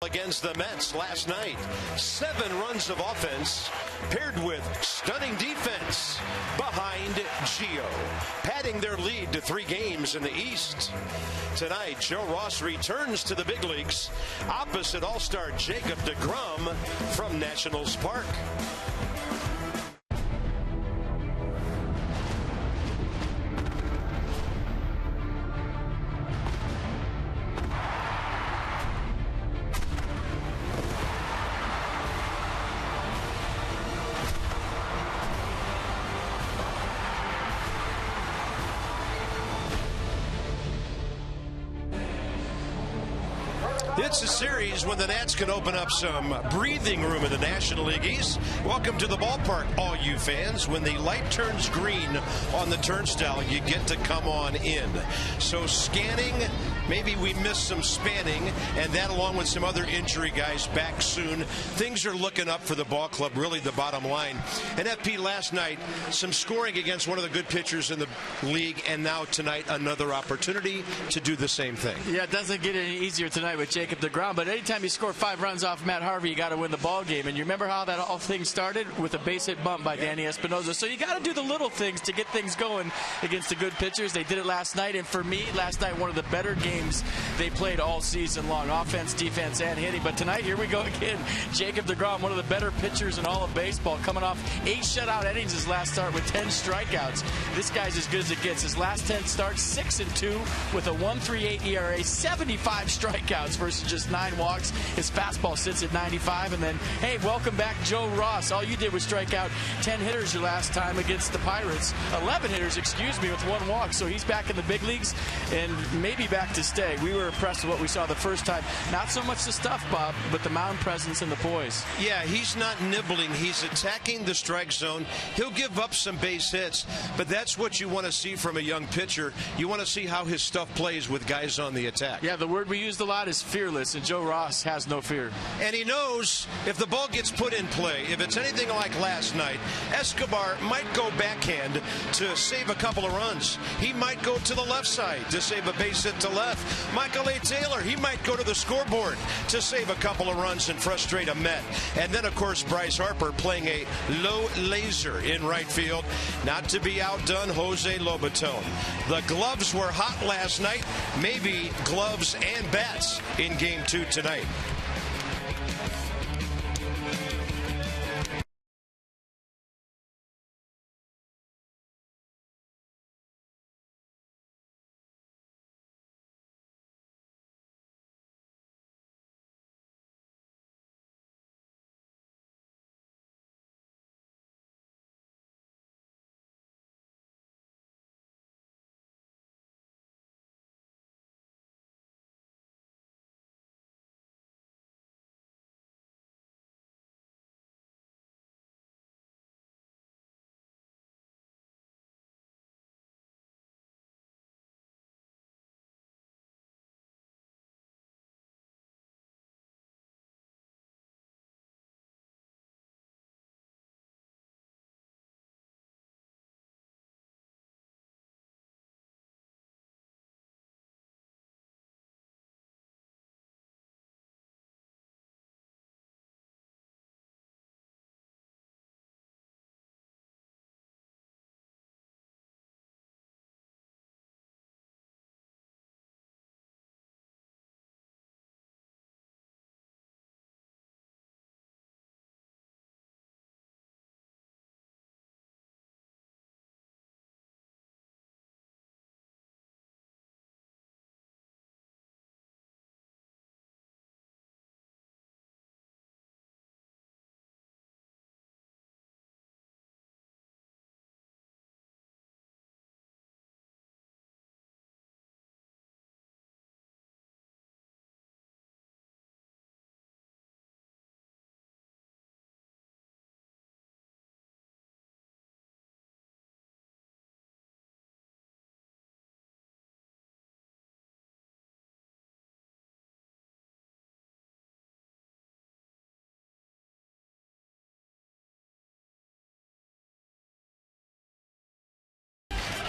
Against the Mets last night. 7 runs of offense paired with stunning defense behind Gio, padding their lead to 3 games in the East. Tonight, Joe Ross returns to the big leagues opposite All-Star Jacob deGrom from Nationals Park. It's a series when the Nats can open up some breathing room in the National League East. Welcome to the ballpark, all you fans. When the light turns green on the turnstile, you get to come on in. So scanning, maybe we missed some spanning, and that along with some other injury guys back soon. Things are looking up for the ball club, really the bottom line. And FP last night, some scoring against one of the good pitchers in the league, and now tonight another opportunity to do the same thing. Yeah, it doesn't get any easier tonight with Jacob deGrom, but anytime you score 5 runs off Matt Harvey, you got to win the ball game. And you remember how that all thing started with a base hit bump by Danny Espinosa. So you got to do the little things to get things going against the good pitchers. They did it last night, and for me, last night one of the better games they played all season long, offense, defense, and hitting. But tonight, here we go again. Jacob deGrom, one of the better pitchers in all of baseball, coming off 8 shutout innings his last start with 10 strikeouts. This guy's as good as it gets. His last 10 starts, 6-2 with a 1.38 ERA, 75 strikeouts versus just 9 walks. His fastball sits at 95. And then, hey, welcome back, Joe Ross. All you did was strike out 10 hitters your last time against the Pirates. 11 hitters, excuse me, with 1 walk. So he's back in the big leagues and maybe back to stay. We were impressed with what we saw the first time. Not so much the stuff, Bob, but the mound presence and the poise. Yeah, he's not nibbling. He's attacking the strike zone. He'll give up some base hits, but that's what you want to see from a young pitcher. You want to see how his stuff plays with guys on the attack. Yeah, the word we used a lot is fearless, and Joe Ross has no fear. And he knows if the ball gets put in play, if it's anything like last night, Escobar might go backhand to save a couple of runs. He might go to the left side to save a base hit to left. Michael A. Taylor, he might go to the scoreboard to save a couple of runs and frustrate a Met. And then, of course, Bryce Harper playing a low laser in right field. Not to be outdone, Jose Lobaton. The gloves were hot last night. Maybe gloves and bats in Game 2 tonight.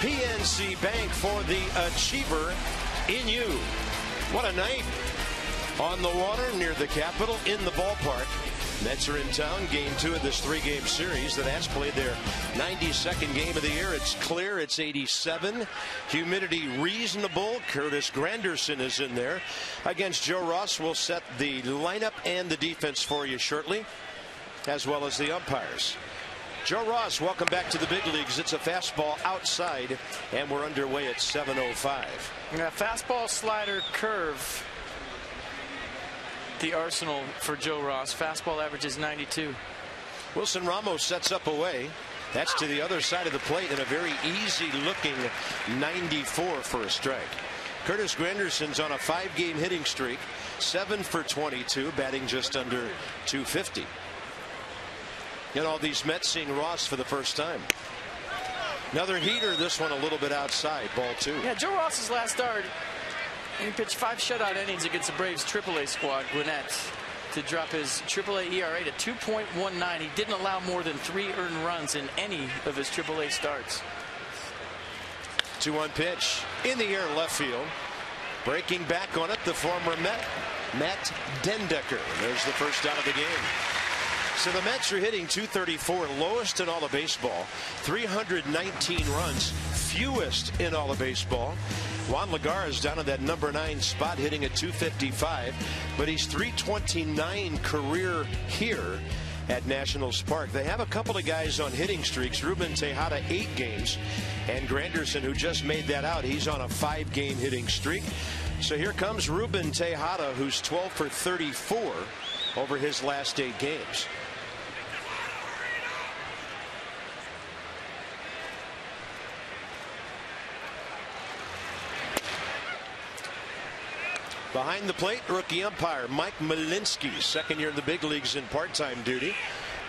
PNC Bank for the achiever in you. What a night. on the water near the Capitol in the ballpark. Mets are in town. Game 2 of this 3-game series. The Nats played their 92nd game of the year. It's clear. It's 87. Humidity reasonable. Curtis Granderson is in there. Against Joe Ross, we'll set the lineup and the defense for you shortly, as well as the umpires. Joe Ross, welcome back to the big leagues. It's a fastball outside, and we're underway at 7:05. Yeah, fastball, slider, curve. The arsenal for Joe Ross. Fastball averages 92. Wilson Ramos sets up away. That's to the other side of the plate, and a very easy-looking 94 for a strike. Curtis Granderson's on a 5-game hitting streak, 7 for 22, batting just under 250. And all these Mets seeing Ross for the first time. Another heater, this one a little bit outside, ball 2. Yeah, Joe Ross's last start, he pitched 5 shutout innings against the Braves AAA squad, Gwinnett, to drop his AAA ERA to 2.19. He didn't allow more than 3 earned runs in any of his AAA starts. 2-1 pitch in the air left field. Breaking back on it, the former Met, Matt Dendecker. There's the first out of the game. So the Mets are hitting .234, lowest in all of baseball. 319 runs, fewest in all of baseball. Juan Lagares is down in that number 9 spot, hitting at .255, but he's .329 career here at Nationals Park. They have a couple of guys on hitting streaks. Ruben Tejada 8 games, and Granderson, who just made that out, he's on a 5-game hitting streak. So here comes Ruben Tejada, who's 12 for 34 over his last 8 games. Behind the plate, rookie umpire Mike Malinsky, second year in the big leagues in part-time duty.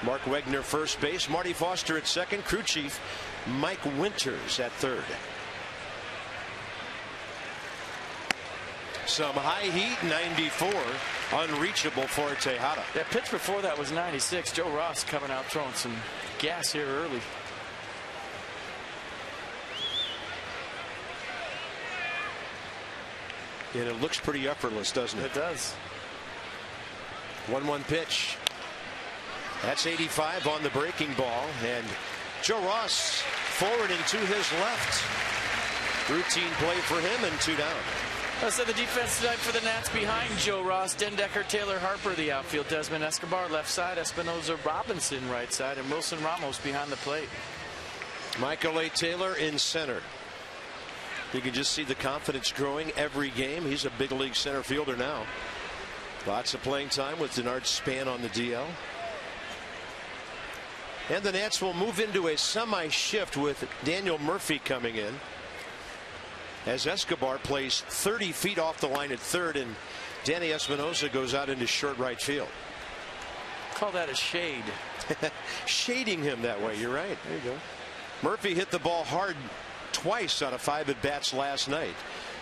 Mark Wegner first base, Marty Foster at second, crew chief Mike Winters at third. Some high heat, 94, unreachable for Tejada. That pitch before that was 96. Joe Ross coming out throwing some gas here early. And it looks pretty effortless, doesn't it? It does. 1-1 pitch. That's 85 on the breaking ball, and Joe Ross forward and to his left. Routine play for him, and 2 down. So the defense tonight for the Nats behind Joe Ross, Dendecker, Taylor Harper, the outfield, Desmond Escobar left side, Espinoza Robinson right side, and Wilson Ramos behind the plate. Michael A. Taylor in center. You can just see the confidence growing every game. He's a big league center fielder now. Lots of playing time with Denard Span on the DL. And the Nats will move into a semi-shift with Daniel Murphy coming in, as Escobar plays 30 feet off the line at third, and Danny Espinoza goes out into short right field. Call that a shade. Shading him that way. You're right. There you go. Murphy hit the ball hard twice out of 5 at-bats last night.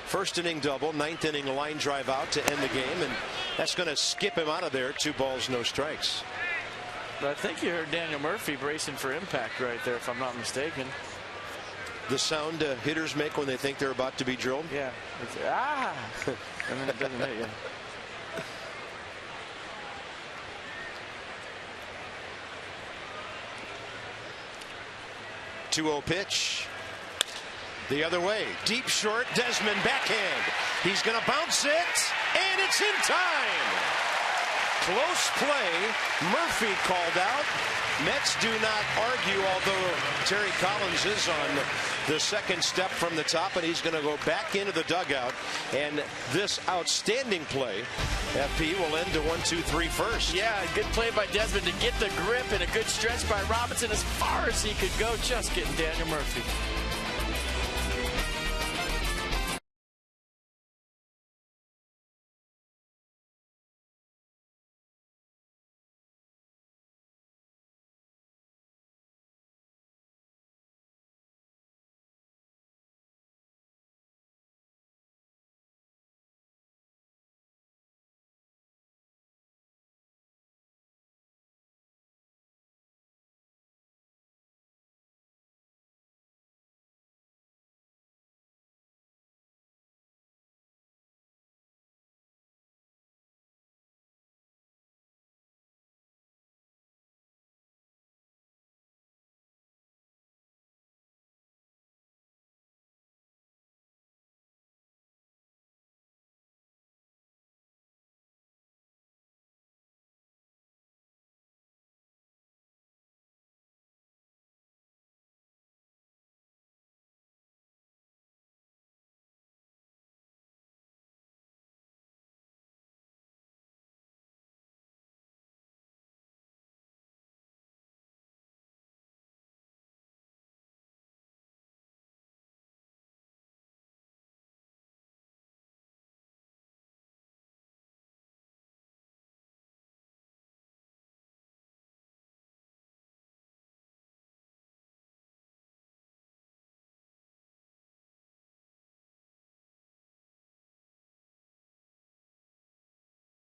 First inning double, 9th inning line drive out to end the game, and that's going to skip him out of there. 2 balls, no strikes. But I think you heard Daniel Murphy bracing for impact right there, if I'm not mistaken. The sound hitters make when they think they're about to be drilled? Yeah. It's, ah! And then it doesn't hit you. 2-0 pitch. The other way. Deep short. Desmond backhand. He's going to bounce it. And it's in time. Close play. Murphy called out. Mets do not argue, although Terry Collins is on the second step from the top, and he's going to go back into the dugout. And this outstanding play, FP, will end to 1-2-3 first. Yeah, good play by Desmond to get the grip, and a good stretch by Robinson as far as he could go, just getting Daniel Murphy.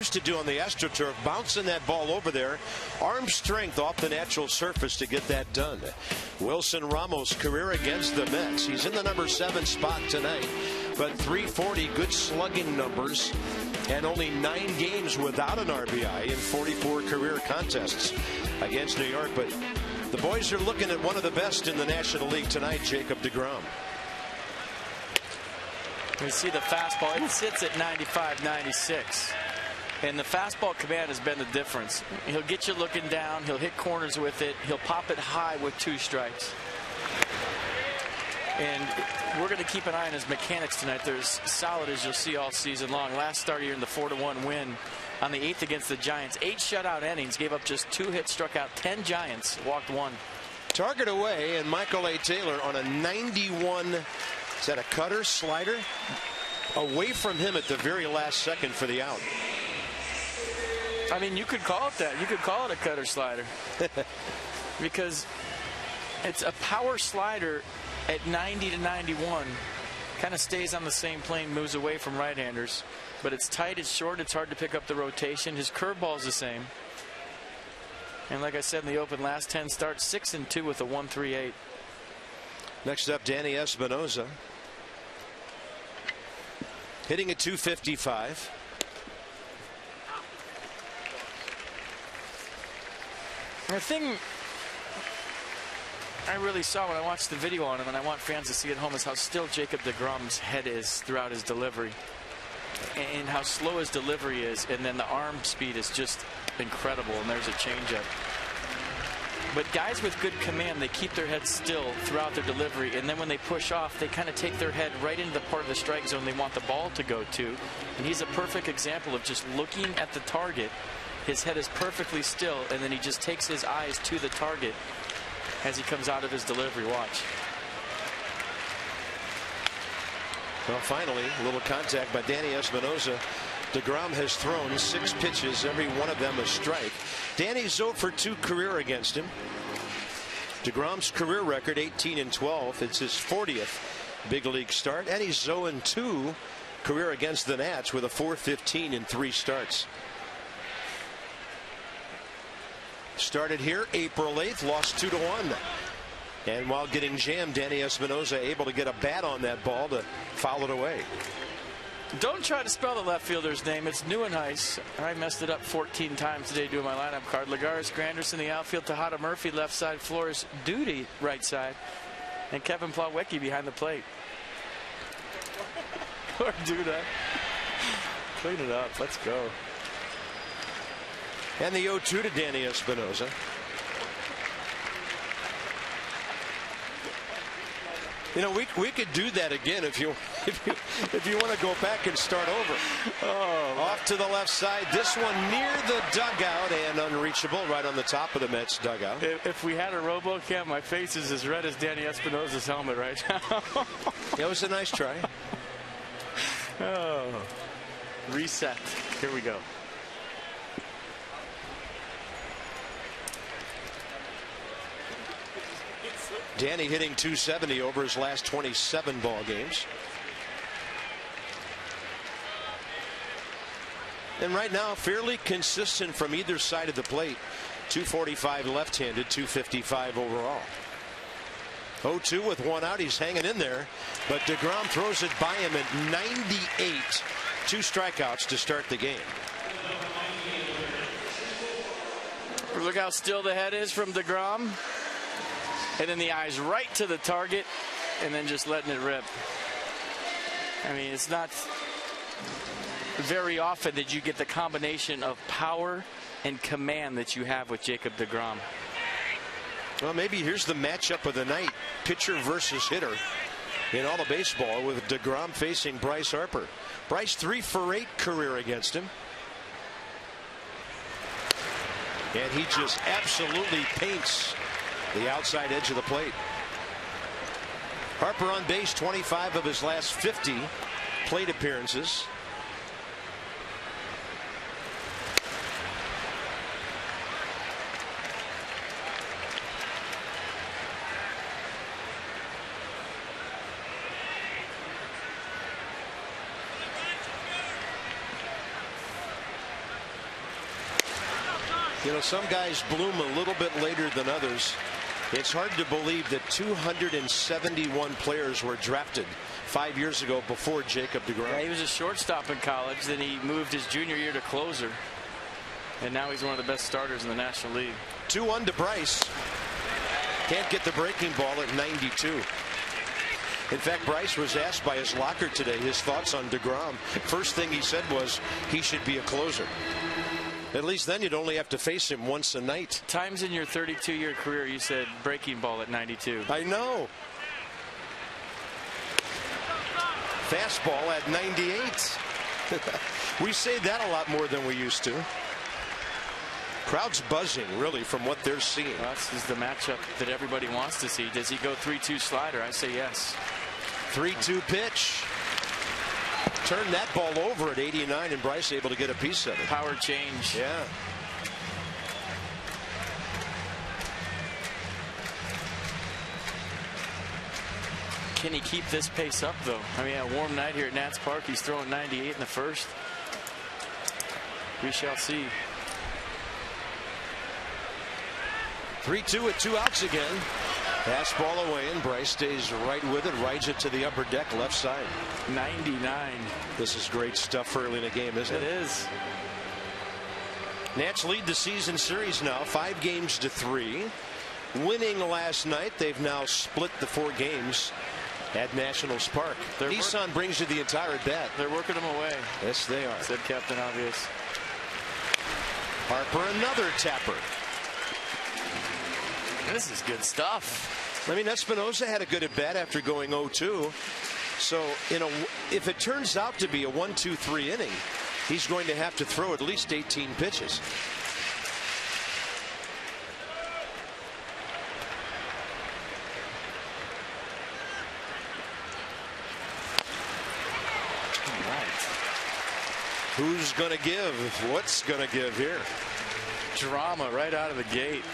To do on the AstroTurf, bouncing that ball over there, arm strength off the natural surface to get that done. Wilson Ramos' career against the Mets. He's in the number 7 spot tonight, but 340 good slugging numbers and only 9 games without an RBI in 44 career contests against New York. But the boys are looking at one of the best in the National League tonight, Jacob deGrom. You see the fastball, it sits at 95, 96. And the fastball command has been the difference. He'll get you looking down. He'll hit corners with it. He'll pop it high with 2 strikes. And we're going to keep an eye on his mechanics tonight. They're as solid as you'll see all season long. Last start here in the 4-1 win on the 8th against the Giants. 8 shutout innings. Gave up just 2 hits. Struck out 10 Giants. Walked 1. Target away, and Michael A. Taylor on a 91. Is that a cutter, slider? Away from him at the very last second for the out. I mean, you could call it that. You could call it a cutter slider. Because it's a power slider at 90 to 91. Kind of stays on the same plane, moves away from right-handers. But it's tight, it's short, it's hard to pick up the rotation. His curveball is the same. And like I said in the open, last 10 starts, 6-2 with a 1.38. Next up, Danny Espinosa. Hitting at 255. The thing I really saw when I watched the video on him, and I want fans to see at home, is how still Jacob deGrom's head is throughout his delivery. And how slow his delivery is, and then the arm speed is just incredible, and there's a changeup. But guys with good command, they keep their head still throughout their delivery, and then when they push off, they kind of take their head right into the part of the strike zone they want the ball to go to. And he's a perfect example of just looking at the target. His head is perfectly still, and then he just takes his eyes to the target as he comes out of his delivery. Watch. Well, finally, a little contact by Danny Espinosa. deGrom has thrown 6 pitches, every one of them a strike. Danny's 0 for 2 career against him. deGrom's career record 18-12. It's his 40th big league start, and he's 0-2 career against the Nats with a 4.15 in 3 starts. Started here April 8th, lost 2-1. And while getting jammed, Danny Espinosa able to get a bat on that ball to foul it away. Don't try to spell the left fielder's name. It's Neuenhuis. I messed it up 14 times today doing my lineup card. Lagares Granderson, the outfield. Tejada Murphy, left side. Flores Duty, right side. And Kevin Plawecki behind the plate. Poor Duda. Clean it up. Let's go. And the 0-2 to Danny Espinosa. You know, we could do that again if you want to go back and start over. Oh, off to the left side. This one near the dugout and unreachable, right on the top of the Mets dugout. If we had a RoboCam, my face is as red as Danny Espinosa's helmet right now. That was a nice try. Oh, reset. Here we go. Danny hitting 270 over his last 27 ball games. And right now, fairly consistent from either side of the plate. 245 left-handed, 255 overall. 0-2 with 1 out. He's hanging in there, but deGrom throws it by him at 98. 2 strikeouts to start the game. Look how still the head is from deGrom. And then the eyes right to the target, and then just letting it rip. I mean, it's not very often that you get the combination of power and command that you have with Jacob deGrom. Well, maybe here's the matchup of the night. Pitcher versus hitter in all of baseball, with deGrom facing Bryce Harper. Bryce 3 for 8 career against him. And he just absolutely paints the outside edge of the plate. Harper on base 25 of his last 50 plate appearances. You know, some guys bloom a little bit later than others. It's hard to believe that 271 players were drafted 5 years ago before Jacob deGrom. Yeah, he was a shortstop in college. Then he moved his junior year to closer. And now he's one of the best starters in the National League. 2-1 to Bryce. Can't get the breaking ball at 92. In fact, Bryce was asked by his locker today his thoughts on deGrom. First thing he said was he should be a closer. At least then you'd only have to face him once a night. Times in your 32-year career you said breaking ball at 92. I know. Fastball at 98. We say that a lot more than we used to. Crowd's buzzing, really, from what they're seeing. Well, this is the matchup that everybody wants to see. Does he go 3-2 slider? I say yes. 3-2 pitch. Turned that ball over at 89, and Bryce able to get a piece of it. Power change. Yeah. Can he keep this pace up, though? I mean, a warm night here at Nats Park. He's throwing 98 in the first. We shall see. 3-2 with 2 outs again. Fastball away, and Bryce stays right with it, rides it to the upper deck left side. 99. This is great stuff early in the game, isn't it? It is. Nats lead the season series now 5-3. Winning last night, they've now split the 4 games at Nationals Park. Nissan brings you the entire at bat. They're working them away. Yes, they are. Said Captain Obvious. Harper, another tapper. This is good stuff. I mean, Espinosa had a good at bat after going 0-2. So, if it turns out to be a 1-2-3 inning, he's going to have to throw at least 18 pitches. All right. Who's going to give? What's going to give here? Drama right out of the gate.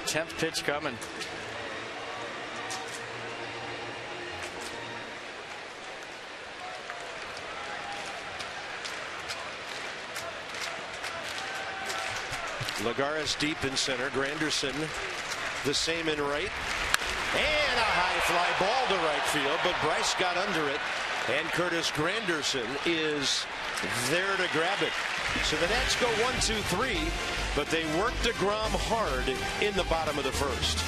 10th pitch coming. Lagares deep in center. Granderson the same in right. And a high fly ball to right field, but Bryce got under it. And Curtis Granderson is there to grab it. So the Nats go 1-2-3, but they work deGrom hard in the bottom of the first.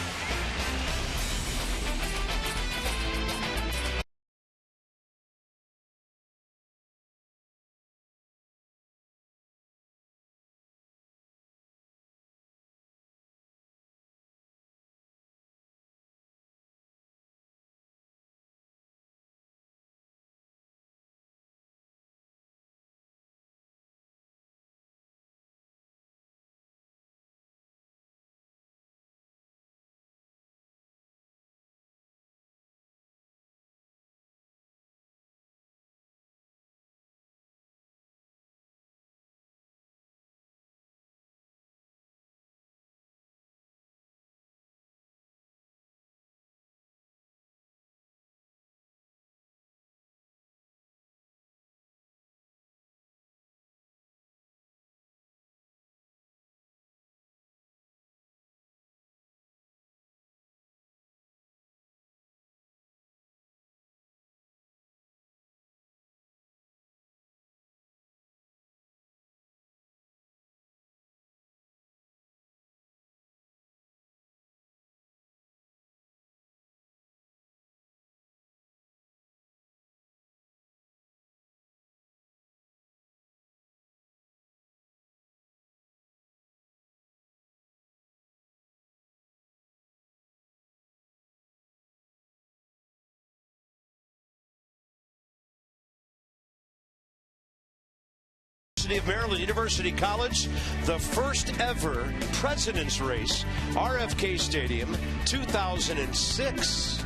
Of Maryland University College, the first ever President's Race, RFK Stadium, 2006.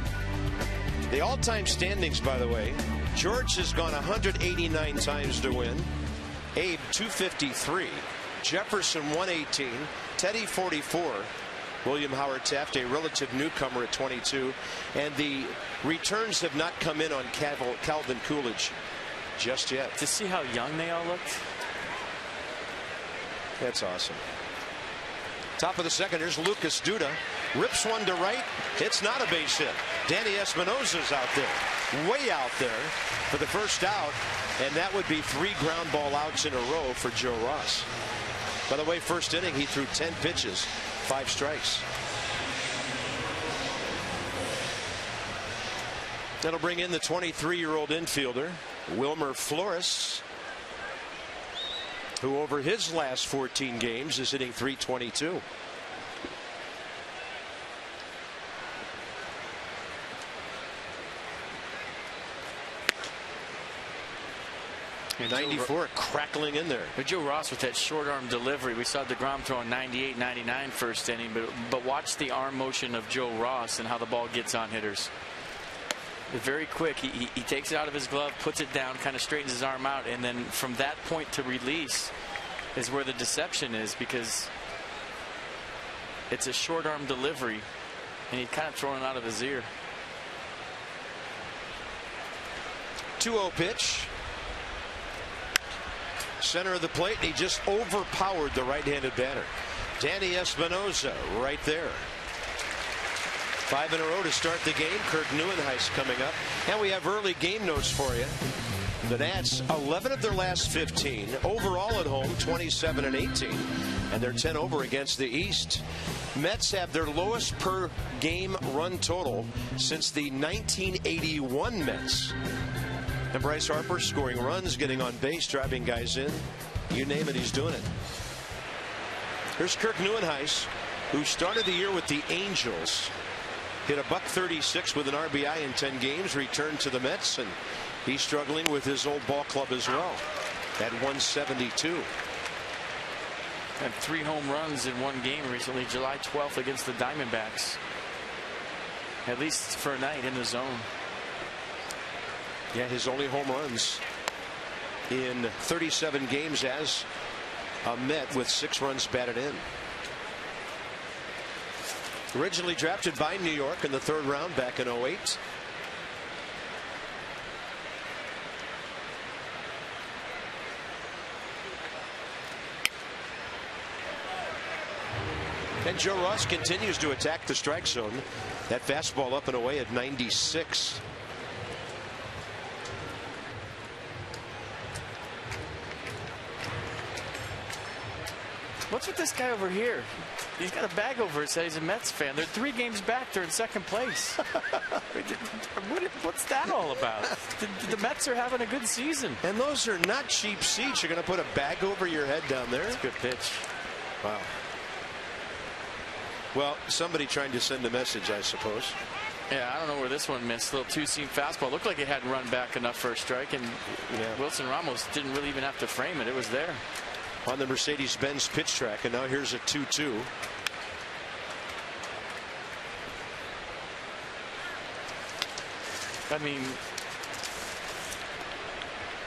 The all-time standings, by the way, George has gone 189 times to win, Abe 253, Jefferson 118, Teddy 44, William Howard Taft, a relative newcomer at 22, and the returns have not come in on Calvin Coolidge just yet. To see how young they all looked. That's awesome. Top of the second, here's Lucas Duda. Rips one to right. It's not a base hit. Danny Espinosa's out there, way out there for the first out. And that would be 3 ground ball outs in a row for Joe Ross. By the way, first inning, he threw 10 pitches, 5 strikes. That'll bring in the 23-year-old infielder, Wilmer Flores, who over his last 14 games is hitting .322. And 94 crackling in there. But Joe Ross with that short arm delivery. We saw DeGrom throwing 98, 99 first inning, but watch the arm motion of Joe Ross and how the ball gets on hitters. Very quick. He takes it out of his glove, puts it down, kind of straightens his arm out, and then from that point to release is where the deception is, because it's a short arm delivery and he's kind of throwing it out of his ear. 2-0 pitch. Center of the plate, and he just overpowered the right-handed batter. Danny Espinosa right there. 5 in a row to start the game. Kirk Neuenhuis coming up. And we have early game notes for you. The Nats, 11 of their last 15. Overall at home, 27 and 18. And they're 10 over against the East. Mets have their lowest per game run total since the 1981 Mets. And Bryce Harper scoring runs, getting on base, driving guys in. You name it, he's doing it. Here's Kirk Neuenhuis, who started the year with the Angels. Hit a .136 with an RBI in 10 games, returned to the Mets, and he's struggling with his old ball club as well at 172. Had 3 home runs in one game recently, July 12th against the Diamondbacks. At least for a night in the zone. Yeah, his only home runs in 37 games as a Met, with 6 runs batted in. Originally drafted by New York in the 3rd round back in 08. And Joe Ross continues to attack the strike zone. That fastball up and away at 96. What's with this guy over here? He's got a bag over his head. He's a Mets fan. They're 3 games back. They're in 2nd place. What's that all about? The Mets are having a good season. And those are not cheap seats. You're going to put a bag over your head down there. That's a good pitch. Wow. Well, somebody trying to send a message, I suppose. Yeah, I don't know where this one missed. A little 2-seam fastball. Looked like it hadn't run back enough for a strike, and Wilson Ramos didn't really even have to frame it. It was there. On the Mercedes-Benz pitch track, and now here's a 2-2. I mean,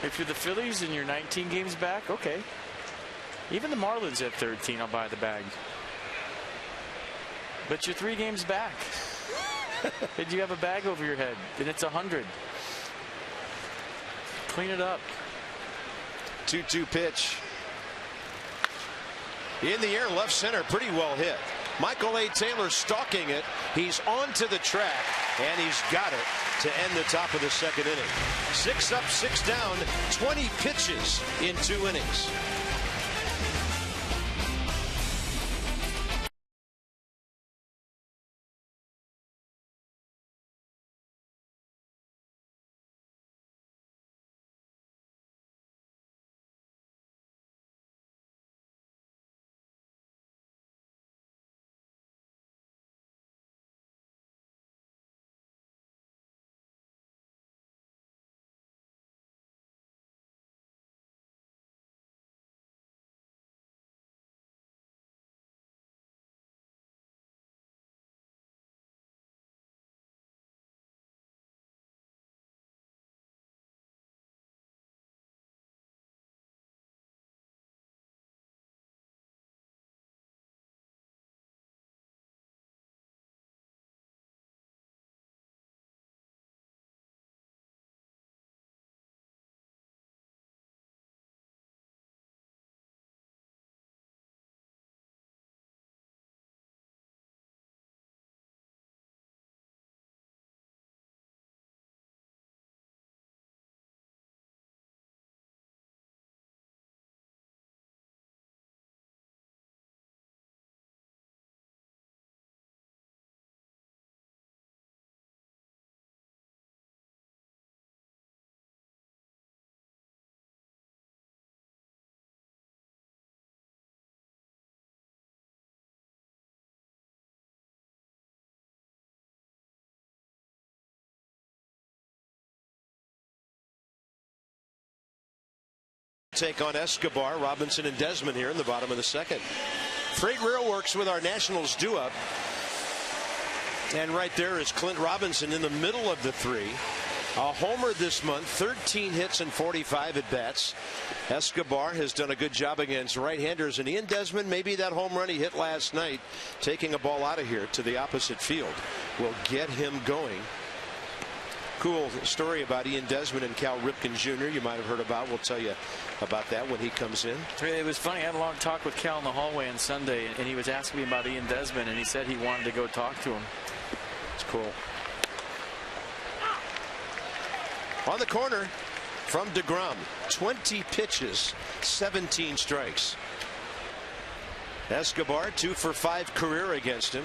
if you're the Phillies and you're 19 games back, okay. Even the Marlins at 13, I'll buy the bag. But you're 3 games back. And you have a bag over your head, and it's 100. Clean it up. 2-2 pitch. In the air, left center, pretty well hit. Michael A. Taylor stalking it. He's onto the track, and he's got it to end the top of the 2nd inning. 6 up, 6 down, 20 pitches in 2 innings. take on Escobar, Robinson, and Desmond here in the bottom of the second. Freight Rail works with our Nationals due-up. And right there is Clint Robinson in the middle of the three. A homer this month, 13 hits and 45 at-bats. Escobar has done a good job against right-handers. And Ian Desmond, maybe that home run he hit last night, taking a ball out of here to the opposite field, will get him going. Cool story about Ian Desmond and Cal Ripken Jr. you might have heard about. We'll tell you about that when he comes in. It was funny. I had a long talk with Cal in the hallway on Sunday, and he was asking me about Ian Desmond, and he said he wanted to go talk to him. It's cool. On the corner from DeGrom, 20 pitches, 17 strikes. Escobar 2 for 5 career against him.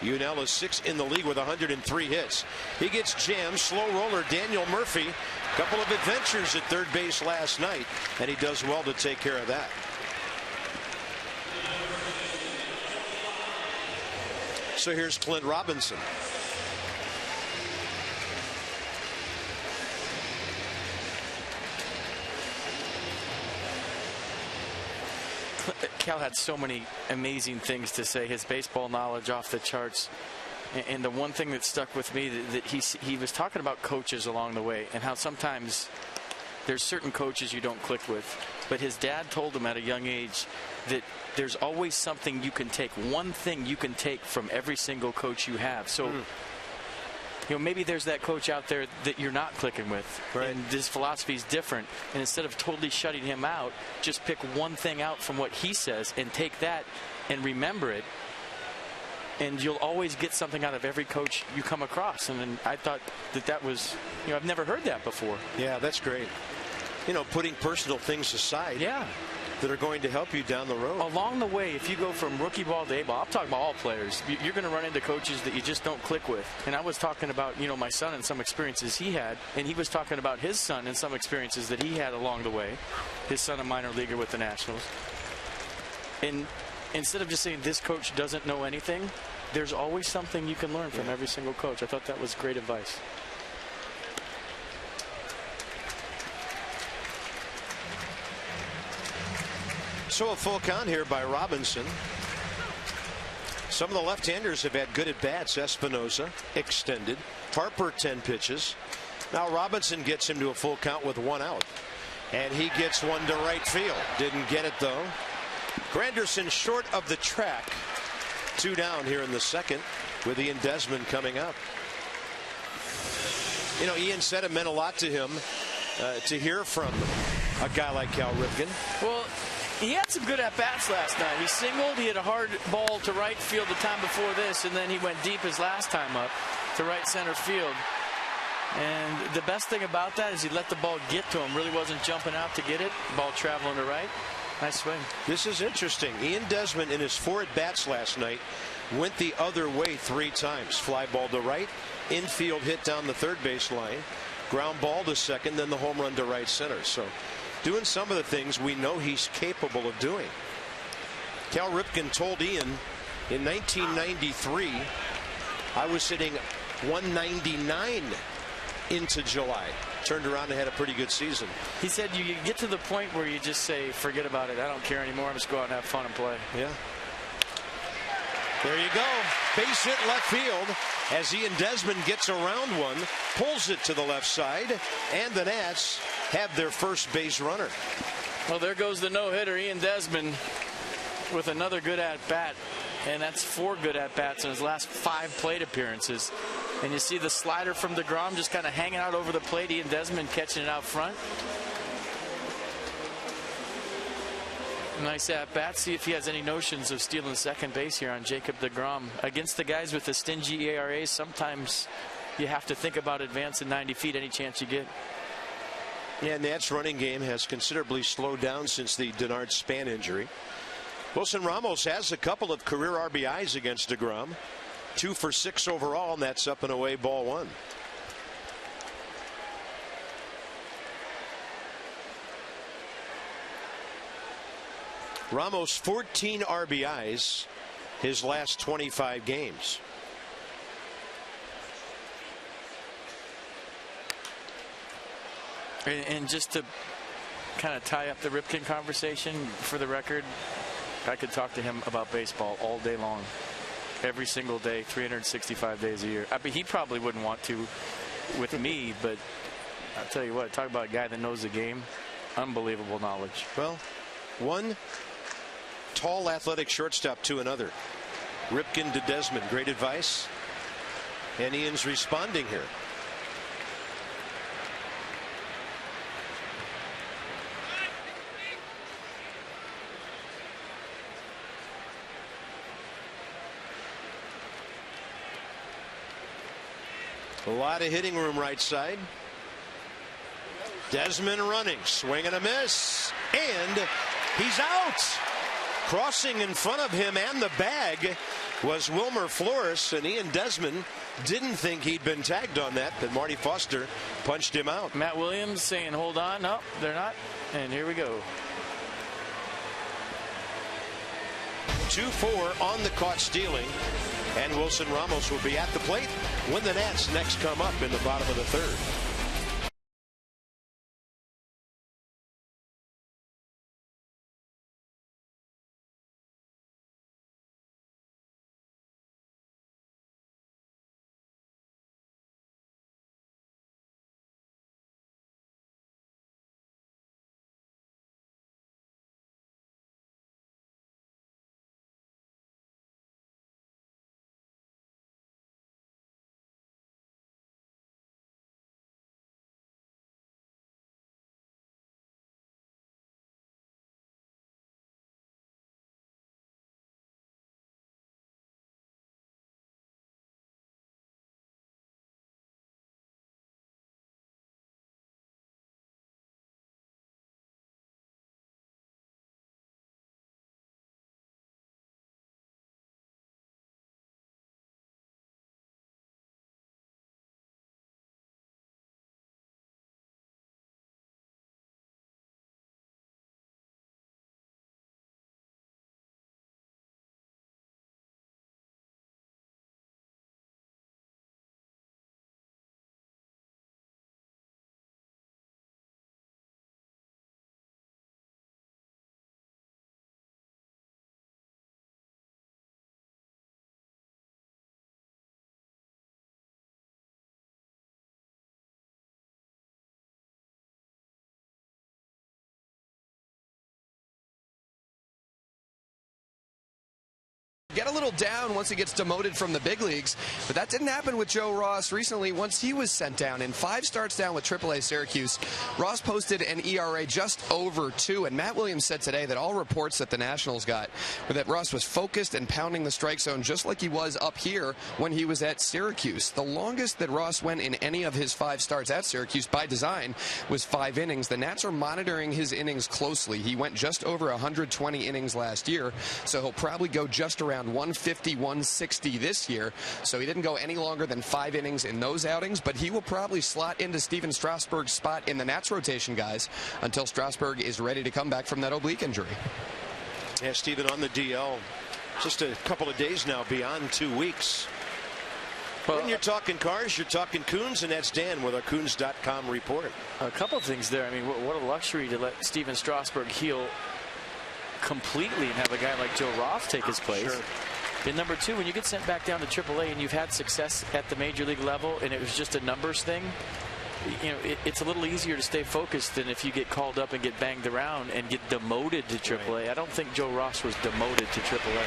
Unell is 6th in the league with 103 hits. He gets jammed. Slow roller Daniel Murphy. A couple of adventures at third base last night, and he does well to take care of that. So here's Clint Robinson. Cal had so many amazing things to say. His baseball knowledge off the charts. And the one thing that stuck with me, that he was talking about coaches along the way, and how sometimes there's certain coaches you don't click with. But his dad told him at a young age that there's always something you can take, one thing you can take from every single coach you have. So you know, maybe there's that coach out there that you're not clicking with, right, and this philosophy is different. And instead of totally shutting him out, just pick one thing out from what he says and take that and remember it. And you'll always get something out of every coach you come across. And I thought that was, you know, I've never heard that before. Yeah, that's great. You know, putting personal things aside. Yeah. That are going to help you down the road. Along the way, if you go from rookie ball to A ball, I'm talking about all players, you're going to run into coaches that you just don't click with. And I was talking about, you know, my son and some experiences he had, and he was talking about his son and some experiences that he had along the way. His son, a minor leaguer with the Nationals. And instead of just saying this coach doesn't know anything, there's always something you can learn from every single coach. I thought that was great advice. So a full count here by Robinson. Some of the left-handers have had good at-bats. Espinosa extended. Harper 10 pitches. Now Robinson gets him to a full count with 1 out. And he gets one to right field. Didn't get it though. Granderson short of the track. 2 down here in the second with Ian Desmond coming up. You know, Ian said it meant a lot to him to hear from a guy like Cal Ripken. Well, he had some good at-bats last night. He singled. He had a hard ball to right field the time before this, and then he went deep his last time up to right center field. And the best thing about that is he let the ball get to him. Really wasn't jumping out to get it. Ball traveling to right. Nice swing. This is interesting. Ian Desmond in his 4 at-bats last night went the other way 3 times. Fly ball to right, infield hit down the third base line, ground ball to second, then the home run to right center. So doing some of the things we know he's capable of doing. Cal Ripken told Ian in 1993, I was hitting 199 into July. Turned around and had a pretty good season. He said you get to the point where you just say, forget about it. I don't care anymore. I'm just go out and have fun and play. Yeah. There you go. Base hit left field as Ian Desmond gets around one, pulls it to the left side, and the Nats have their first base runner. Well, there goes the no-hitter, Ian Desmond, with another good at-bat. And that's 4 good at-bats in his last 5 plate appearances. And you see the slider from DeGrom just kind of hanging out over the plate. Ian Desmond catching it out front. Nice at-bat. See if he has any notions of stealing second base here on Jacob DeGrom. Against the guys with the stingy ERAs, sometimes you have to think about advancing 90 feet any chance you get. Yeah, Nats running game has considerably slowed down since the Denard Span injury. Wilson Ramos has a couple of career RBIs against DeGrom. 2 for 6 overall, and that's up and away, ball 1. Ramos 14 RBIs his last 25 games. And just to kind of tie up the Ripken conversation, for the record, I could talk to him about baseball all day long. Every single day, 365 days a year. I mean, he probably wouldn't want to with me, but I'll tell you what, talk about a guy that knows the game. Unbelievable knowledge. Well, one tall, athletic shortstop to another. Ripken to Desmond. Great advice. And Ian's responding here. A lot of hitting room right side. Desmond running, swing and a miss, and he's out. Crossing in front of him and the bag was Wilmer Flores, and Ian Desmond didn't think he'd been tagged on that, but Marty Foster punched him out. Matt Williams saying, hold on. No, they're not. And here we go. 2-4 on the caught stealing, and Wilson Ramos will be at the plate when the Nats next come up in the bottom of the third. Get a little down once he gets demoted from the big leagues, but that didn't happen with Joe Ross recently once he was sent down. In 5 starts down with AAA Syracuse, Ross posted an ERA just over 2, and Matt Williams said today that all reports that the Nationals got were that Ross was focused and pounding the strike zone just like he was up here when he was at Syracuse. The longest that Ross went in any of his 5 starts at Syracuse by design was 5 innings. The Nats are monitoring his innings closely. He went just over 120 innings last year, so he'll probably go just around 150, 160 this year. So he didn't go any longer than 5 innings in those outings, but he will probably slot into Steven Strasburg's spot in the Nats rotation, guys, until Strasburg is ready to come back from that oblique injury. Yeah, Steven on the DL just a couple of days now, beyond 2 weeks. Well, when you're talking Cars, you're talking Coons, and that's Dan with our Coons.com report. A couple of things there. I mean, what a luxury to let Steven Strasburg heal completely and have a guy like Joe Roth take his place. Sure. And number 2, when you get sent back down to AAA and you've had success at the major league level and it was just a numbers thing, you know, it's a little easier to stay focused than if you get called up and get banged around and get demoted to AAA. Right. I don't think Joe Ross was demoted to AAA.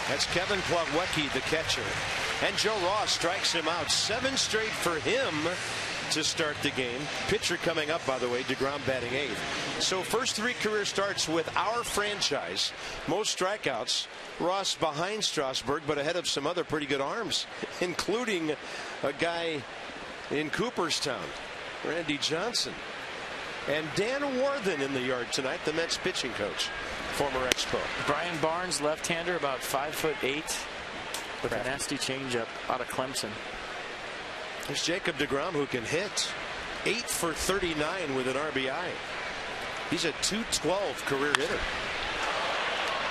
That's Kevin Plawecki, the catcher. And Joe Ross strikes him out. 7 straight for him to start the game. Pitcher coming up, by the way, DeGrom batting 8th. So first 3 career starts with our franchise. Most strikeouts. Ross behind Strasburg, but ahead of some other pretty good arms, including a guy in Cooperstown, Randy Johnson. And Dan Warthen in the yard tonight, the Mets pitching coach, former Expo. Brian Barnes, left-hander, about 5'8", with a nasty changeup out of Clemson. There's Jacob deGrom, who can hit. 8 for 39 with an RBI. He's a .212 career hitter.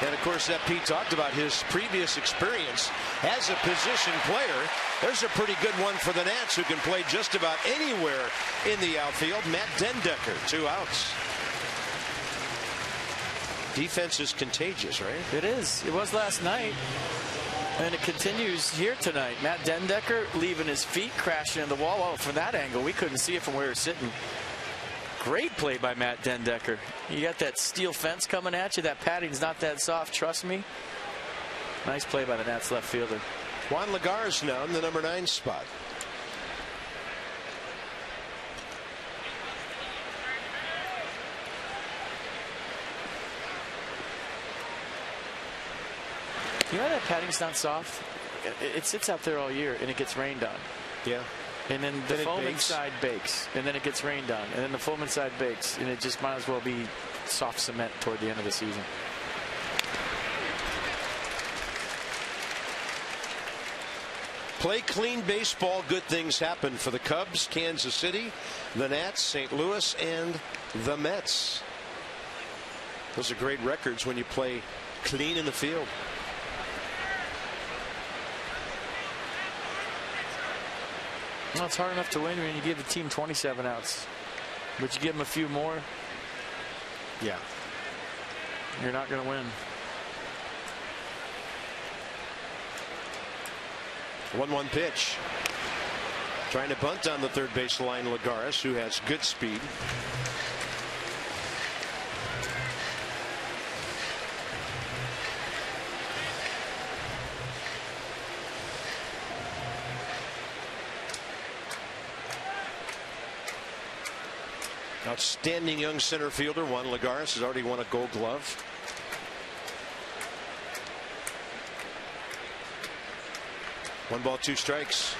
And of course, that Pete talked about his previous experience as a position player. There's a pretty good one for the Nats, who can play just about anywhere in the outfield. Matt Dendecker, 2 outs. Defense is contagious, right? It is. It was last night. And it continues here tonight. Matt Dendecker leaving his feet, crashing in the wall. Well, from that angle, we couldn't see it from where we were sitting. Great play by Matt Dendecker. You got that steel fence coming at you. That padding's not that soft, trust me. Nice play by the Nats left fielder. Juan Lagares now in the number 9 spot. You know that padding's not soft? It sits out there all year and it gets rained on. Yeah. And then the foam inside bakes. And then it gets rained on. And then the foam inside bakes. And it just might as well be soft cement toward the end of the season. Play clean baseball, good things happen for the Cubs, Kansas City, the Nats, St. Louis, and the Mets. Those are great records when you play clean in the field. Well, it's hard enough to win when you give the team 27 outs. But you give them a few more, yeah, you're not going to win. 1-1 pitch. Trying to bunt on the third base line, Lagares, who has good speed. Outstanding young center fielder Juan Lagares has already won a Gold Glove. One ball, 2 strikes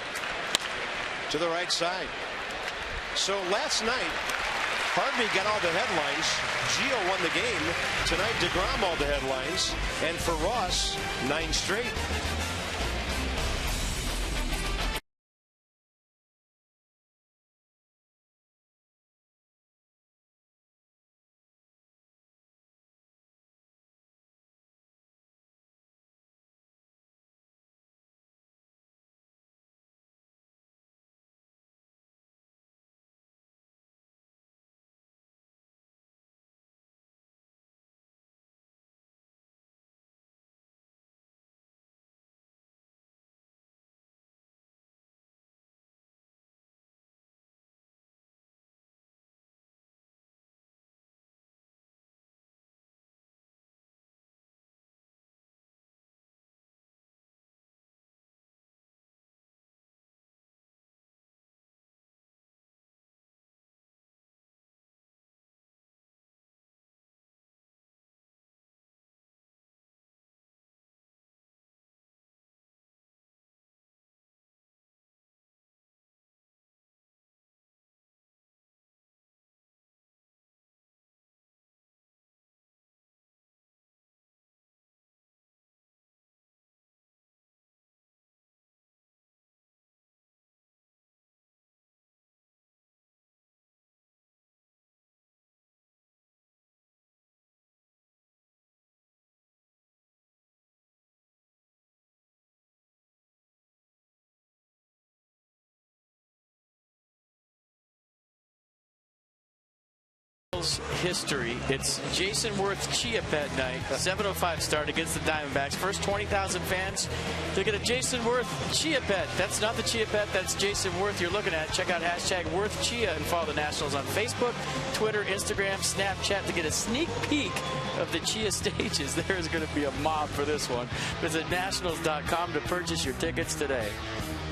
to the right side. So last night, Harvey got all the headlines. Gio won the game. Tonight, DeGrom all the headlines. And for Ross, 9 straight. History. It's Jason Worth Chia Pet night. 7:05 start against the Diamondbacks. First 20,000 fans to get a Jason Worth Chia Pet. That's not the Chia Pet. That's Jason Worth you're looking at. Check out hashtag Worth Chia and follow the Nationals on Facebook, Twitter, Instagram, Snapchat to get a sneak peek of the Chia stages. There is going to be a mob for this one. Visit nationals.com to purchase your tickets today.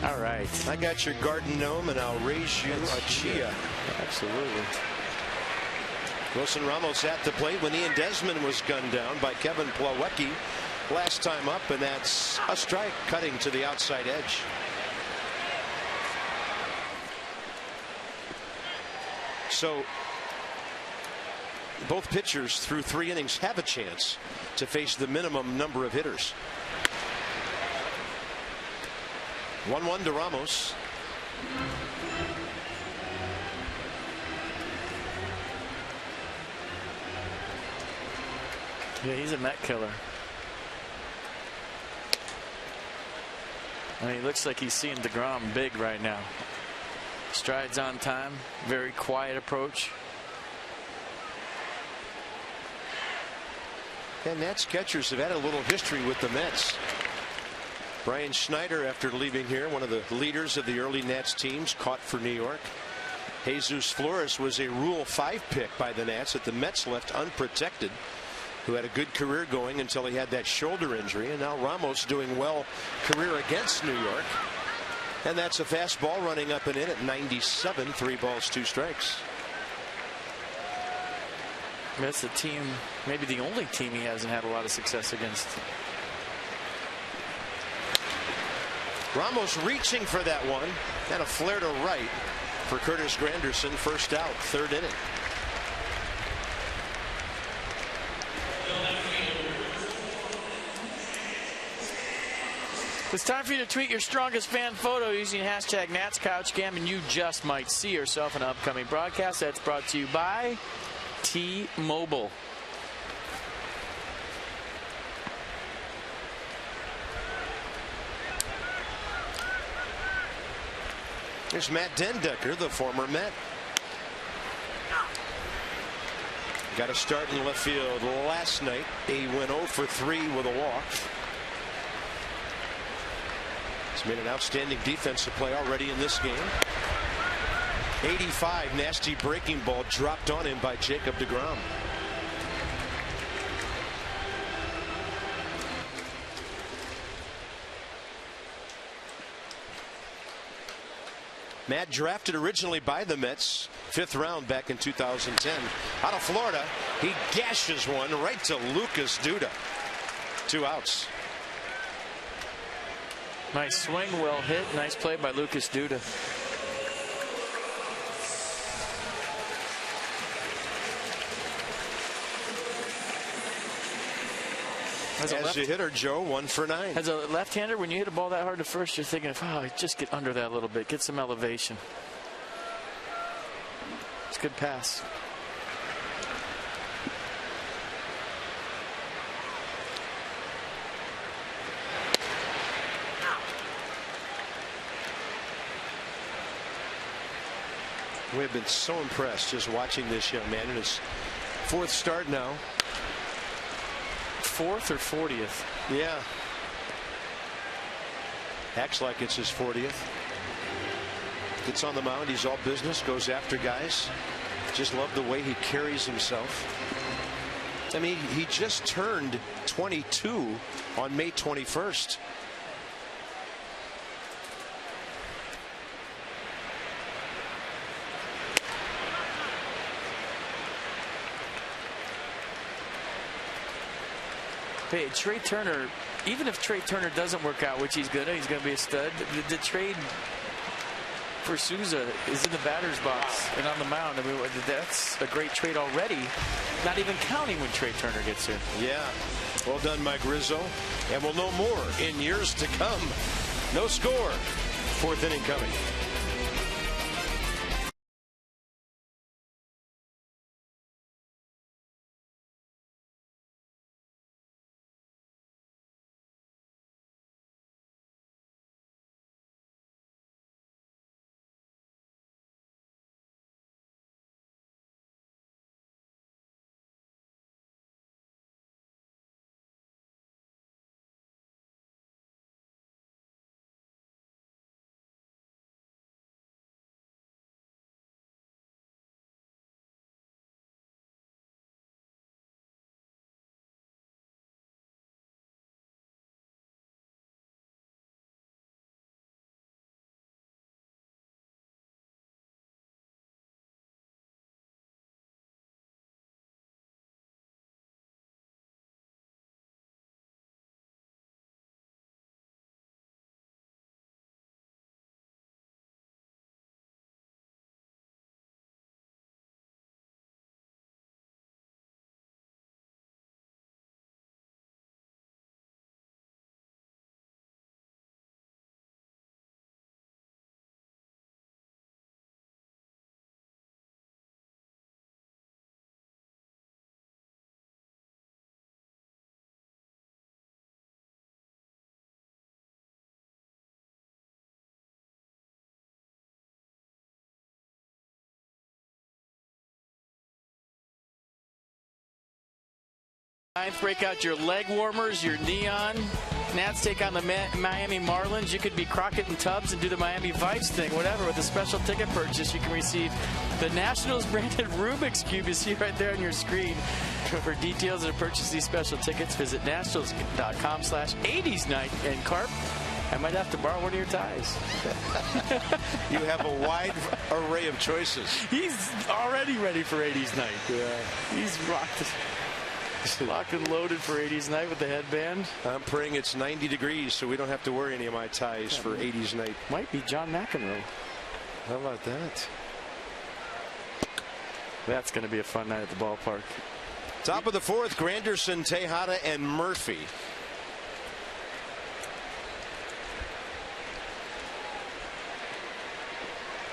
All right. I got your garden gnome and I'll raise you a Chia. Absolutely. Wilson Ramos at the plate when Ian Desmond was gunned down by Kevin Plawecki last time up, and that's a strike cutting to the outside edge. So both pitchers through 3 innings have a chance to face the minimum number of hitters. 1-1 to Ramos. Yeah, he's a Met killer. I mean, he looks like he's seeing DeGrom big right now. Strides on time, very quiet approach. And Nats catchers have had a little history with the Mets. Brian Schneider, after leaving here, one of the leaders of the early Nats teams, caught for New York. Jesus Flores was a Rule 5 pick by the Nats that the Mets left unprotected, who had a good career going until he had that shoulder injury. And now Ramos doing well career against New York. And that's a fastball running up and in at 97, 3 balls, 2 strikes. That's the team, maybe the only team he hasn't had a lot of success against. Ramos reaching for that one, and a flare to right for Curtis Granderson. First out, 3rd inning. It's time for you to tweet your strongest fan photo using hashtag NatsCouchCam, and you just might see yourself in an upcoming broadcast. That's brought to you by T-Mobile. There's Matt Dendecker, the former Met. Got a start in left field last night. He went 0 for 3 with a walk. He's made an outstanding defensive play already in this game. 85, nasty breaking ball dropped on him by Jacob deGrom. Matt drafted originally by the Mets, 5th round back in 2010. Out of Florida, he gashes one right to Lucas Duda. 2 outs. Nice swing, well hit. Nice play by Lucas Duda. As a hitter, Joe, 1 for 9. As a left-hander, when you hit a ball that hard to first, you're thinking, oh, just get under that a little bit, get some elevation. It's a good pass. We have been so impressed just watching this young man in his 4th start now. 4th or 40th? Yeah. Acts like it's his 40th. Gets on the mound. He's all business. Goes after guys. Just love the way he carries himself. I mean, he just turned 22 on May 21st. Hey, Trey Turner, even if Trey Turner doesn't work out, which he's going to be a stud, the trade for Souza is in the batter's box and on the mound. I mean, that's a great trade already, not even counting when Trey Turner gets here. Yeah. Well done, Mike Rizzo. And we'll know more in years to come. No score. 4th inning coming. Break out your leg warmers, your neon. Nats take on the Miami Marlins. You could be Crockett and Tubbs and do the Miami Vice thing, whatever. With a special ticket purchase, you can receive the Nationals branded Rubik's Cube. You see right there on your screen. For details and to purchase these special tickets, visit nationals.com/80s night. And Carp, I might have to borrow one of your ties. You have a wide array of choices. He's already ready for 80s night. Yeah. He's rocked. Locked and loaded for 80s night with the headband. I'm praying it's 90 degrees so we don't have to wear any of my ties for 80s night. Might be John McEnroe. How about that? That's going to be a fun night at the ballpark. Top of the fourth, Granderson, Tejada, and Murphy.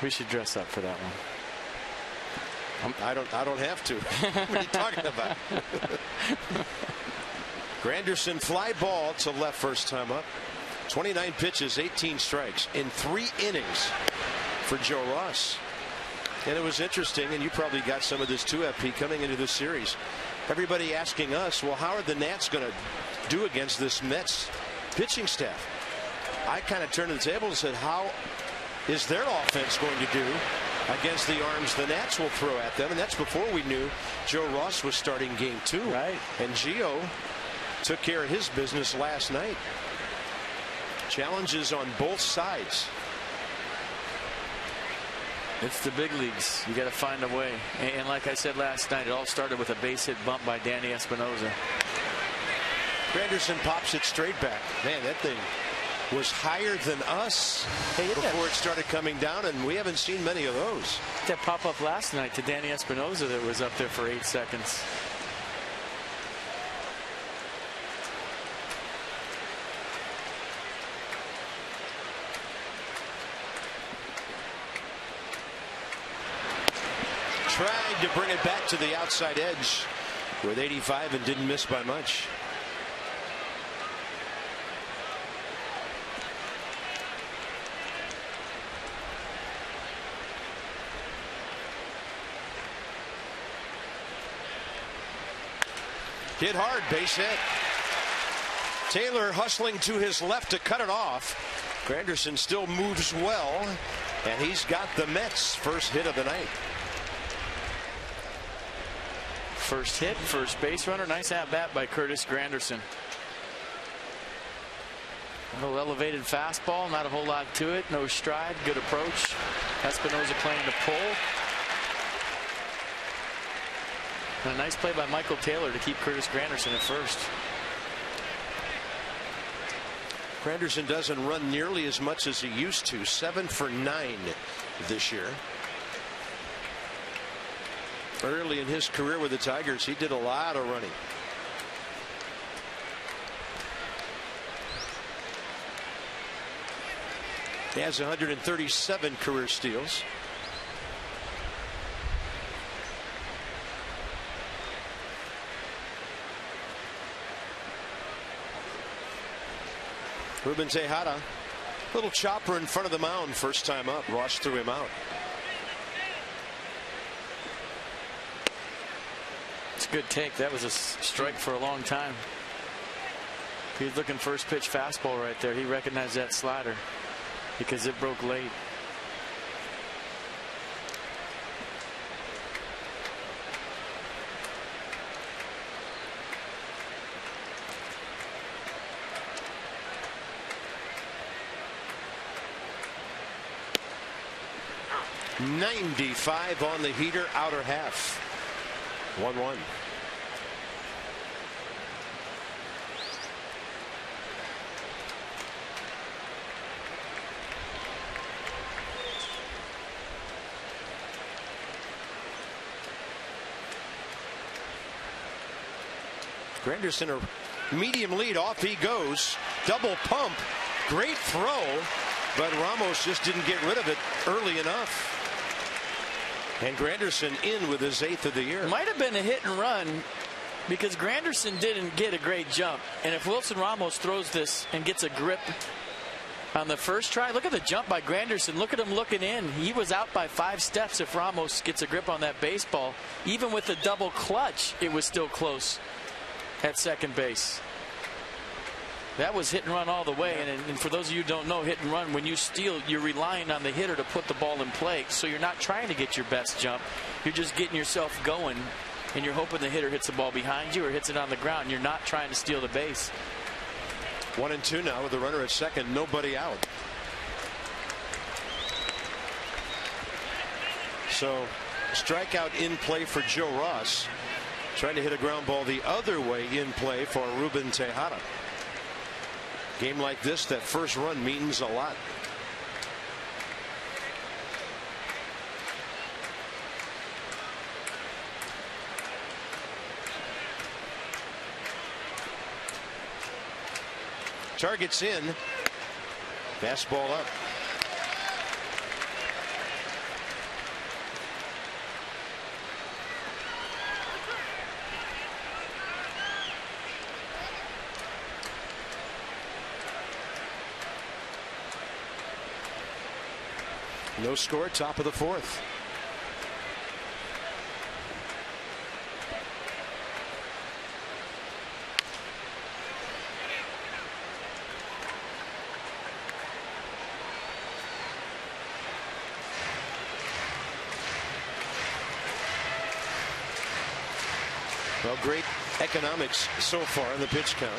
We should dress up for that one. I don't have to. What are you talking about? Granderson fly ball to left first time up. 29 pitches, 18 strikes in 3 innings for Joe Ross. And it was interesting, and you probably got some of this too, FP, coming into this series. Everybody asking us, well, how are the Nats going to do against this Mets pitching staff? I kind of turned to the table and said, how is their offense going to do against the arms the Nats will throw at them? And that's before we knew Joe Ross was starting game 2. Right. And Gio took care of his business last night. Challenges on both sides. It's the big leagues. You got to find a way. And like I said last night, it all started with a base hit bump by Danny Espinosa. Granderson pops it straight back. Man, that thing was higher than us before it started coming down, and we haven't seen many of those. That pop up last night to Danny Espinosa that was up there for 8 seconds. Tried to bring it back to the outside edge with 85 and didn't miss by much. Hit hard, base hit. Taylor hustling to his left to cut it off. Granderson still moves well, and he's got the Mets' first hit of the night. First hit, first base runner. Nice at bat by Curtis Granderson. A little elevated fastball, not a whole lot to it. No stride, good approach. Espinosa playing the pull. And a nice play by Michael Taylor to keep Curtis Granderson at first. Granderson doesn't run nearly as much as he used to. 7 for 9 this year. Early in his career with the Tigers, he did a lot of running. He has 137 career steals. Ruben Tejada, little chopper in front of the mound first time up. Ross threw him out. It's a good take. That was a strike for a long time. He was looking first pitch fastball right there. He recognized that slider because it broke late. .95 on the heater, outer half. 1-1. Granderson a medium lead, off he goes. Double pump, great throw, but Ramos just didn't get rid of it early enough. And Granderson in with his 8th of the year. Might have been a hit and run because Granderson didn't get a great jump. And if Wilson Ramos throws this and gets a grip on the first try, look at the jump by Granderson. Look at him looking in. He was out by 5 steps. If Ramos gets a grip on that baseball, even with the double clutch, it was still close. at second base. That was hit and run all the way. And for those of you who don't know, hit and run, when you steal, you're relying on the hitter to put the ball in play. So you're not trying to get your best jump. You're just getting yourself going, and you're hoping the hitter hits the ball behind you or hits it on the ground. You're not trying to steal the base. 1-2 now with the runner at second, nobody out. So strikeout in play for Joe Ross. Trying to hit a ground ball the other way in play for Ruben Tejada. Game like this, that first run means a lot. Targets in. Fastball up. No score, top of the fourth. Well, great economics so far in the pitch count.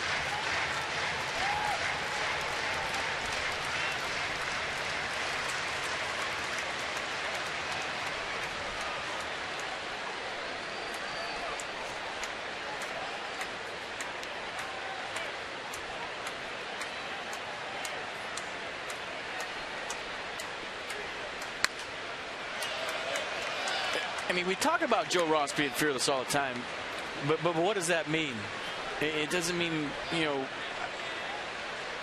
I mean, we talk about Joe Ross being fearless all the time, but what does that mean? It doesn't mean, you know,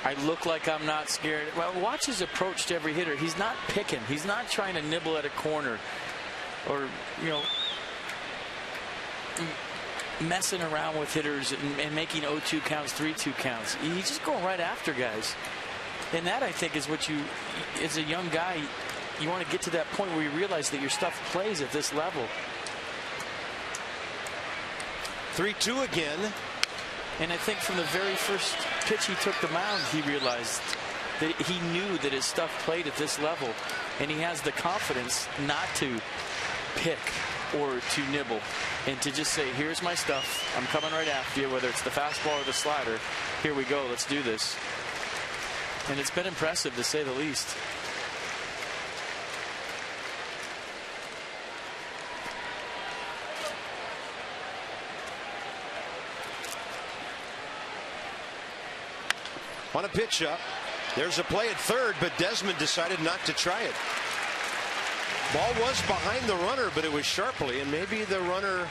I look like I'm not scared. Well, watch his approach to every hitter. He's not picking. He's not trying to nibble at a corner or, you know, messing around with hitters and making 0-2 counts, 3-2 counts. He's just going right after guys. And that, I think, is what you, as a young guy, you want to get to that point where you realize that your stuff plays at this level. 3-2 again. And I think from the very first pitch he took the mound, he realized that he knew that his stuff played at this level. And he has the confidence not to pick or to nibble and to just say, here's my stuff. I'm coming right after you, whether it's the fastball or the slider. Here we go. Let's do this. And it's been impressive, to say the least. On a pitch up, there's a play at third, but Desmond decided not to try it. Ball was behind the runner, but it was sharply, and maybe the runner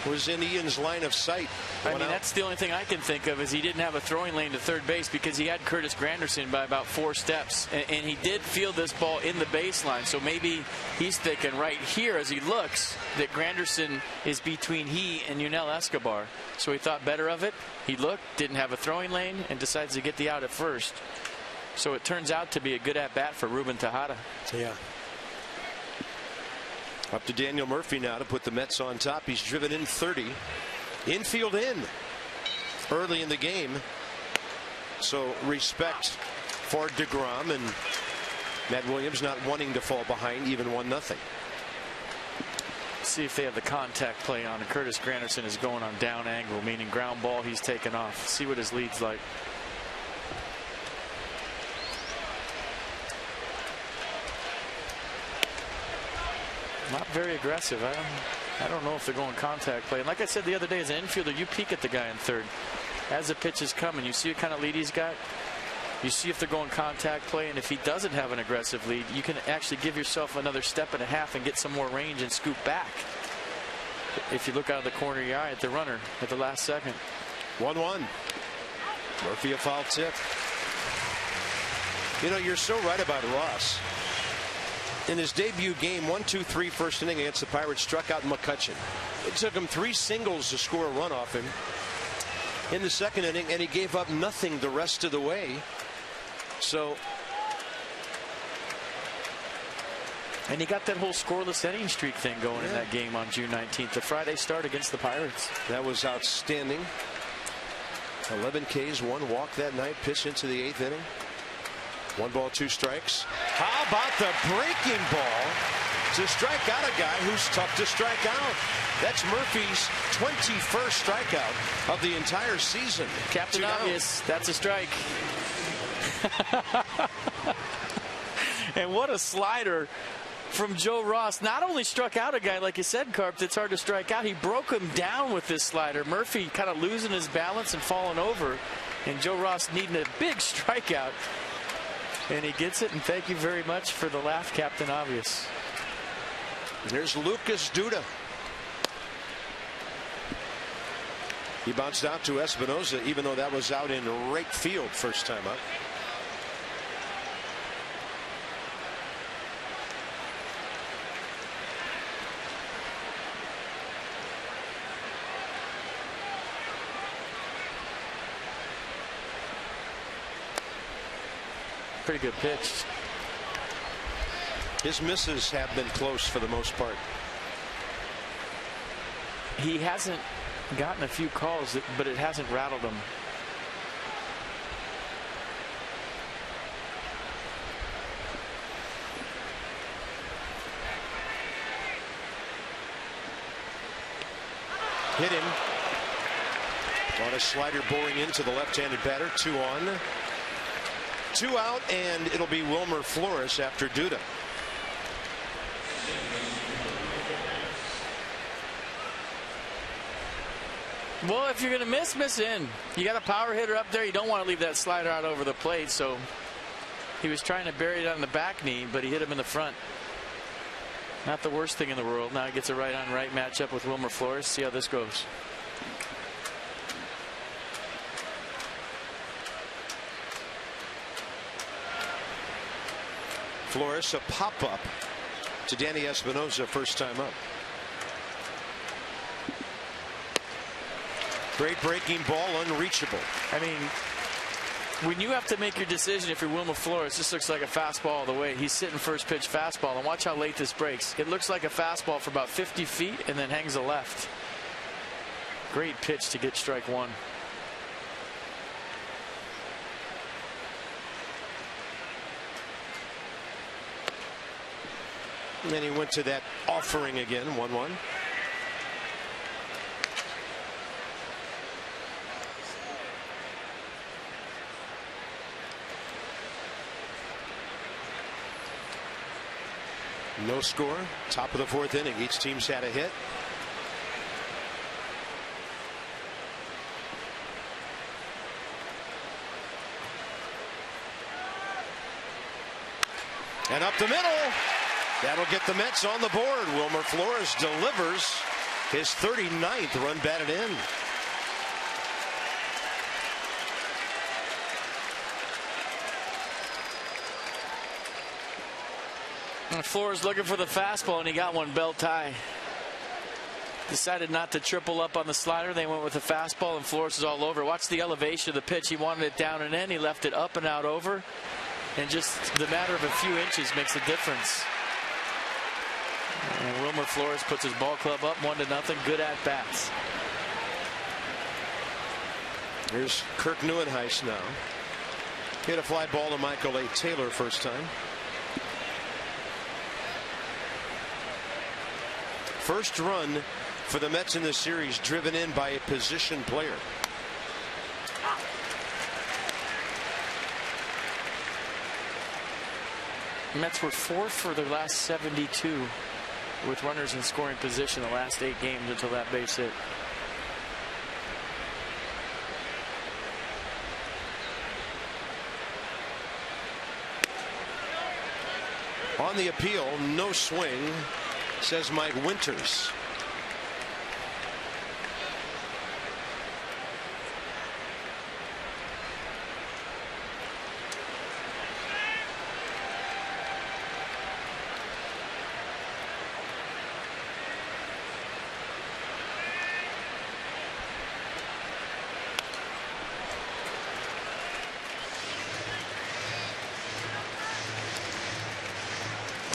was in Ian's line of sight. I mean, that's the only thing I can think of is he didn't have a throwing lane to third base because he had Curtis Granderson by about 4 steps. And he did field this ball in the baseline. So maybe he's thinking right here as he looks that Granderson is between he and Yunel Escobar. So he thought better of it. He looked, didn't have a throwing lane, and decides to get the out at first. So it turns out to be a good at-bat for Ruben Tejada. Yeah. Up to Daniel Murphy now to put the Mets on top. He's driven in 30. Infield in early in the game. So respect for DeGrom and Matt Williams not wanting to fall behind even 1-0. See if they have the contact play on. And Curtis Granderson is going on down angle, meaning ground ball. He's taken off. See what his lead's like. Not very aggressive. I don't know if they're going contact play. And like I said the other day, as an infielder, you peek at the guy in third. As the pitch is coming, you see what kind of lead he's got. You see if they're going contact play, and if he doesn't have an aggressive lead, you can actually give yourself another step and a half and get some more range and scoop back. If you look out of the corner of your eye at the runner at the last second. 1-1. Murphy a foul tip. You know, you're so right about Ross. In his debut game, 1-2-3 first inning against the Pirates, struck out McCutchen. It took him 3 singles to score a run off him in the second inning, and he gave up nothing the rest of the way. So And he got that whole scoreless inning streak thing going in that game on June 19th. The Friday start against the Pirates. That was outstanding. 11 Ks, 1 walk that night. Pitch into the 8th inning. 1 ball, 2 strikes. How about the breaking ball to strike out a guy who's tough to strike out? That's Murphy's 21st strikeout of the entire season. Captain Obvious, that's a strike. And what a slider from Joe Ross. Not only struck out a guy, like you said, Carp, that's hard to strike out, he broke him down with this slider. Murphy kind of losing his balance and falling over, and Joe Ross needing a big strikeout. And he gets it, and thank you very much for the laugh, Captain Obvious. There's Lucas Duda. He bounced out to Espinosa, even though that was out in right field first time up. Pretty good pitch. His misses have been close for the most part. He hasn't gotten a few calls, but it hasn't rattled him. Hit him on a slider boring into the left-handed batter. 2 on. 2 out, and it'll be Wilmer Flores after Duda. Well, if you're going to miss in. You got a power hitter up there. You don't want to leave that slider out over the plate. So he was trying to bury it on the back knee, but he hit him in the front. Not the worst thing in the world. Now he gets a right-on-right matchup with Wilmer Flores. See how this goes. Flores, a pop-up to Danny Espinosa, first time up. Great breaking ball, unreachable. I mean, when you have to make your decision, if you're Wilmer Flores, this looks like a fastball all the way. He's sitting first pitch fastball, and watch how late this breaks. It looks like a fastball for about 50 feet and then hangs a left. Great pitch to get strike 1. And then he went to that offering again, 1-1. No score. Top of the 4th inning. Each team's had a hit. And up the middle. That'll get the Mets on the board. Wilmer Flores delivers his 39th run batted in. And Flores looking for the fastball, and he got one belt high. Decided not to triple up on the slider. They went with the fastball, and Flores is all over. Watch the elevation of the pitch. He wanted it down and in. He left it up and out over. And just the matter of a few inches makes a difference. And Wilmer Flores puts his ball club up 1-0. Good at bats. Here's Kirk Neuenhuis now. Hit a fly ball to Michael A. Taylor first time. First run for the Mets in this series driven in by a position player. Mets were 4th for their last 72 with runners in scoring position the last 8 games until that base hit. On the appeal, no swing, says Mike Winters.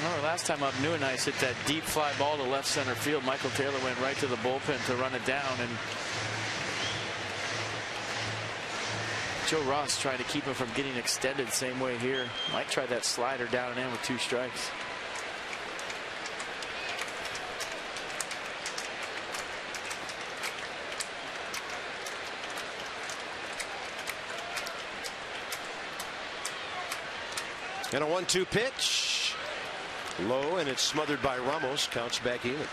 Well, last time up, New and Ice hit that deep fly ball to left center field. Michael Taylor went right to the bullpen to run it down, and Joe Ross trying to keep him from getting extended. Same way here. Mike tried that slider down and in with 2 strikes. And a 1-2 pitch. Low, and it's smothered by Ramos. Counts back even.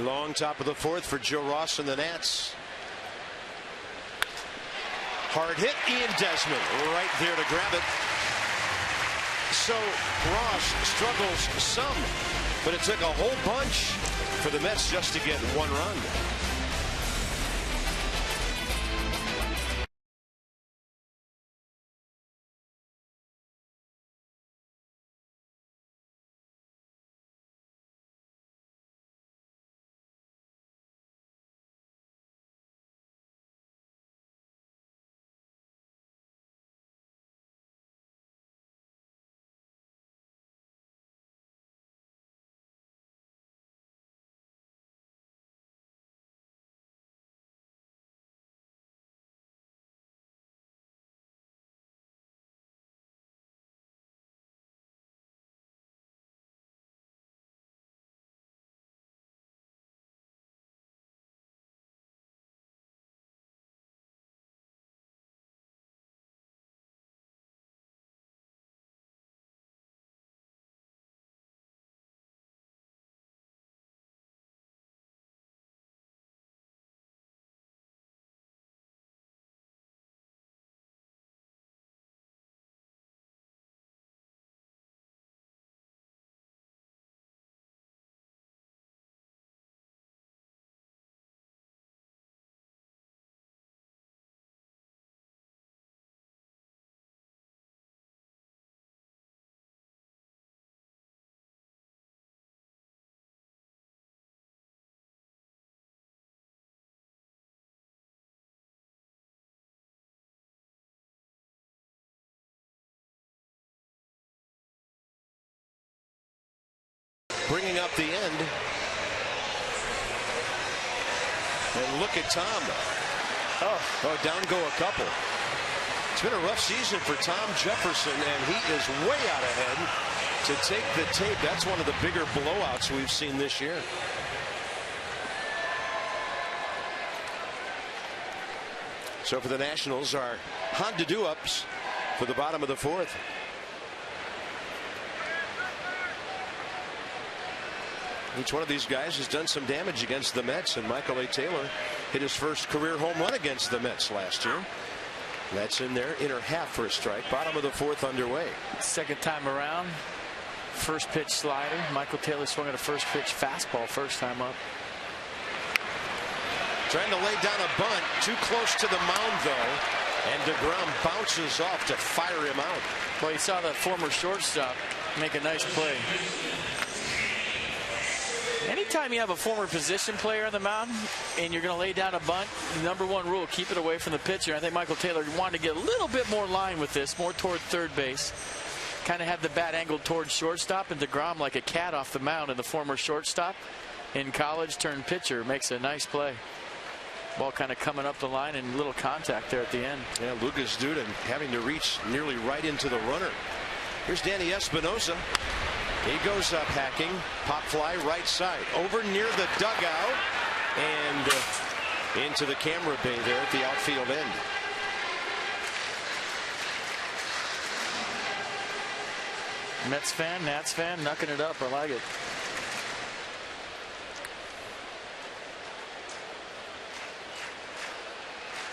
Long top of the 4th for Joe Ross and the Nats. Hard hit. Ian Desmond right there to grab it. So Ross struggles some, but it took a whole bunch for the Mets just to get 1 run. Bringing up the end. And look at Tom. Oh, down go a couple. It's been a rough season for Tom Jefferson, and he is way out ahead to take the tape. That's one of the bigger blowouts we've seen this year. So for the Nationals, our Honda do-ups for the bottom of the 4th. Each one of these guys has done some damage against the Mets, and Michael A. Taylor hit his first career home run against the Mets last year. That's in there, inner half for a strike. Bottom of the 4th underway. Second time around. First pitch slider. Michael Taylor swung at a first pitch fastball first time up. Trying to lay down a bunt. Too close to the mound, though. And DeGrom bounces off to fire him out. Well, you saw that former shortstop make a nice play. Anytime you have a former position player on the mound and you're going to lay down a bunt, the #1 rule, keep it away from the pitcher. I think Michael Taylor wanted to get a little bit more line with this, more toward third base. Kind of had the bat angled towards shortstop, and DeGrom, like a cat off the mound, and the former shortstop in college turned pitcher, makes a nice play. Ball kind of coming up the line and little contact there at the end. Yeah, Lucas Duda having to reach nearly right into the runner. Here's Danny Espinosa. He goes up hacking. Pop fly right side. Over near the dugout. And into the camera bay there at the outfield end. Mets fan, Nats fan, knucking it up. I like it.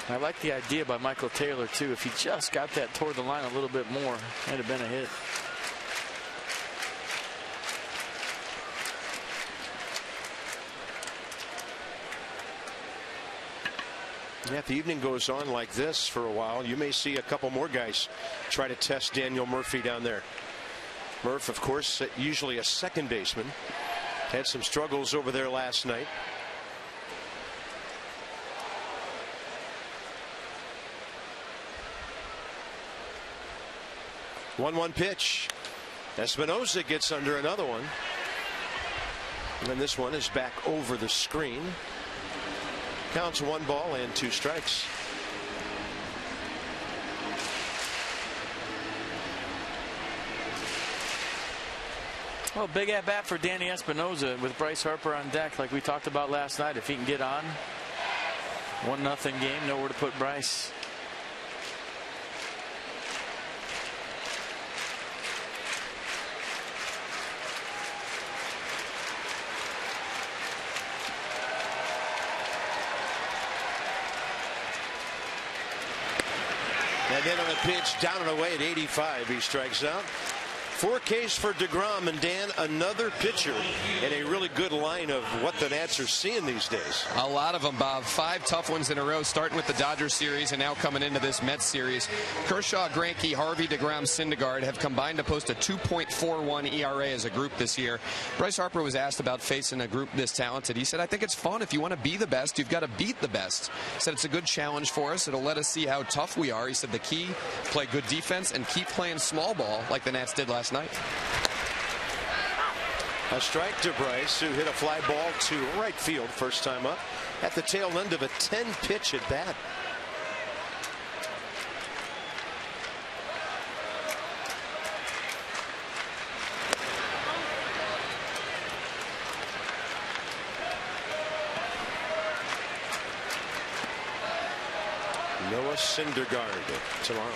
I like the idea by Michael Taylor, too. If he just got that toward the line a little bit more, it'd have been a hit. Yeah, if the evening goes on like this for a while, you may see a couple more guys try to test Daniel Murphy down there. Murph, of course, usually a second baseman. Had some struggles over there last night. One pitch. Espinosa gets under another one. And then this one is back over the screen. Counts 1 ball and 2 strikes. Well, big at bat for Danny Espinosa with Bryce Harper on deck, like we talked about last night. If he can get on, 1-0 game, nowhere to put Bryce. And then on the pitch, down and away at 85, he strikes out. 4 Ks for DeGrom, and Dan, another pitcher in a really good line of what the Nats are seeing these days. A lot of them, Bob. 5 tough ones in a row, starting with the Dodgers series and now coming into this Mets series. Kershaw, Greinke, Harvey, DeGrom, Syndergaard have combined to post a 2.41 ERA as a group this year. Bryce Harper was asked about facing a group this talented. He said, I think it's fun. If you want to be the best, you've got to beat the best. He said it's a good challenge for us. It'll let us see how tough we are. He said the key, play good defense and keep playing small ball like the Nats did last night. A strike to Bryce, who hit a fly ball to right field first time up at the tail end of a 10-pitch at bat. Noah Syndergaard tomorrow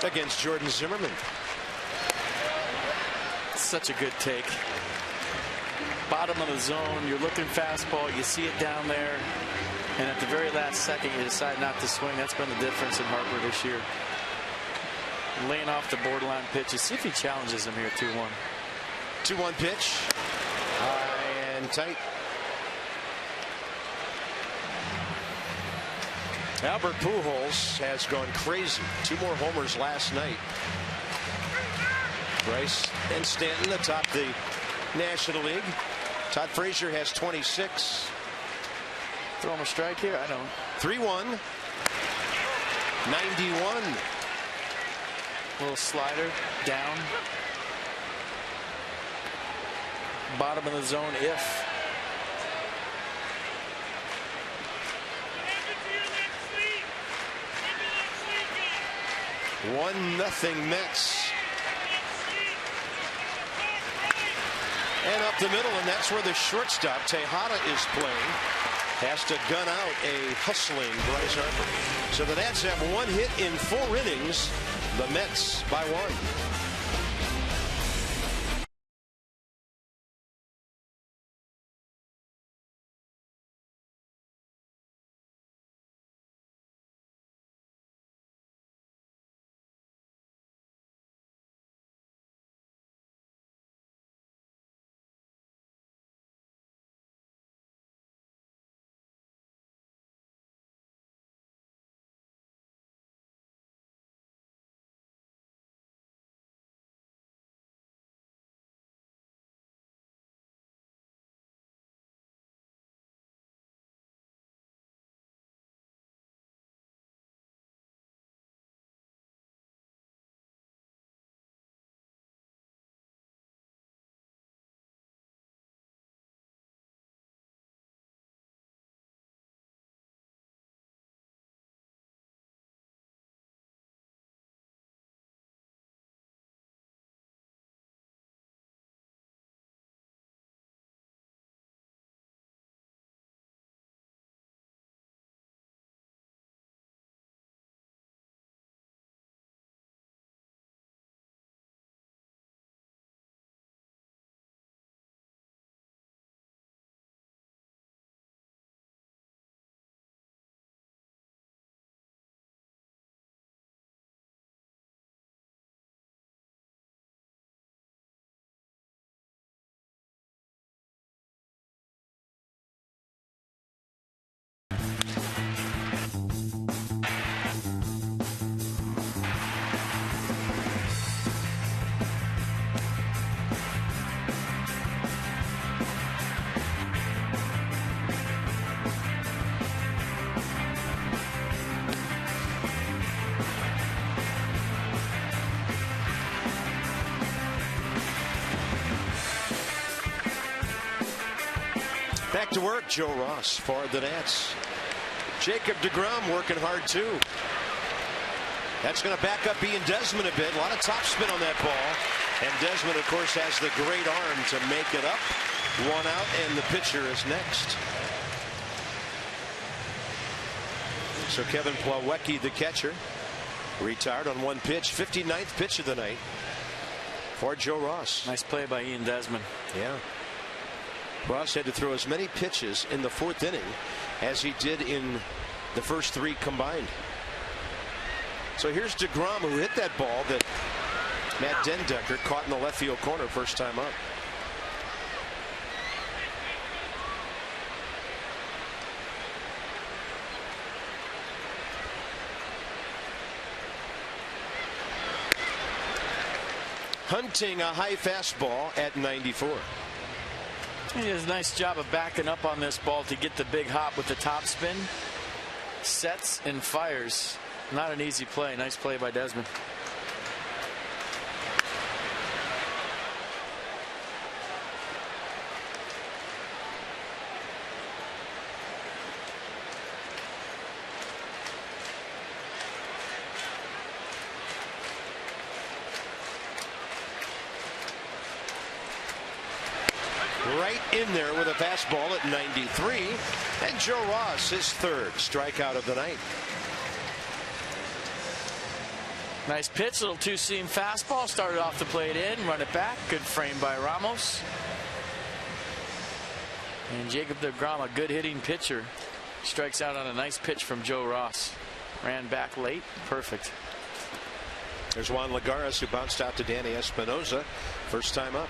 against Jordan Zimmerman. Such a good take. Bottom of the zone, you're looking fastball, you see it down there, and at the very last second you decide not to swing. That's been the difference in Harper this year. Laying off the borderline pitches. See if he challenges him here. 2-1. 2-1 pitch. High and tight. Albert Pujols has gone crazy. 2 more homers last night. Bryce and Stanton atop the National League. Todd Frazier has 26. Throw him a strike here? I don't. 3-1. 91. Little slider down. Bottom of the zone if. One nothing Mets. And up the middle, and that's where the shortstop, Tejada, is playing. Has to gun out a hustling Bryce Harper. So the Nats have 1 hit in 4 innings. The Mets by 1. Back to work, Joe Ross for the Nats. Jacob deGrom working hard too. That's going to back up Ian Desmond a bit. A lot of topspin on that ball. And Desmond, of course, has the great arm to make it up. One out, and the pitcher is next. So Kevin Plawecki, the catcher, retired on one pitch. 59th pitch of the night for Joe Ross. Nice play by Ian Desmond. Yeah. Ross had to throw as many pitches in the fourth inning as he did in the first three combined. So here's deGrom, who hit that ball that Matt Dendecker caught in the left field corner first time up. Hunting a high fastball at 94. He does a nice job of backing up on this ball to get the big hop with the top spin. Sets and fires. Not an easy play. Nice play by Desmond. Right in there with a fastball at 93. And Joe Ross, his third strikeout of the night. Nice pitch, little two-seam fastball. Started off the plate in, run it back. Good frame by Ramos. And Jacob deGrom, a good hitting pitcher, strikes out on a nice pitch from Joe Ross. Ran back late. Perfect. There's Juan Lagares, who bounced out to Danny Espinosa. First time up.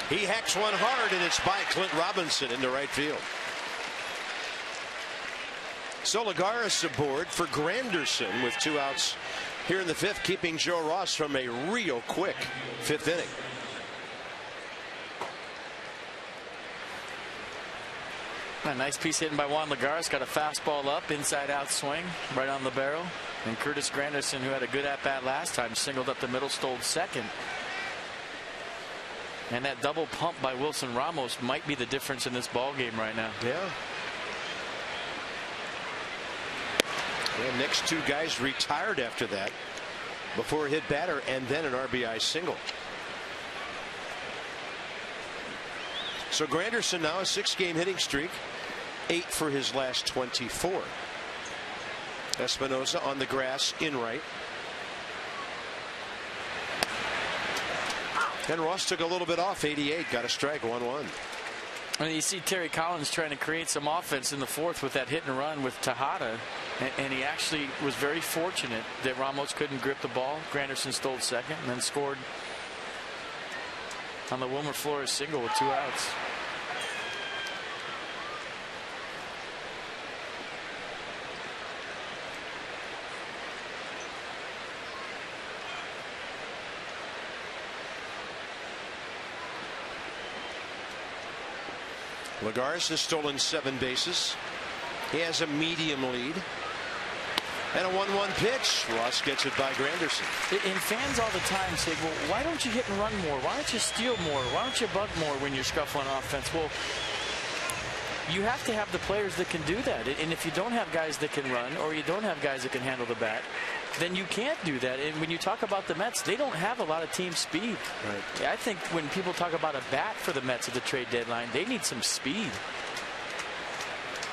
He hacks one hard, and it's by Clint Robinson into right field. So Lagares aboard for Granderson with 2 outs here in the fifth, keeping Joe Ross from a real quick fifth inning. A nice piece hitting by Juan Lagares. Got a fastball up, inside out swing, right on the barrel. And Curtis Granderson, who had a good at-bat last time, singled up the middle, stole second. And that double pump by Wilson Ramos might be the difference in this ball game right now. Yeah. And next two guys retired after that, before a hit batter and then an RBI single. So Granderson now a 6-game hitting streak, 8 for his last 24. Espinosa on the grass in right. And Ross took a little bit off, 88, got a strike, 1-1. And you see Terry Collins trying to create some offense in the fourth with that hit and run with Tejada, and he actually was very fortunate that Ramos couldn't grip the ball. Granderson stole second and then scored on the Wilmer Flores single with 2 outs. Lagares has stolen 7 bases. He has a medium lead. And a 1-1 pitch. Ross gets it by Granderson. And fans all the time say, well, why don't you hit and run more? Why don't you steal more? Why don't you bunt more when you're scuffling offense? Well, you have to have the players that can do that. And if you don't have guys that can run, or you don't have guys that can handle the bat, then you can't do that. And when you talk about the Mets, they don't have a lot of team speed. Right. I think when people talk about a bat for the Mets at the trade deadline, they need some speed.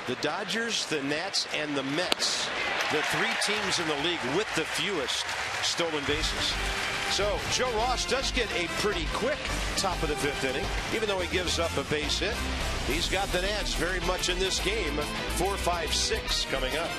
The Dodgers, the Nats, and the Mets, the 3 teams in the league with the fewest stolen bases. So Joe Ross does get a pretty quick top of the 5th inning, even though he gives up a base hit. He's got the Nats very much in this game. 4-5-6 coming up.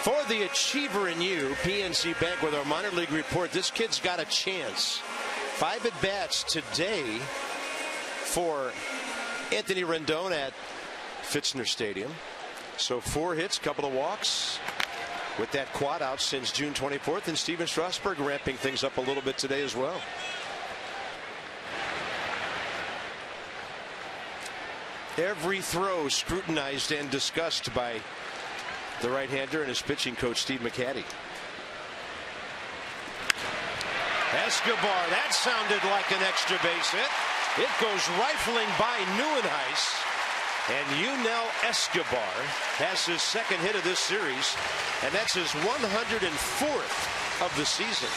For the achiever in you, PNC Bank with our minor league report. This kid's got a chance. 5 at-bats today for Anthony Rendon at Fitzner Stadium. So 4 hits, couple of walks with that quad out since June 24th. And Steven Strasburg ramping things up a little bit today as well. Every throw scrutinized and discussed by the right-hander and his pitching coach, Steve McCatty. Escobar, that sounded like an extra base hit. It goes rifling by Neuenhuis. And Yunel Escobar has his 2nd hit of this series, and that's his 104th of the season.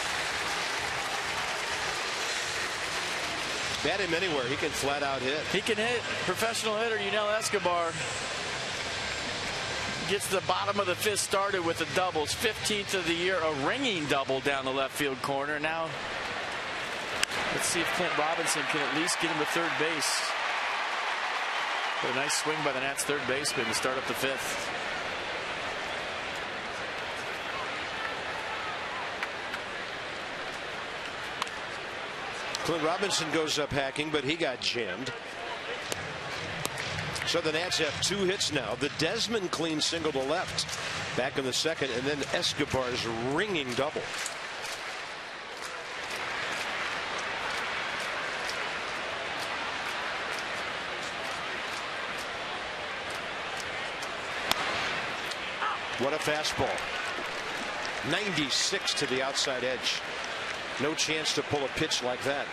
Bat him anywhere, he can flat out hit. He can hit. Professional hitter Yunel Escobar gets the bottom of the 5th started with the doubles. 15th of the year, a ringing double down the left field corner. Now let's see if Clint Robinson can at least get him to 3rd base. But a nice swing by the Nats 3rd baseman to start up the 5th. Clint Robinson goes up hacking, but he got jammed. So the Nats have 2 hits now. The Desmond clean single to left back in the 2nd, and then Escobar's ringing double. What a fastball. 96 to the outside edge. No chance to pull a pitch like that.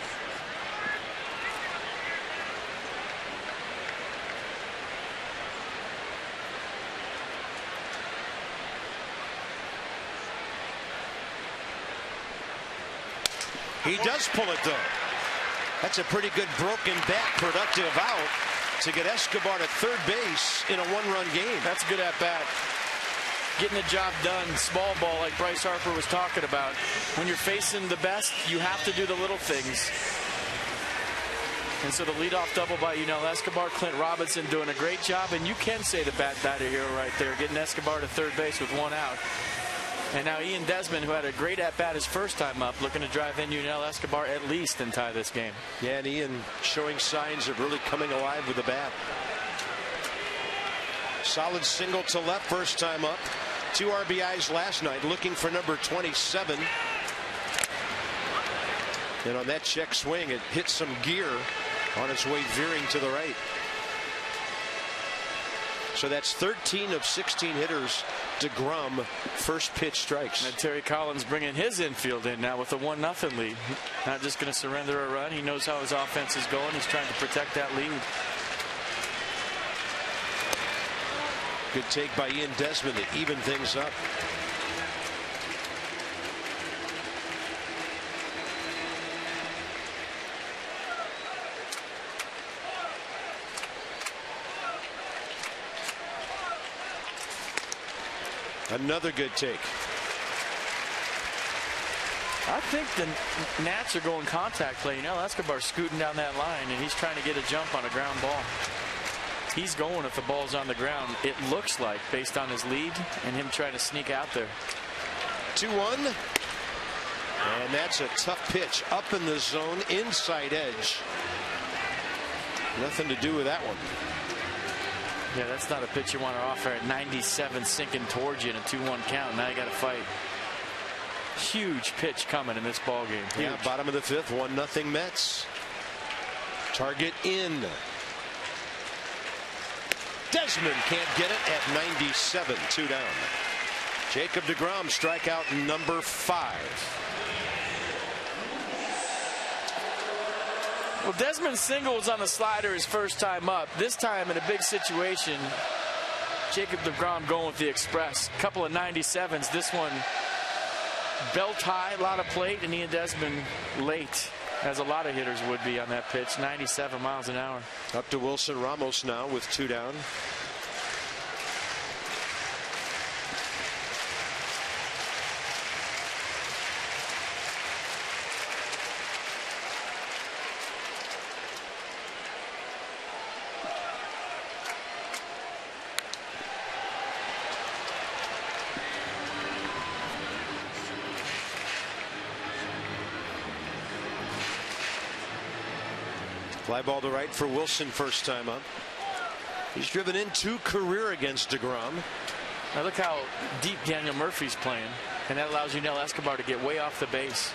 He does pull it, though. That's a pretty good broken bat, productive out to get Escobar to 3rd base in a 1-run game. That's a good at bat. Getting the job done, small ball like Bryce Harper was talking about. When you're facing the best, you have to do the little things. And so the leadoff double by Yunel Escobar, Clint Robinson doing a great job, and you can say the bat hero right there, getting Escobar to 3rd base with 1 out. And now Ian Desmond, who had a great at-bat his first time up, looking to drive in Yunel Escobar at least and tie this game. Yeah, and Ian showing signs of really coming alive with the bat. Solid single to left, first time up. 2 RBIs last night, looking for number 27. And on that check swing, it hit some gear on its way veering to the right. So that's 13 of 16 hitters. DeGrom, first pitch strikes. And Terry Collins bringing his infield in now with a 1-0 lead. Not just going to surrender a run. He knows how his offense is going. He's trying to protect that lead. Good take by Ian Desmond to even things up. Another good take. I think the Nats are going contact play. You know, Escobar's scooting down that line, and he's trying to get a jump on a ground ball. He's going if the ball's on the ground, it looks like, based on his lead and him trying to sneak out there. 2-1. And that's a tough pitch up in the zone, inside edge. Nothing to do with that one. Yeah, that's not a pitch you want to offer at 97, sinking towards you in a 2-1 count. Now you got to fight. Huge pitch coming in this ball game. Huge. Yeah, bottom of the 5th, 1-0 Mets. Target in. Desmond can't get it at 97, 2 down. Jacob deGrom, strikeout number 5. Well, Desmond singles on the slider his first time up. This time in a big situation, Jacob deGrom going with the express. Couple of 97s. This one belt high, a lot of plate, and Ian Desmond late, as a lot of hitters would be on that pitch. 97 miles an hour. Up to Wilson Ramos now with 2 down. Fly ball to right for Wilson first time up. He's driven in 2 career against DeGrom. Now look how deep Daniel Murphy's playing, and that allows Yunel Escobar to get way off the base.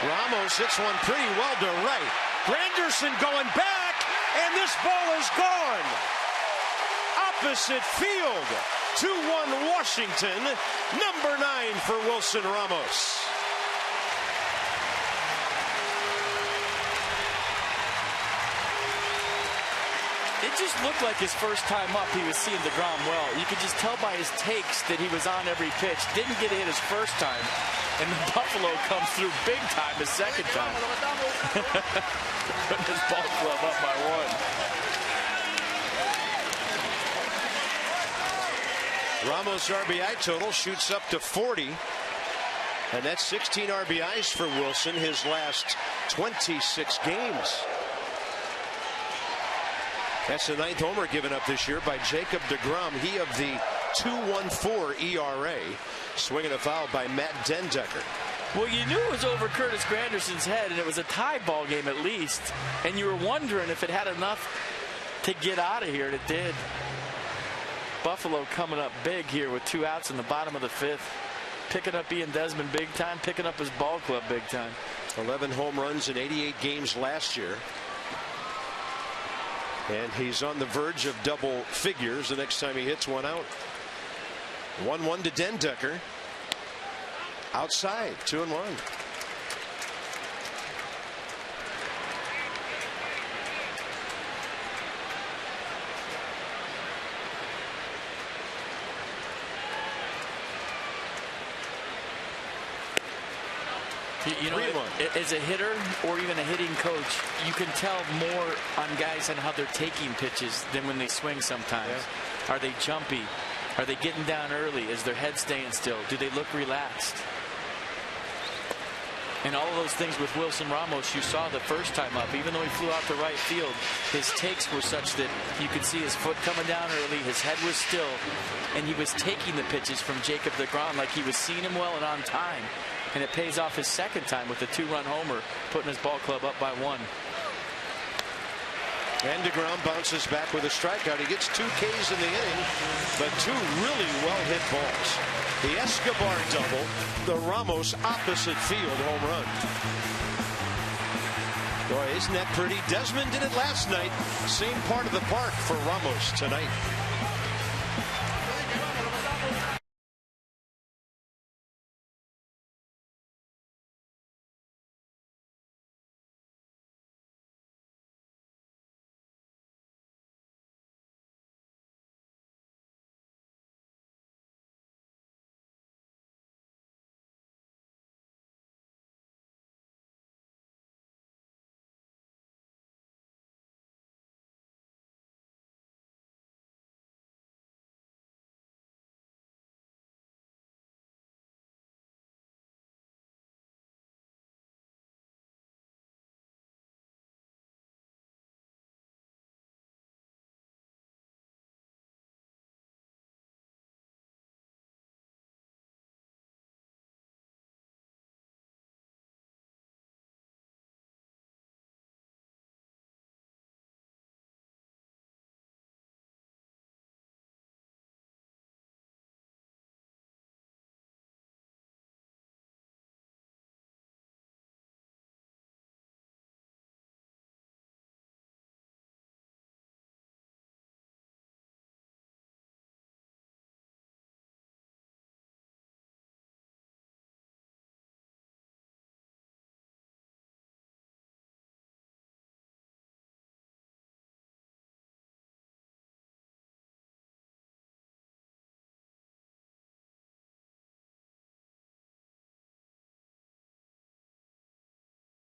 Ramos hits one pretty well to right. Granderson going back, and this ball is gone. Opposite field. 2-1 Washington. Number 9 for Wilson Ramos. It just looked like his first time up, he was seeing DeGrom well. You could just tell by his takes that he was on every pitch. Didn't get a hit his first time. And the Buffalo comes through big time his second time. Putting his ball club up by 1. Ramos' RBI total shoots up to 40. And that's 16 RBIs for Wilson his last 26 games. That's the 9th homer given up this year by Jacob DeGrom. He of the 2.14 ERA. Swinging a foul by Matt Dendecker. Well, you knew it was over Curtis Granderson's head, and it was a tie ball game at least. And you were wondering if it had enough to get out of here, and it did. Buffalo coming up big here with 2 outs in the bottom of the 5th. Picking up Ian Desmond big time, picking up his ball club big time. 11 home runs in 88 games last year. And he's on the verge of double figures the next time he hits one out. 1-1 to Dendecker. Outside, 2-1. You know, as a hitter or even a hitting coach, you can tell more on guys on how they're taking pitches than when they swing sometimes. Yeah. Are they jumpy? Are they getting down early? Is their head staying still? Do they look relaxed? And all of those things with Wilson Ramos, you saw the first time up. Even though he flew out to right field, his takes were such that you could see his foot coming down early, his head was still, and he was taking the pitches from Jacob DeGrom like he was seeing him well and on time. And it pays off his second time with a 2-run homer, putting his ball club up by 1. And DeGrom bounces back with a strikeout. He gets 2 Ks in the inning, but 2 really well-hit balls. The Escobar double, the Ramos opposite field home run. Boy, isn't that pretty? Desmond did it last night. Same part of the park for Ramos tonight.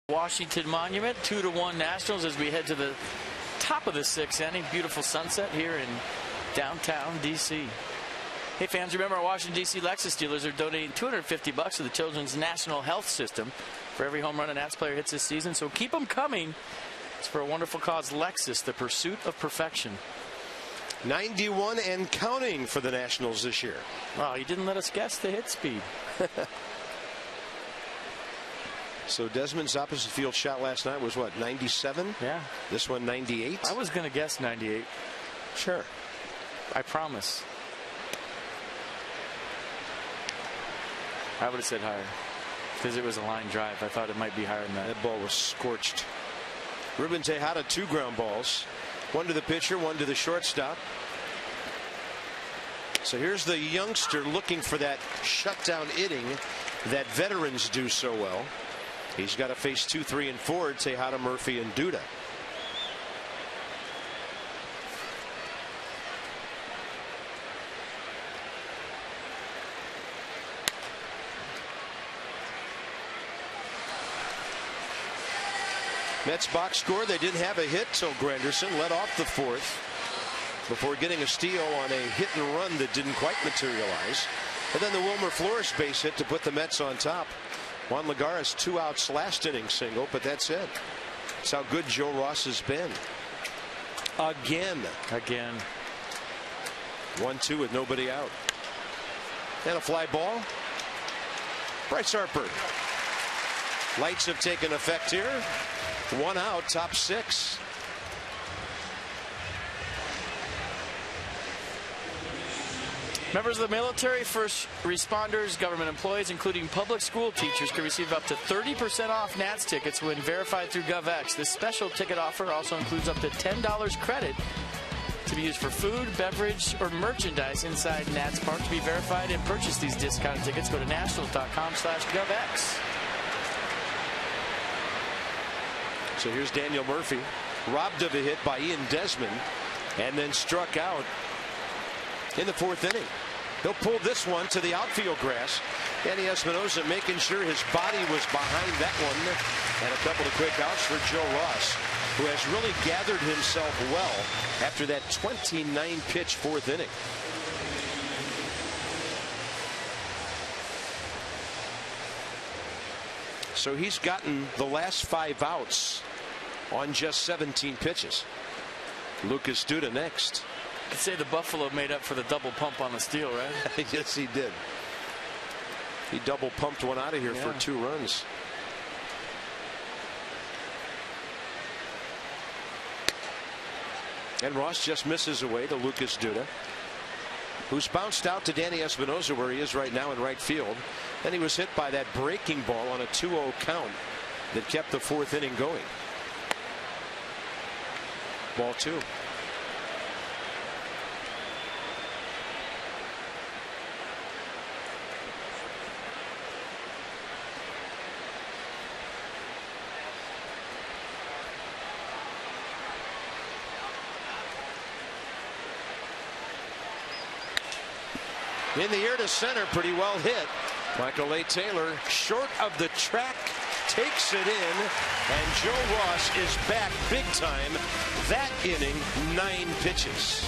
Washington Monument, 2-1 Nationals as we head to the top of the 6th inning. Beautiful sunset here in downtown D.C. Hey fans, remember our Washington D.C. Lexus dealers are donating $250 to the Children's National Health System for every home run a Nats player hits this season. So keep them coming. It's for a wonderful cause, Lexus, the pursuit of perfection. 91 and counting for the Nationals this year. Wow, you didn't let us guess the hit speed. So Desmond's opposite field shot last night was what, 97? Yeah. This one 98? I was going to guess 98. Sure. I promise. I would have said higher because it was a line drive. I thought it might be higher than that. That ball was scorched. Ruben Tejada, 2 ground balls. One to the pitcher, one to the shortstop. So here's the youngster looking for that shutdown inning that veterans do so well. He's got to face 2, 3, and 4, Tejada, Murphy, and Duda. Mets box score. They didn't have a hit till Granderson led off the 4th before getting a steal on a hit and run that didn't quite materialize. And then the Wilmer Flores base hit to put the Mets on top. Juan Lagares 2 outs last inning single, but that's it. That's how good Joe Ross has been. Again. 1-2 with nobody out. And a fly ball. Bryce Harper. Lights have taken effect here. 1 out, top 6. Members of the military, first responders, government employees, including public school teachers, can receive up to 30% off Nats tickets when verified through GovX. This special ticket offer also includes up to $10 credit to be used for food, beverage, or merchandise inside Nats Park. To be verified and purchase these discounted tickets, go to nationals.com/GovX. So here's Daniel Murphy, robbed of a hit by Ian Desmond, and then struck out in the 4th inning. He'll pull this one to the outfield grass. Danny Espinosa making sure his body was behind that one. And a couple of quick outs for Joe Ross, who has really gathered himself well after that 29-pitch 4th inning. So he's gotten the last 5 outs on just 17 pitches. Lucas Duda next. I'd say the Buffalo made up for the double pump on the steal, right? Yes, he did. He double pumped one out of here for 2 runs. And Ross just misses away to Lucas Duda, who's bounced out to Danny Espinosa, where he is right now in right field. Then he was hit by that breaking ball on a 2-0 count that kept the 4th inning going. Ball 2. In the air to center, pretty well hit. Michael A. Taylor, short of the track, takes it in, and Joe Ross is back big time. That inning, 9 pitches.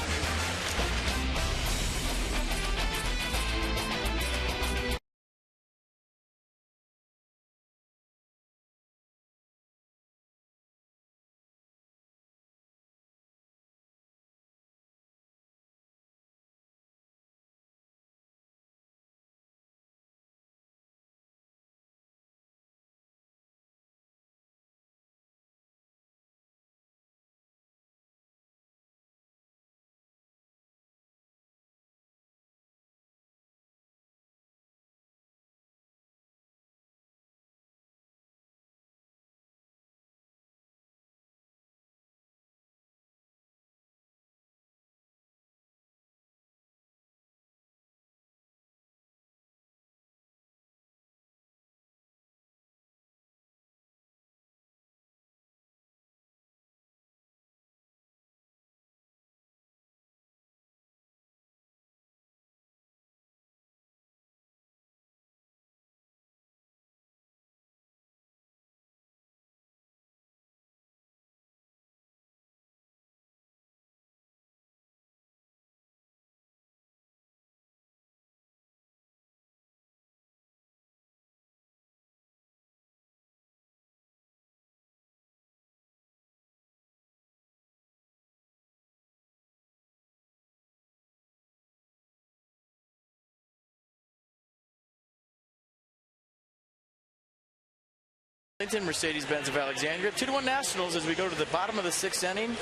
Mercedes-Benz of Alexandria. 2-1 Nationals as we go to the bottom of the 6th inning.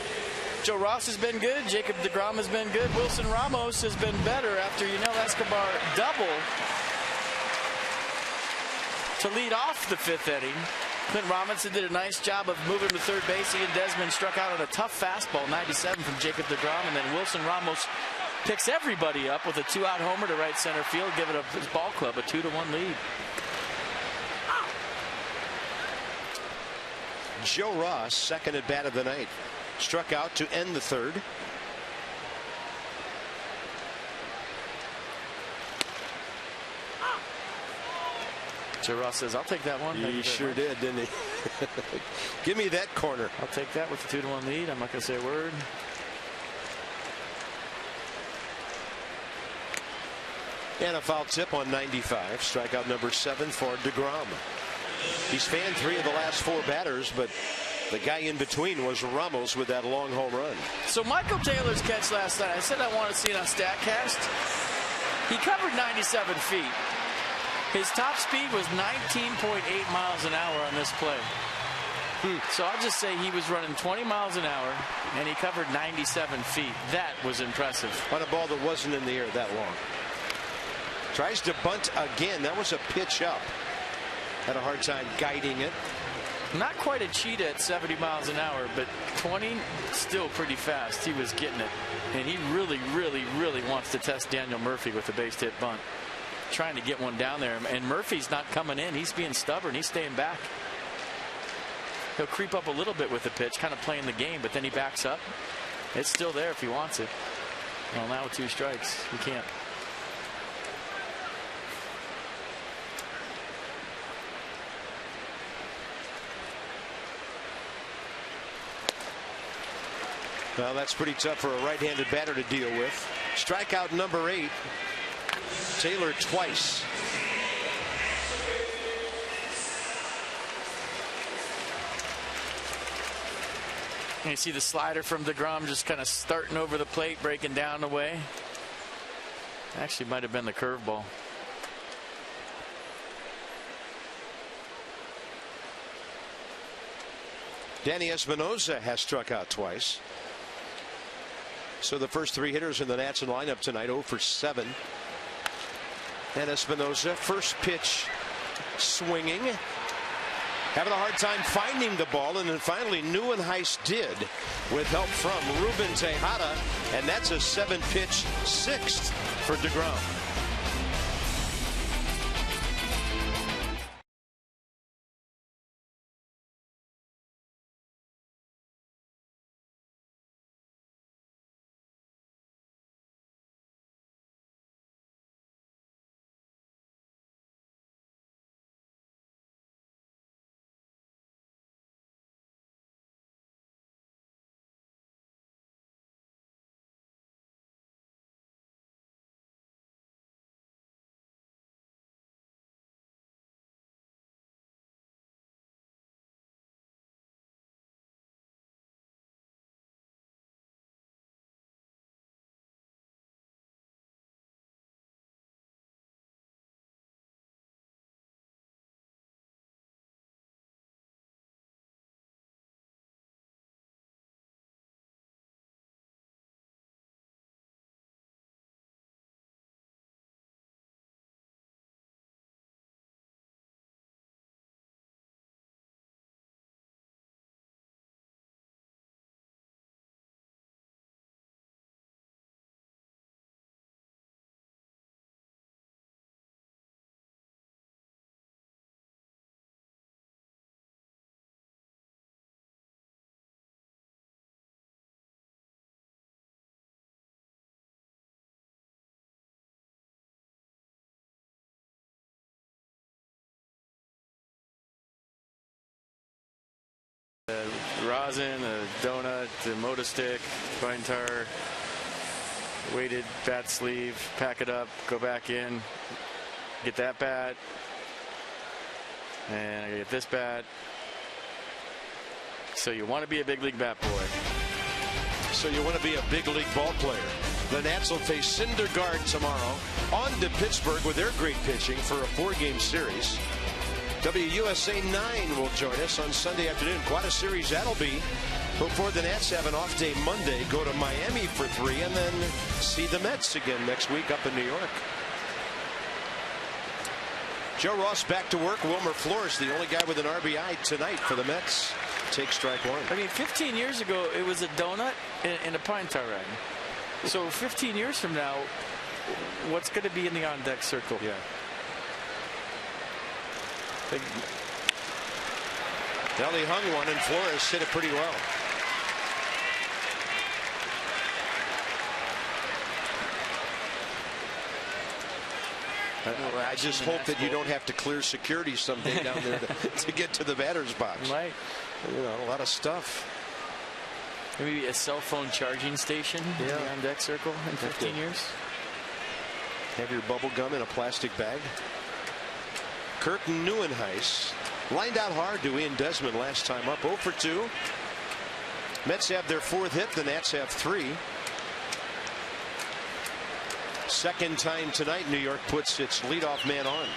Joe Ross has been good. Jacob deGrom has been good. Wilson Ramos has been better after Yunel Escobar double to lead off the 5th inning. Clint Robinson did a nice job of moving to third base. Ian Desmond struck out on a tough fastball, 97 from Jacob deGrom, and then Wilson Ramos picks everybody up with a 2-out homer to right center field, giving up his ball club a 2-1 lead. Joe Ross, second at bat of the night, struck out to end the 3rd. Joe Ross says, "I'll take that one." He sure did, didn't he? Give me that corner. I'll take that with the 2-1 lead. I'm not going to say a word. And a foul tip on 95. Strikeout number 7 for deGrom. He's fanned 3 of the last 4 batters, but the guy in between was Ramos with that long home run. So Michael Taylor's catch last night, I said I want to see it on StatCast. He covered 97 feet. His top speed was 19.8 miles an hour on this play. So I'll just say he was running 20 miles an hour, and he covered 97 feet. That was impressive. On a ball that wasn't in the air that long. Tries to bunt again. That was a pitch up. Had a hard time guiding it. Not quite a cheetah at 70 miles an hour, but 20, still pretty fast. He was getting it. And he really, really, really wants to test Daniel Murphy with the base hit bunt. Trying to get one down there. And Murphy's not coming in. He's being stubborn. He's staying back. He'll creep up a little bit with the pitch, kind of playing the game, but then he backs up. It's still there if he wants it. Well, now with 2 strikes, he can't. Well, that's pretty tough for a right-handed batter to deal with. Strikeout number 8. Taylor twice. And you see the slider from deGrom just kind of starting over the plate, breaking down the way. Actually might have been the curveball. Danny Espinosa has struck out twice. So the first 3 hitters in the Nats lineup tonight, 0 for 7. And Espinosa, first pitch swinging. Having a hard time finding the ball, and then finally Neuenhuis did with help from Ruben Tejada, and that's a 7-pitch 6th for deGrom. Rosin, a donut, the motor stick, vine tar, weighted bat sleeve, pack it up, go back in, get that bat, and I get this bat. So you want to be a big league bat boy. So you want to be a big league ball player. The Nats will face Syndergaard tomorrow. On to Pittsburgh with their great pitching for a 4-game series. WUSA 9 will join us on Sunday afternoon. Quite a series that'll be. Look forward, the Nats have an off day Monday. Go to Miami for 3 and then see the Mets again next week up in New York. Joe Ross back to work. Wilmer Flores, the only guy with an RBI tonight for the Mets. Take strike one. I mean, 15 years ago, it was a donut and a pine tar rag. So 15 years from now, what's going to be in the on-deck circle? Yeah. Well, he hung one, and Flores hit it pretty well. I just hope that you don't have to clear security someday down there to get to the batter's box. Right. You know, a lot of stuff. Maybe a cell phone charging station in the on-deck circle in 15 years. Have your bubble gum in a plastic bag. Kirk Neuenhuis lined out hard to Ian Desmond last time up. 0 for 2. Mets have their 4th hit. The Nats have 3. Second time tonight, New York puts its leadoff man on.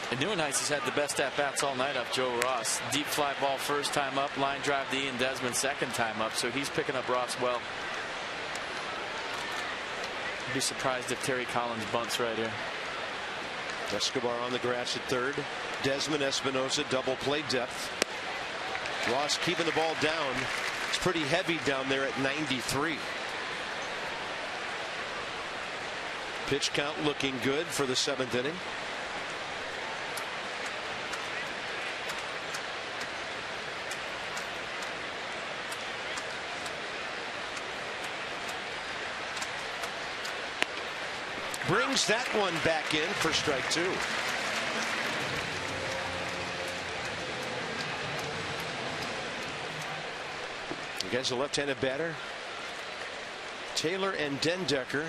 And Neuenhuis has had the best at-bats all night off Joe Ross. Deep fly ball first time up. Line drive to Ian Desmond second time up. So he's picking up Ross well. I'd be surprised if Terry Collins bunts right here. Escobar on the grass at third. Desmond, Espinosa, double play depth. Ross keeping the ball down. It's pretty heavy down there at 93. Pitch count looking good for the 7th inning. Brings that one back in for strike 2. Against a left-handed batter, Taylor and Dendecker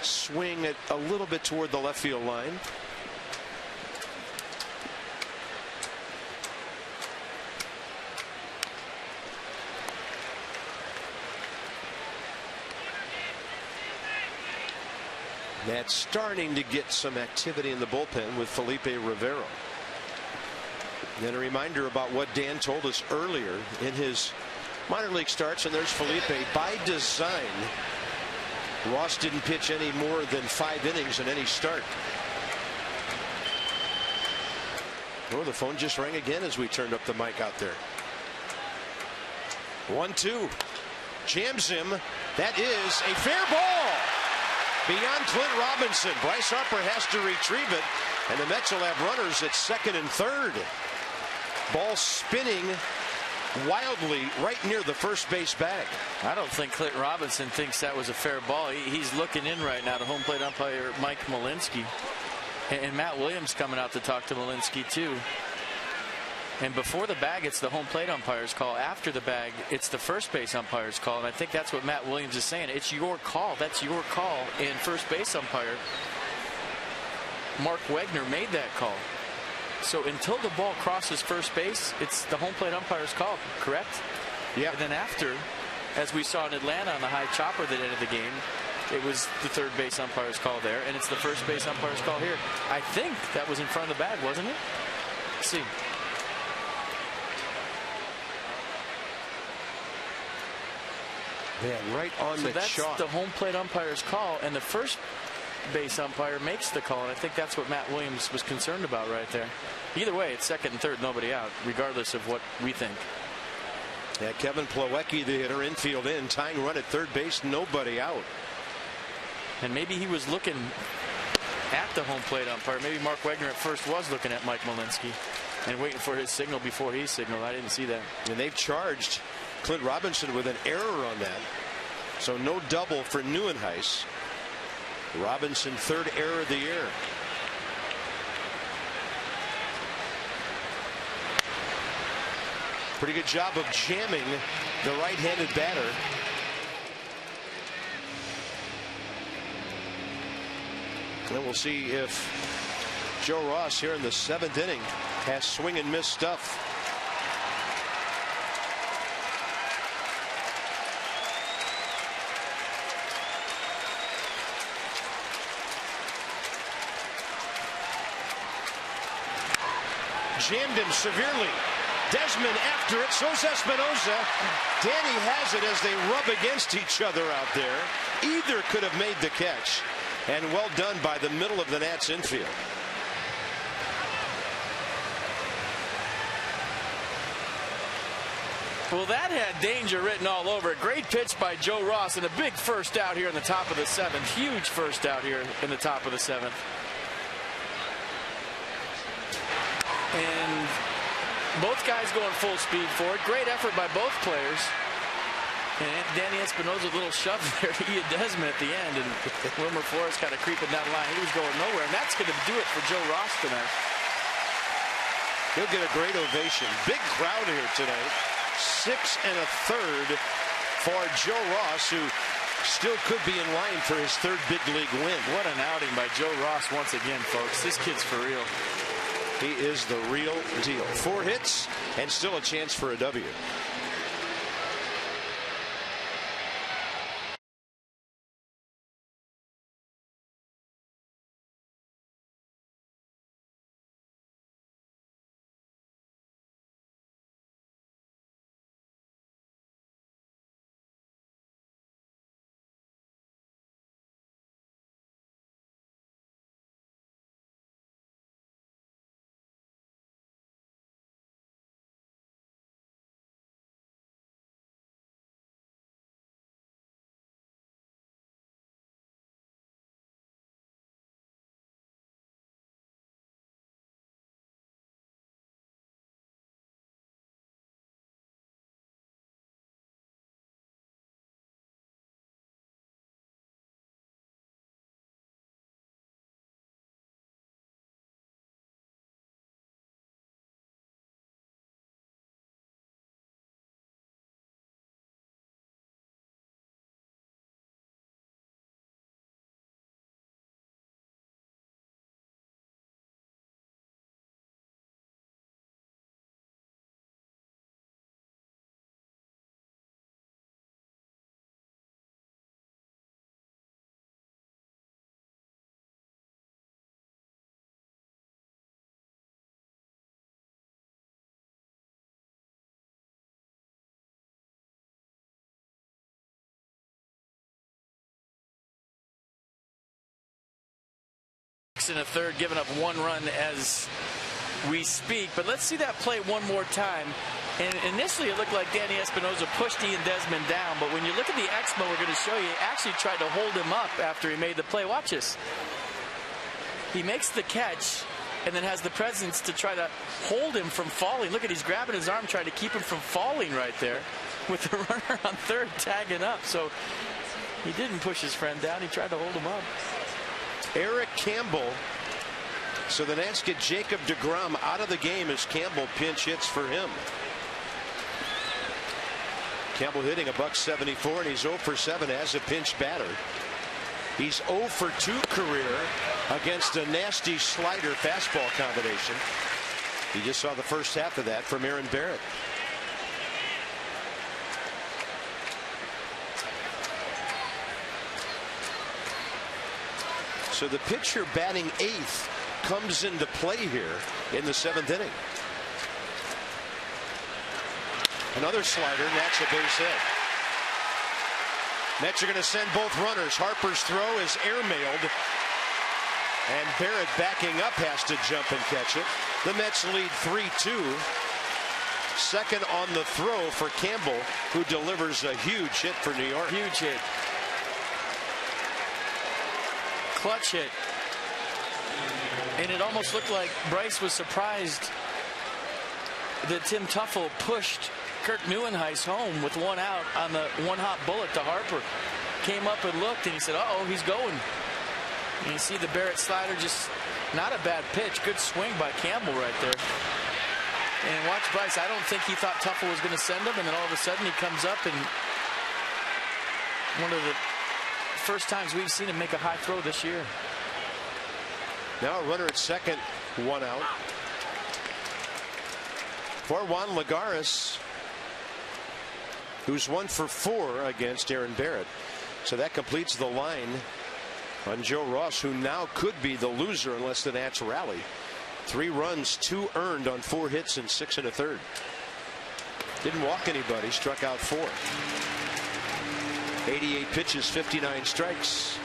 swing it a little bit toward the left field line. That's starting to get some activity in the bullpen with Felipe Rivero. Then a reminder about what Dan told us earlier in his minor league starts, and there's Felipe. By design, Ross didn't pitch any more than 5 innings in any start. Oh, the phone just rang again as we turned up the mic out there. 1-2. Jams him. That is a fair ball. Beyond Clint Robinson. Bryce Harper has to retrieve it, and the Mets will have runners at second and third. Ball spinning wildly right near the first base bag. I don't think Clint Robinson thinks that was a fair ball. He's looking in right now to home plate umpire Mike Malinsky. And Matt Williams coming out to talk to Malinsky too. And before the bag, it's the home plate umpire's call. After the bag, it's the first base umpire's call. And I think that's what Matt Williams is saying. It's your call. That's your call. And first base umpire Mark Wegner made that call. So until the ball crosses first base, it's the home plate umpire's call, correct? Yeah. And then after, as we saw in Atlanta on the high chopper that ended the game, it was the third base umpire's call there, and it's the first base umpire's call here. I think that was in front of the bag, wasn't it? Let's see. Man, right on the that's chalk. The home plate umpire's call, and the first base umpire makes the call, and I think that's what Matt Williams was concerned about right there. Either way, it's second and third, nobody out, regardless of what we think. Yeah, Kevin Plawecki, the hitter, infield in, tying run at third base, nobody out. And maybe he was looking at the home plate umpire. Maybe Mark Wegner at first was looking at Mike Malinsky and waiting for his signal before he signaled. I didn't see that. And they've charged Clint Robinson with an error on that. So no double for Neuenhuis. Robinson, third error of the year. Pretty good job of jamming the right-handed batter. And we'll see if Joe Ross here in the 7th inning has swing and miss stuff. jammed him severely. Desmond after it, so's Espinosa. Danny has it as they rub against each other out there. Either could have made the catch, and well done by the middle of the Nats infield. Well, that had danger written all over it. Great pitch by Joe Ross, and a big first out here in the top of the 7th. Huge first out here in the top of the 7th. And both guys going full speed forward. Great effort by both players. And Danny Espinosa, a little shove there to Ian Desmond at the end. And Wilmer Flores kind of creeping down the line. He was going nowhere. And that's going to do it for Joe Ross tonight. He'll get a great ovation. Big crowd here tonight. 6 1/3 for Joe Ross, who still could be in line for his 3rd big league win. What an outing by Joe Ross once again, folks. This kid's for real. He is the real deal. 4 hits and still a chance for a W. In a third, giving up 1 run as we speak. But let's see that play one more time. And initially it looked like Danny Espinosa pushed Ian Desmond down, but when you look at the Exmo we're going to show you, he actually tried to hold him up after he made the play. Watch this. He makes the catch and then has the presence to try to hold him from falling. Look at, he's grabbing his arm, trying to keep him from falling right there with the runner on third tagging up. So he didn't push his friend down, he tried to hold him up. Eric Campbell. So the Nats get Jacob deGrom out of the game as Campbell pinch hits for him. Campbell hitting $174, and he's 0 for 7 as a pinch batter. He's 0 for 2 career against a nasty slider fastball combination. You just saw the first half of that from Aaron Barrett. So the pitcher batting 8th comes into play here in the 7th inning. Another slider, and that's a base hit. Mets are going to send both runners. Harper's throw is airmailed, and Barrett backing up has to jump and catch it. The Mets lead 3-2. Second on the throw for Campbell, who delivers a huge hit for New York. Huge hit. Clutch hit. And it almost looked like Bryce was surprised that Tim Tuffle pushed Kirk Neuenhuis home with 1 out on the 1-hop bullet to Harper. Came up and looked, and he said, uh-oh, he's going. And you see the Barrett slider, just not a bad pitch. Good swing by Campbell right there. And watch Bryce. I don't think he thought Tuffle was going to send him, and then all of a sudden he comes up, and one of the first times we've seen him make a high throw this year. Now a runner at second, 1 out. For Juan Lagares, who's 1 for 4 against Aaron Barrett. So that completes the line on Joe Ross, who now could be the loser unless the Nats rally 3 runs, 2 earned on 4 hits and 6 1/3. Didn't walk anybody, struck out 4. 88 pitches, 59 strikes.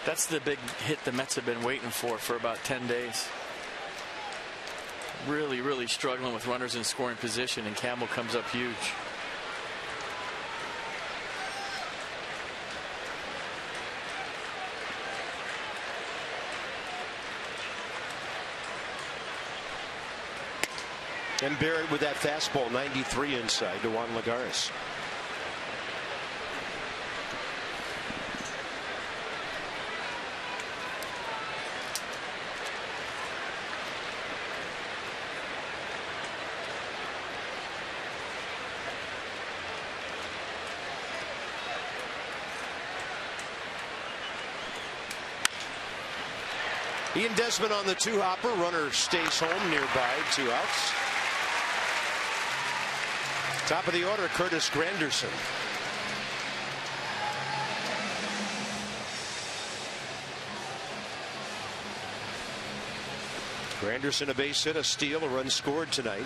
That's the big hit the Mets have been waiting for about 10 days. Really struggling with runners in scoring position, and Campbell comes up huge. And Barrett with that fastball, 93 inside to Juan Lagares. Ian Desmond on the 2-hopper. Runner stays home nearby. 2 outs. Top of the order, Curtis Granderson. Granderson a base hit, a steal, a run scored tonight.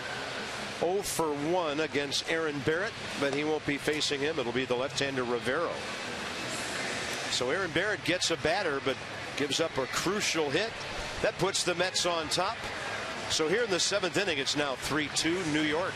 0 for 1 against Aaron Barrett, but he won't be facing him. It'll be the left-hander Rivero. So Aaron Barrett gets a batter, but gives up a crucial hit. That puts the Mets on top. So here in the 7th inning, it's now 3-2 New York.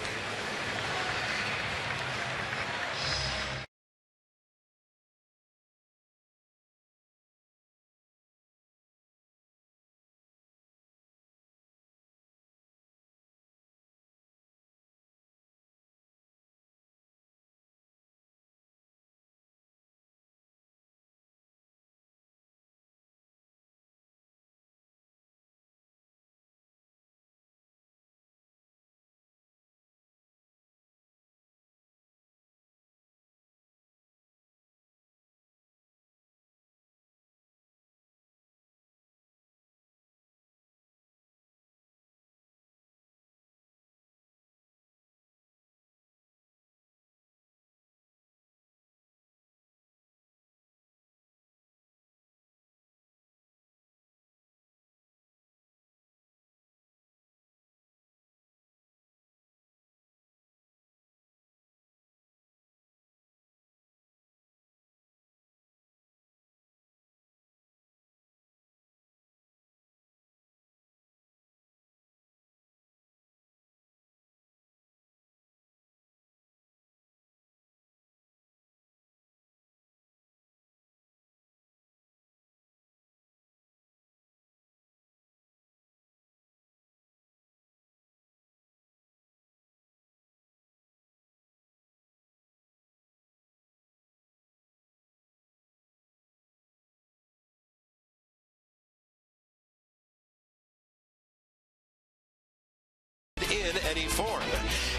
In any form,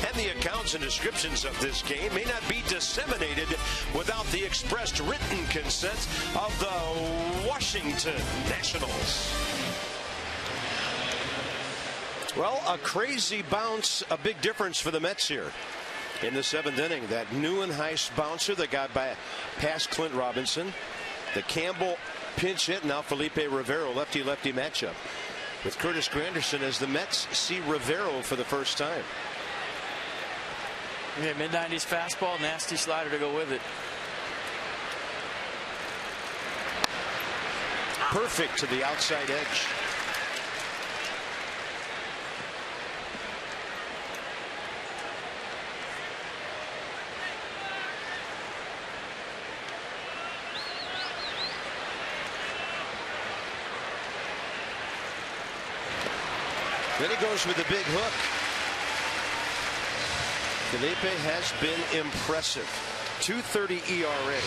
and the accounts and descriptions of this game may not be disseminated without the expressed written consent of the Washington Nationals. Well, a crazy bounce, a big difference for the Mets here in the 7th inning. That new and high bouncer that got by past Clint Robinson, the Campbell pinch hit, now Felipe Rivero, lefty-lefty matchup with Curtis Granderson as the Mets see Rivero for the first time. Yeah, mid-90s fastball, nasty slider to go with it. Perfect to the outside edge. Then he goes with the big hook. Felipe has been impressive. 2.30 ERA.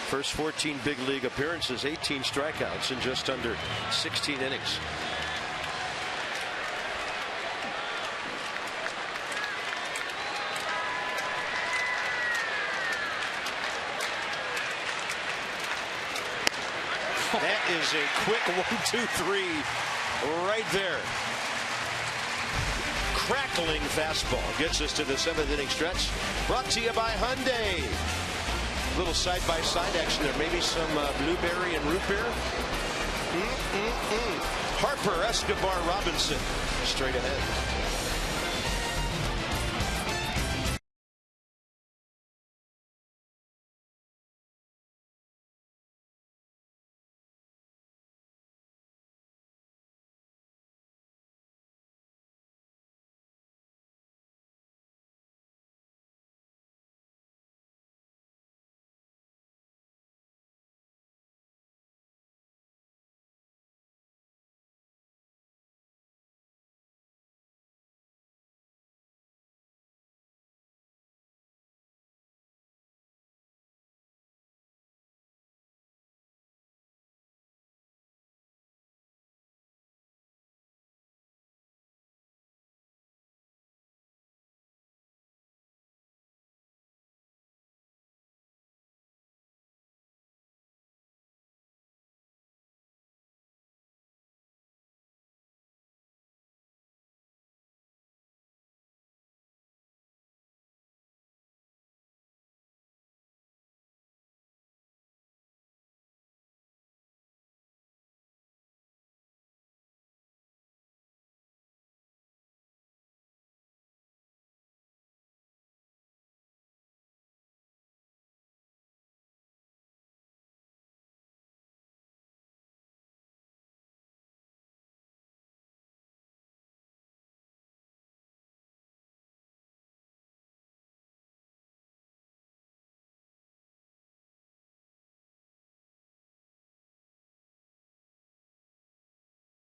First 14 big league appearances, 18 strikeouts in just under 16 innings. That is a quick 1-2-3 right there. Crackling fastball gets us to the 7th inning stretch. Brought to you by Hyundai. Little side-by-side action there. Maybe some blueberry and root beer. Harper, Escobar, Robinson. Straight ahead.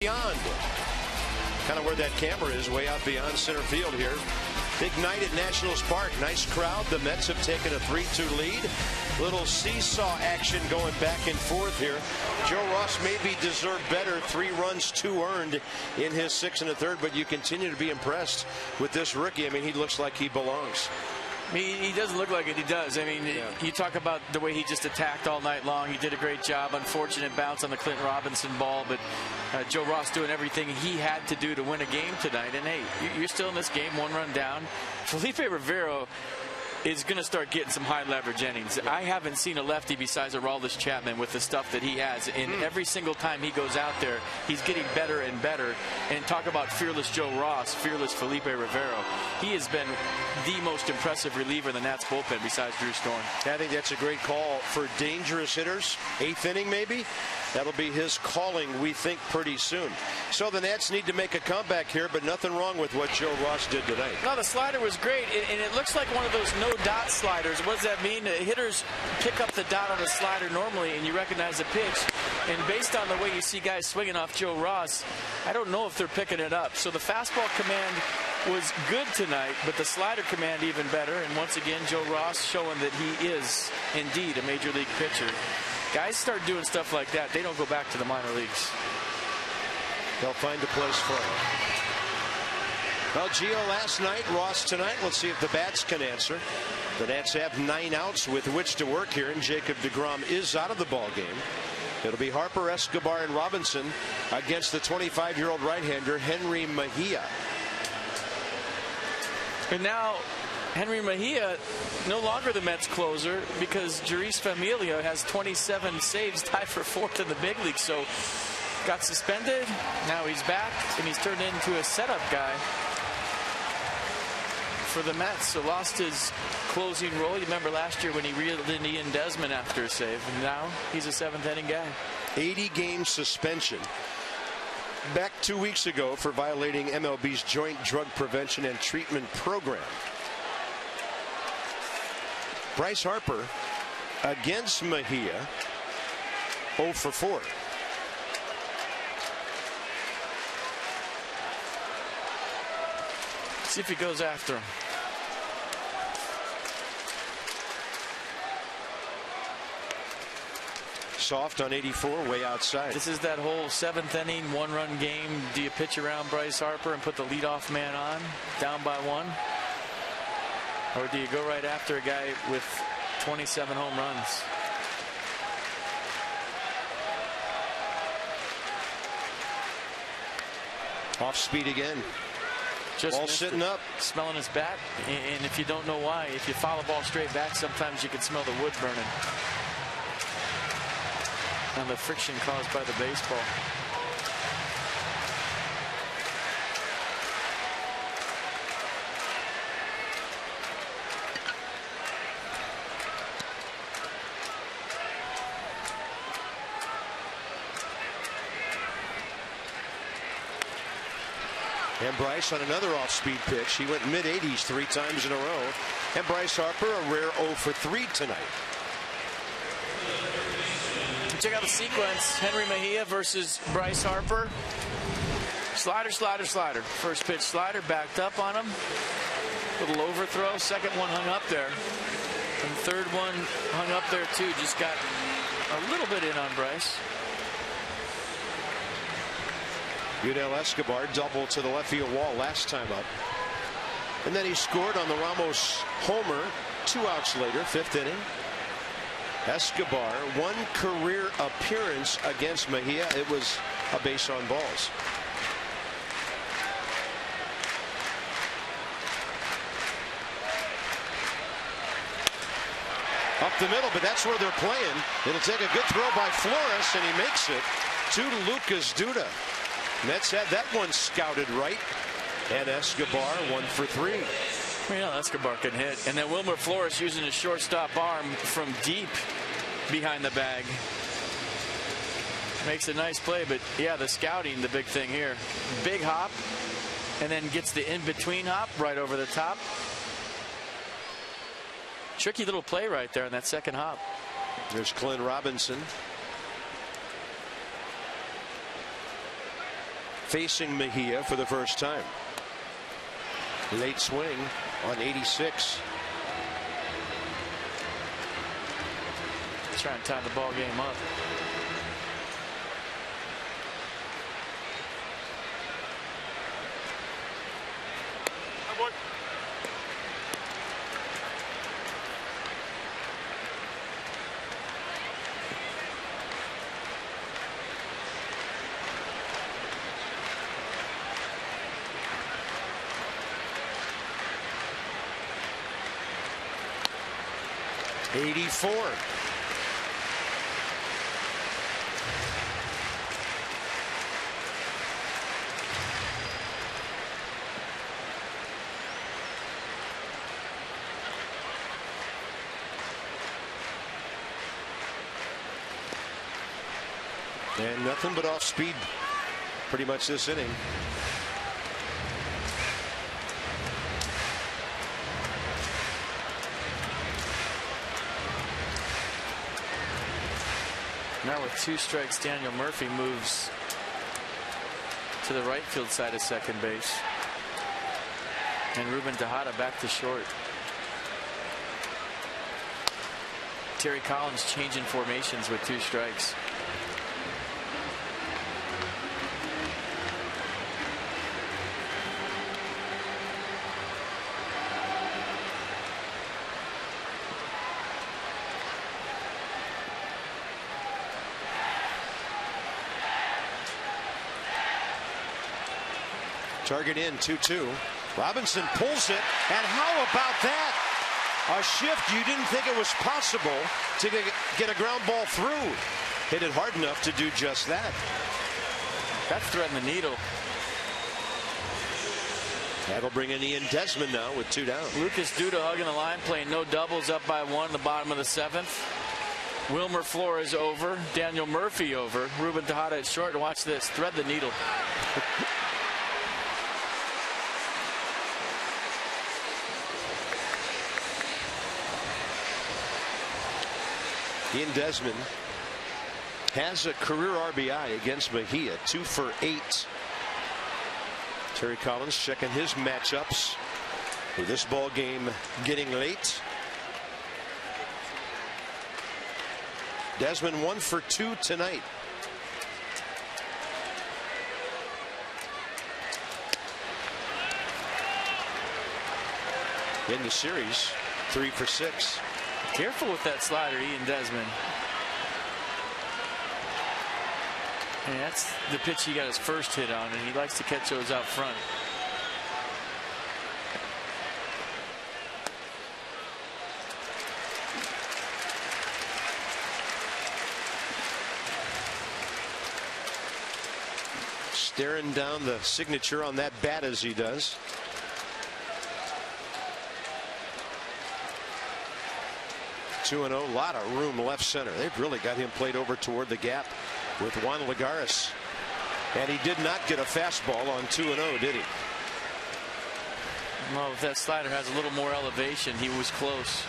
Beyond. Kind of where that camera is, way out beyond center field here. Big night at Nationals Park. Nice crowd. The Mets have taken a 3-2 lead. Little seesaw action going back and forth here. Joe Ross maybe deserved better. 3 runs, 2 earned in his 6 1/3, but you continue to be impressed with this rookie. I mean, he looks like he belongs. I mean, he doesn't look like it. He does. I mean, you talk about the way he just attacked all night long. He did a great job. Unfortunate bounce on the Clinton Robinson ball, but Joe Ross doing everything he had to do to win a game tonight. And, hey, you're still in this game, 1 run down. Felipe Rivero is going to start getting some high leverage innings. I haven't seen a lefty besides Aroldis Chapman with the stuff that he has. And every single time he goes out there, he's getting better and better. And talk about fearless Joe Ross, fearless Felipe Rivero. He has been the most impressive reliever in the Nats bullpen besides Drew Storm. I think that's a great call for dangerous hitters. 8th inning maybe. That'll be his calling, we think, pretty soon. So the Nats need to make a comeback here, but nothing wrong with what Joe Ross did tonight. No, the slider was great, and it looks like one of those no-dot sliders. What does that mean? Hitters pick up the dot on a slider normally, and you recognize the pitch. And based on the way you see guys swinging off Joe Ross, I don't know if they're picking it up. So the fastball command was good tonight, but the slider command even better. And once again, Joe Ross showing that he is indeed a major league pitcher. Guys start doing stuff like that, they don't go back to the minor leagues. They'll find a place for him. Well, Gio last night, Ross tonight. Let's see if the bats can answer. The Nats have 9 outs with which to work here, and Jacob deGrom is out of the ball game. It'll be Harper, Escobar, and Robinson against the 25-year-old right-hander Henry Mejia. And now Henry Mejia no longer the Mets closer because Jeurys Familia has 27 saves, tied for 4th in the big league. So got suspended. Now he's back, and he's turned into a setup guy for the Mets. So lost his closing role. You remember last year when he reeled in Ian Desmond after a save, and now he's a 7th inning guy. 80-game suspension. Back 2 weeks ago for violating MLB's Joint Drug Prevention and Treatment Program. Bryce Harper against Mejia, 0 for 4. See if he goes after him. Soft on 84, way outside. This is that whole 7th inning, 1-run game. Do you pitch around Bryce Harper and put the leadoff man on, down by 1? Or do you go right after a guy with 27 home runs? Off speed again. Just ball sitting up. Smelling his bat. And if you don't know why, if you follow the ball straight back, sometimes you can smell the wood burning. And the friction caused by the baseball. And Bryce on another off-speed pitch. He went mid-80s 3 times in a row. And Bryce Harper, a rare 0 for 3 tonight. Check out the sequence. Henry Mejia versus Bryce Harper. Slider, slider, slider. First pitch slider, backed up on him. Little overthrow. Second one hung up there. And the third one hung up there too. Just got a little bit in on Bryce. Yudel Escobar double to the left field wall last time up. And then he scored on the Ramos homer 2 outs later, 5th inning. Escobar, 1 career appearance against Mejia. It was a base on balls. Up the middle, but that's where they're playing. It'll take a good throw by Flores, and he makes it to Lucas Duda. Mets had that one scouted right. And Escobar 1 for 3. Well, you know, Escobar can hit. And then Wilmer Flores using his shortstop arm from deep behind the bag. Makes a nice play, but yeah, the scouting, the big thing here. Big hop, and then gets the in-between hop right over the top. Tricky little play right there in that second hop. There's Clint Robinson. Facing Mejia for the first time. Late swing on 86. Trying to tie the ball game up. '84. And nothing but off speed pretty much this inning. Now with 2 strikes, Daniel Murphy moves to the right field side of second base. And Ruben Tejada back to short. Terry Collins changing formations with 2 strikes. Target in 2-2. Robinson pulls it, and how about that? A shift you didn't think it was possible to get a ground ball through. Hit it hard enough to do just that. That's threading the needle. That'll bring in Ian Desmond now with 2 down. Lucas Duda hugging the line, playing no doubles, up by 1 in the bottom of the 7th. Wilmer Flores over, Daniel Murphy over, Ruben Tejada at short. And watch this, thread the needle. Ian Desmond has a career RBI against Mejia, 2 for 8. Terry Collins checking his matchups with this ball game getting late. Desmond 1 for 2 tonight. In the series, 3 for 6. Careful with that slider, Ian Desmond. And that's the pitch he got his first hit on, and he likes to catch those out front. Staring down the signature on that bat as he does. Two and 0, a lot of room left center. They've really got him played over toward the gap with Juan Lagares. And he did not get a fastball on 2-0, did he? Well, if that slider has a little more elevation, he was close.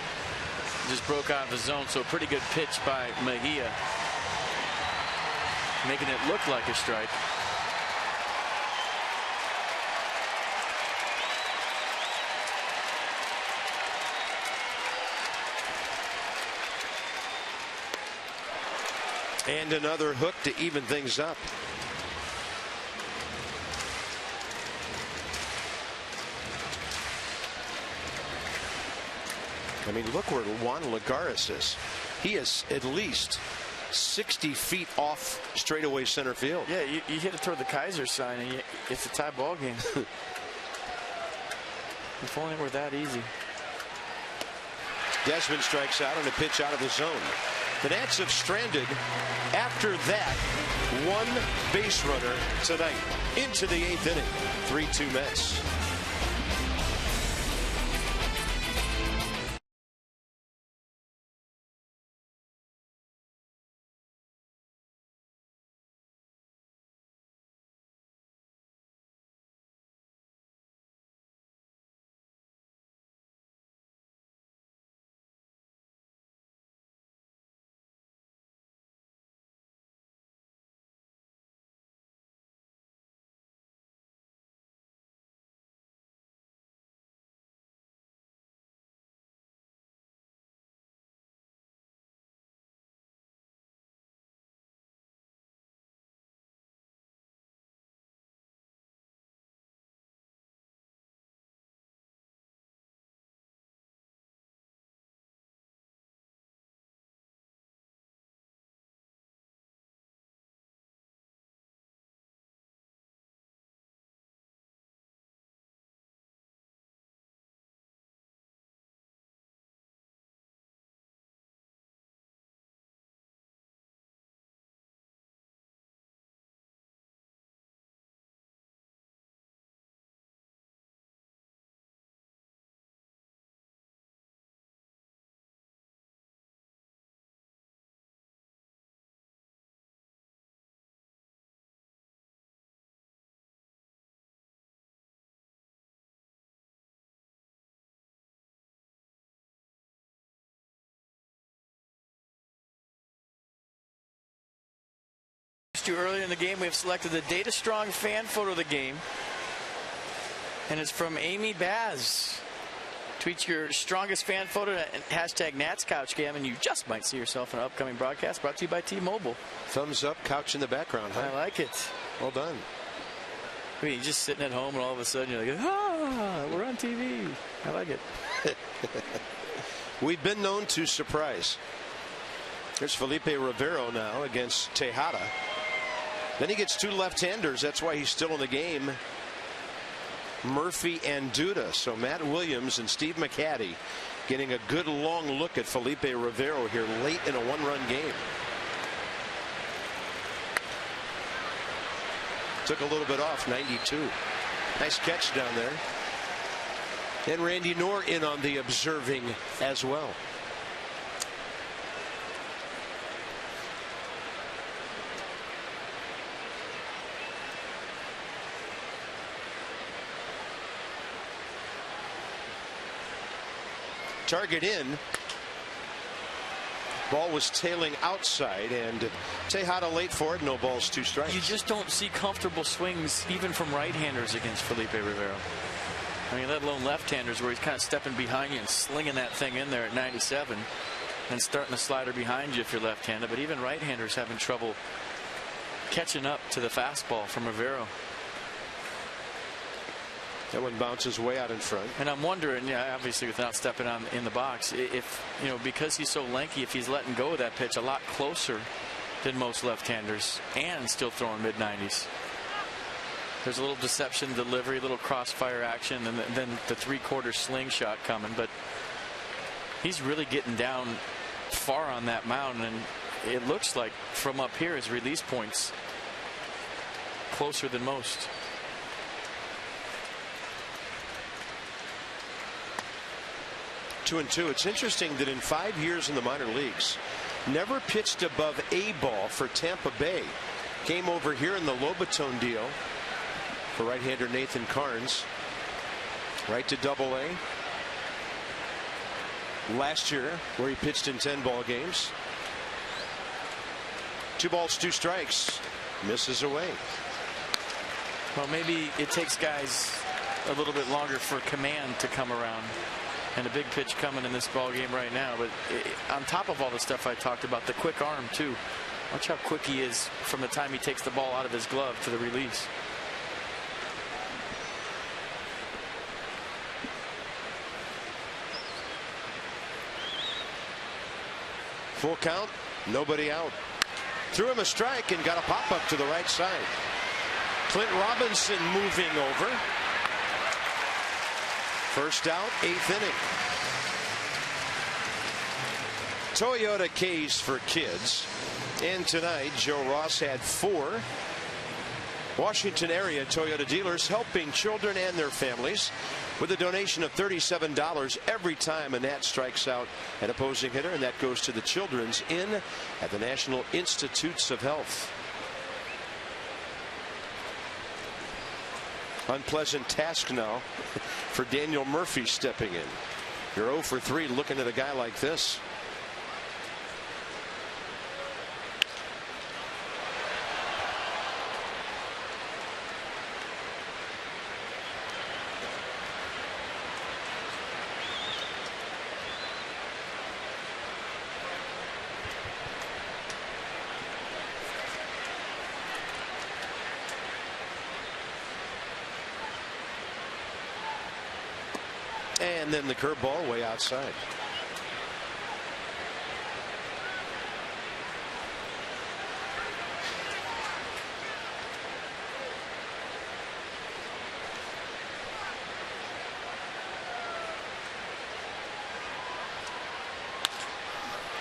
Just broke out of the zone, so a pretty good pitch by Mejia, making it look like a strike. And another hook to even things up. I mean, look where Juan Lagares is. He is at least 60 feet off straightaway center field. Yeah, you hit it toward the Kaiser sign, and it's a tie ball game. If only it were that easy. Desmond strikes out on a pitch out of the zone. The Nats have stranded, after that, one base runner tonight into the 8th inning. 3-2 Mets. Earlier in the game, we have selected the Data Strong fan photo of the game, and it's from Amy Baz. Tweet your strongest fan photo at hashtag NatsCouchGam, and you just might see yourself in an upcoming broadcast brought to you by T-Mobile. Thumbs up, couch in the background, huh? I like it. Well done. I mean, you're just sitting at home, and all of a sudden you're like, ah, we're on TV. I like it. We've been known to surprise. There's Felipe Rivero now against Tejada. Then he gets two left-handers. That's why he's still in the game. Murphy and Duda. So Matt Williams and Steve McCaddy getting a good long look at Felipe Rivero here late in a one-run game. Took a little bit off, 92. Nice catch down there. And Randy Knorr in on the observing as well. Target in. Ball was tailing outside, and Tejada late for it. No balls, 2 strikes. You just don't see comfortable swings even from right-handers against Felipe Rivero. I mean, let alone left-handers, where he's kind of stepping behind you and slinging that thing in there at 97 and starting the slider behind you if you're left-handed. But even right-handers having trouble catching up to the fastball from Rivero. That one bounces way out in front. And I'm wondering, yeah, obviously without stepping on in the box, if, you know, because he's so lanky, if he's letting go of that pitch a lot closer than most left-handers and still throwing mid-90s. There's a little deception delivery, a little crossfire action, and then the three-quarter slingshot coming. But he's really getting down far on that mound, and it looks like from up here his release points closer than most. Two and two. It's interesting that in 5 years in the minor leagues, never pitched above A ball for Tampa Bay. Came over here in the Lobaton deal for right-hander Nathan Carnes. Right to Double-A. Last year, where he pitched in 10 ball games. 2 balls, 2 strikes. Misses away. Well, maybe it takes guys a little bit longer for command to come around. And a big pitch coming in this ball game right now. But on top of all the stuff I talked about, the quick arm too. Watch how quick he is from the time he takes the ball out of his glove to the release. Full count, nobody out. Threw him a strike and got a pop up to the right side. Clint Robinson moving over. First out, 8th inning. Toyota K's for kids. And tonight, Joe Ross had 4 Washington area Toyota dealers helping children and their families with a donation of $37 every time a Nat strikes out an opposing hitter, and that goes to the Children's Inn at the National Institutes of Health. Unpleasant task now for Daniel Murphy stepping in. You're 0 for 3 looking at a guy like this. And then the curveball way outside.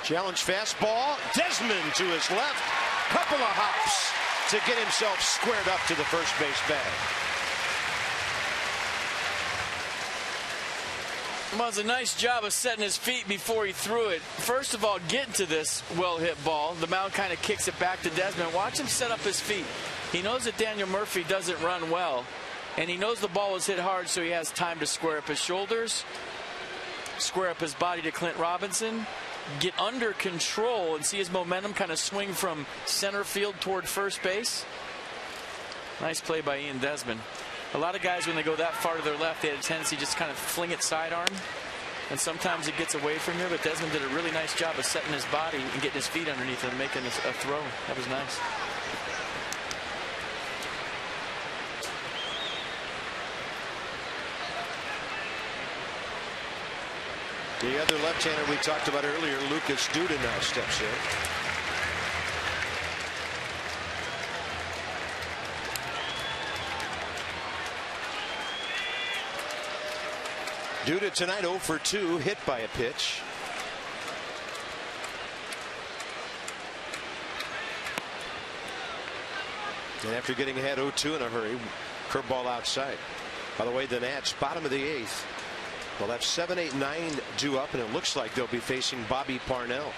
Challenge fastball. Desmond to his left. Couple of hops to get himself squared up to the first base bag. Well, it's a nice job of setting his feet before he threw it. First of all, getting to this well-hit ball. The mound kind of kicks it back to Desmond. Watch him set up his feet. He knows that Daniel Murphy doesn't run well, and he knows the ball was hit hard, so he has time to square up his shoulders, square up his body to Clint Robinson, get under control and see his momentum kind of swing from center field toward first base. Nice play by Ian Desmond. A lot of guys, when they go that far to their left, they had a tendency to just kind of fling it sidearm, and sometimes it gets away from here, but Desmond did a really nice job of setting his body and getting his feet underneath it and making a throw. That was nice. The other left-hander we talked about earlier, Lucas Duda, now steps in. Duda tonight 0 for 2, hit by a pitch. And after getting ahead 0-2 in a hurry, curveball outside. By the way, the Nats, bottom of the 8th. Well, that's 7, 8, 9 due up, and it looks like they'll be facing Bobby Parnell.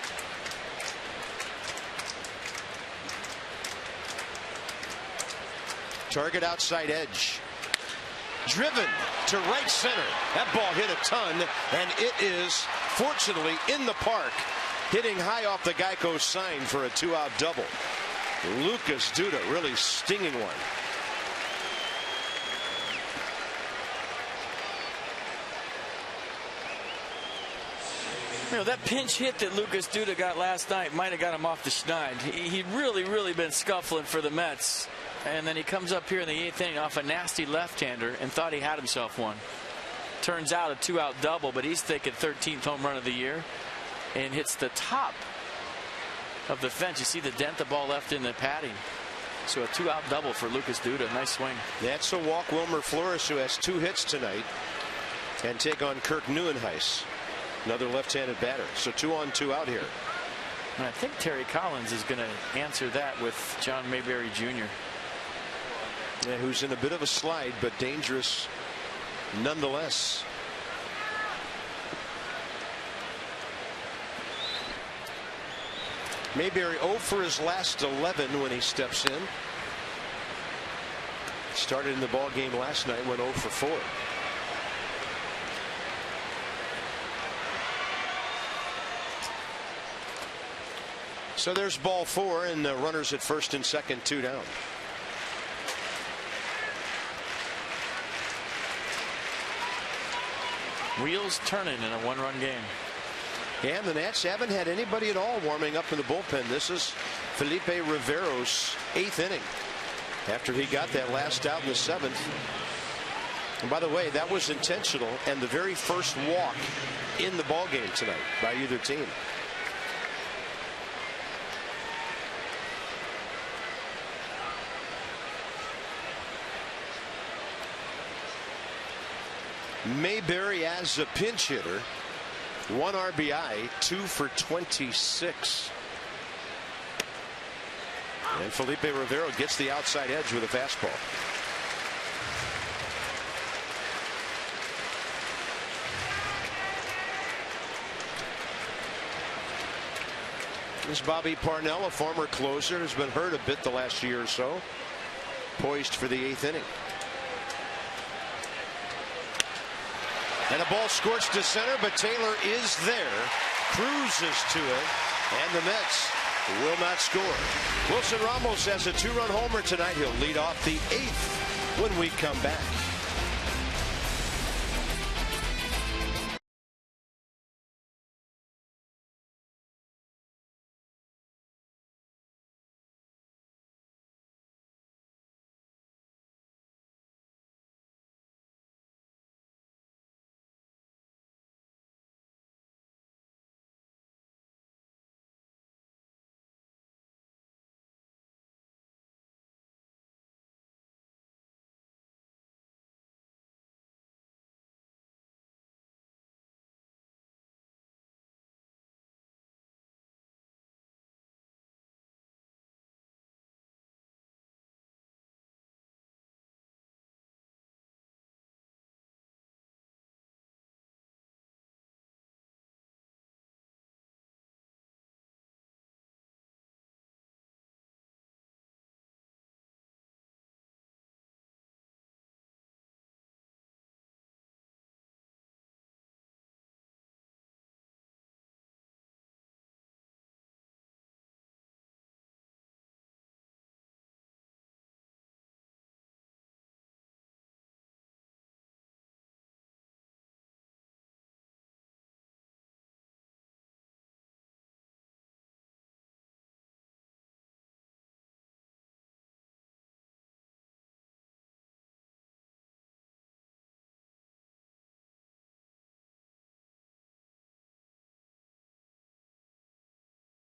Target outside edge. Driven to right center. That ball hit a ton, and it is fortunately in the park, hitting high off the Geico sign for a 2-out double. Lucas Duda really stinging one. You know, that pinch hit that Lucas Duda got last night might have got him off the schneid. He'd really been scuffling for the Mets. And then he comes up here in the 8th inning off a nasty left-hander and thought he had himself one. Turns out a 2-out double, but he's thinking 13th home run of the year and hits the top of the fence. You see the dent the ball left in the padding. So a 2-out double for Lucas Duda. Nice swing. That's to walk Wilmer Flores, who has 2 hits tonight, and take on Kirk Neuenhuis, another left-handed batter. So 2 on 2 out here. And I think Terry Collins is going to answer that with John Mayberry Jr. Yeah, who's in a bit of a slide, but dangerous nonetheless. Mayberry 0 for his last 11 when he steps in. Started in the ball game last night, went 0 for 4. So there's ball 4 and runners at first and second, 2 down. Wheels turning in a 1-run game. And the Nats haven't had anybody at all warming up in the bullpen. This is Felipe Rivero's 8th inning after he got that last out in the 7th. And by the way, that was intentional and the very first walk in the ball game tonight by either team. Mayberry as a pinch hitter, 1 RBI, 2 for 26. And Felipe Rivero gets the outside edge with a fastball. This is Bobby Parnell, a former closer, has been hurt a bit the last year or so. Poised for the 8th inning. And a ball scorched to center, but Taylor is there, cruises to it, and the Mets will not score. Wilson Ramos has a 2-run homer tonight. He'll lead off the 8th when we come back.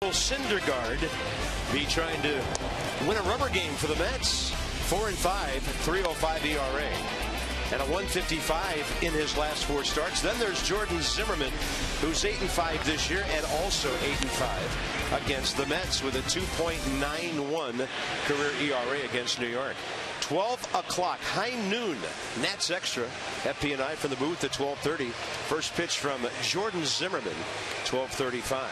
Syndergaard be trying to win a rubber game for the Mets. 4-5, 3.05 ERA, and a 155 in his last 4 starts. Then there's Jordan Zimmerman, who's 8-5 this year, and also 8-5 against the Mets with a 2.91 career ERA against New York. 12 o'clock, high noon, Nats Extra, FP&I from the booth at 12:30. First pitch from Jordan Zimmerman, 12:35.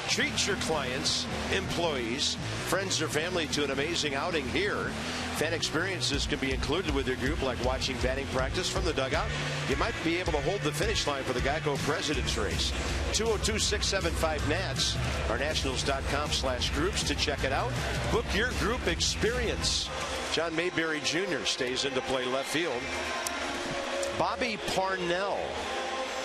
Treat your clients, employees, friends, or family to an amazing outing here. Fan experiences can be included with your group, like watching batting practice from the dugout. You might be able to hold the finish line for the Geico President's Race. 202-675-NATS or nationals.com/groups to check it out. Book your group experience. John Mayberry Jr. stays into play left field. Bobby Parnell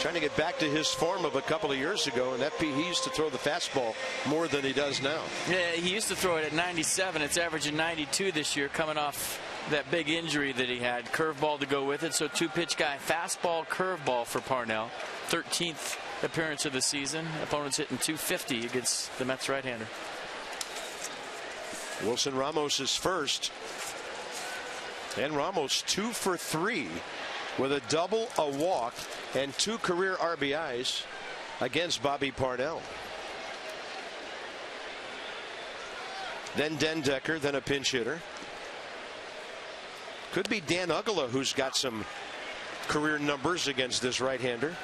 trying to get back to his form of a couple of years ago, and he used to throw the fastball more than he does now. Yeah, he used to throw it at 97. It's averaging 92 this year, coming off that big injury that he had. Curveball to go with it, so 2-pitch guy. Fastball, curveball for Parnell. 13th appearance of the season. Opponents hitting 250 against the Mets right-hander. Wilson Ramos is first. And Ramos 2 for 3 with a double, a walk, and 2 career RBIs against Bobby Parnell. Then Dendecker, then a pinch hitter. Could be Dan Uggla, who's got some career numbers against this right-hander.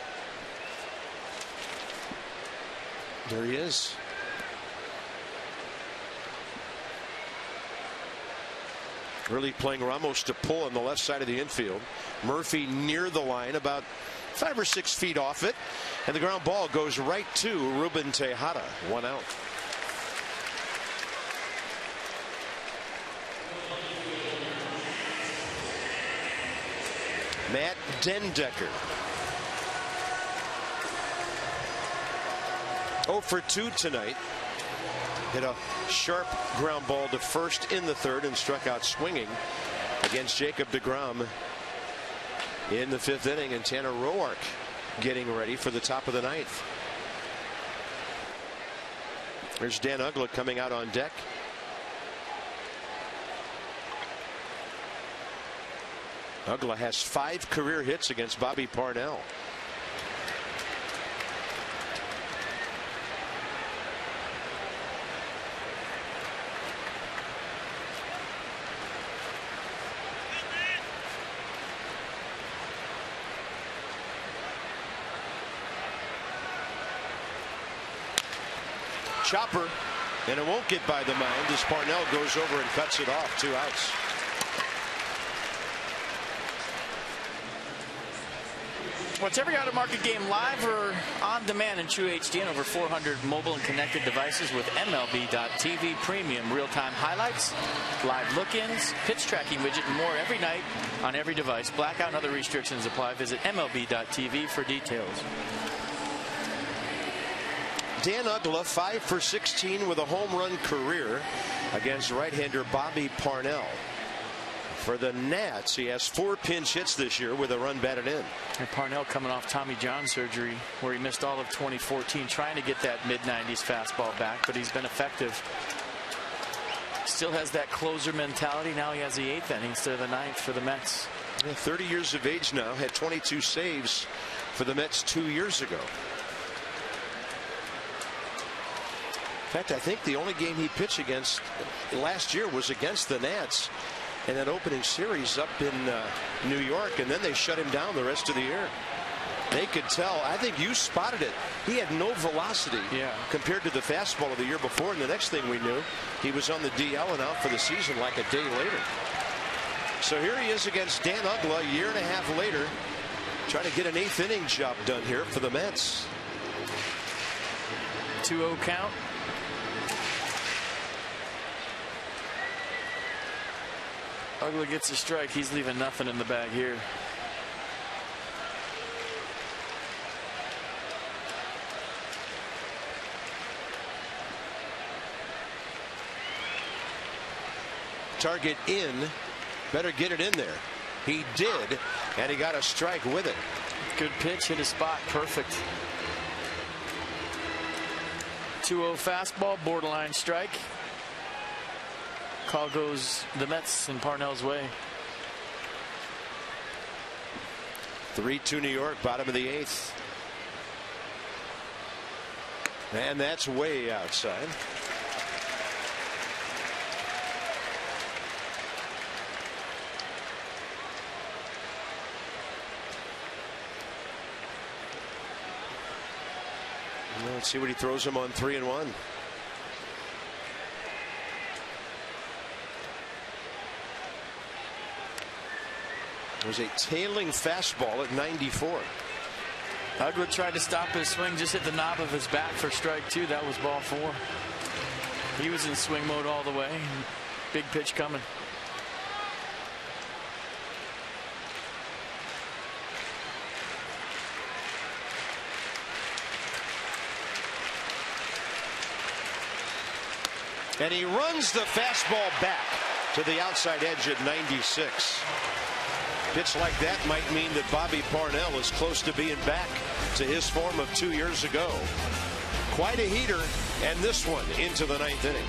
There he is. Really playing Ramos to pull on the left side of the infield. Murphy near the line, about 5 or 6 feet off it. And the ground ball goes right to Ruben Tejada. 1 out. Matt Dendecker. 0 for 2 tonight. Hit a sharp ground ball to first in the 3rd and struck out swinging against Jacob deGrom in the 5th inning. And Tanner Roark getting ready for the top of the 9th. There's Dan Uggla coming out on deck. Uggla has 5 career hits against Bobby Parnell. Chopper, and it won't get by the mound as Parnell goes over and cuts it off. 2 outs. Watch every out-of-market game live or on demand in True HD and over 400 mobile and connected devices with MLB.TV Premium. Real-time highlights, live look-ins, pitch tracking widget, and more every night on every device. Blackout and other restrictions apply. Visit MLB.TV for details. Dan Uggla 5 for 16 with a home run career against right-hander Bobby Parnell. For the Nats, he has 4 pinch hits this year with a run batted in. And Parnell coming off Tommy John surgery where he missed all of 2014, trying to get that mid-90s fastball back, but he's been effective. Still has that closer mentality. Now he has the 8th inning instead of the 9th for the Mets. Yeah, 30 years of age now, had 22 saves for the Mets 2 years ago. In fact, I think the only game he pitched against last year was against the Nats in that opening series up in New York, and then they shut him down the rest of the year. They could tell. I think you spotted it. He had no velocity compared to the fastball of the year before, and the next thing we knew, he was on the DL and out for the season like a day later. So here he is against Dan Uggla a year and a half later, trying to get an 8th inning job done here for the Mets. 2-0 count. Uggla gets a strike. He's leaving nothing in the bag here. Target in. Better get it in there. He did, and he got a strike with it. Good pitch, hit a spot, perfect. 2-0 fastball, borderline strike. Call goes the Mets in Parnell's way. 3-2 New York, bottom of the 8th. And that's way outside. Let's see what he throws him on 3-1. It was a tailing fastball at 94. Uggla tried to stop his swing, just hit the knob of his bat for strike 2. That was ball 4. He was in swing mode all the way. Big pitch coming. And he runs the fastball back to the outside edge at 96. Pitch like that might mean that Bobby Parnell is close to being back to his form of 2 years ago. Quite a heater, and this one into the 9th inning.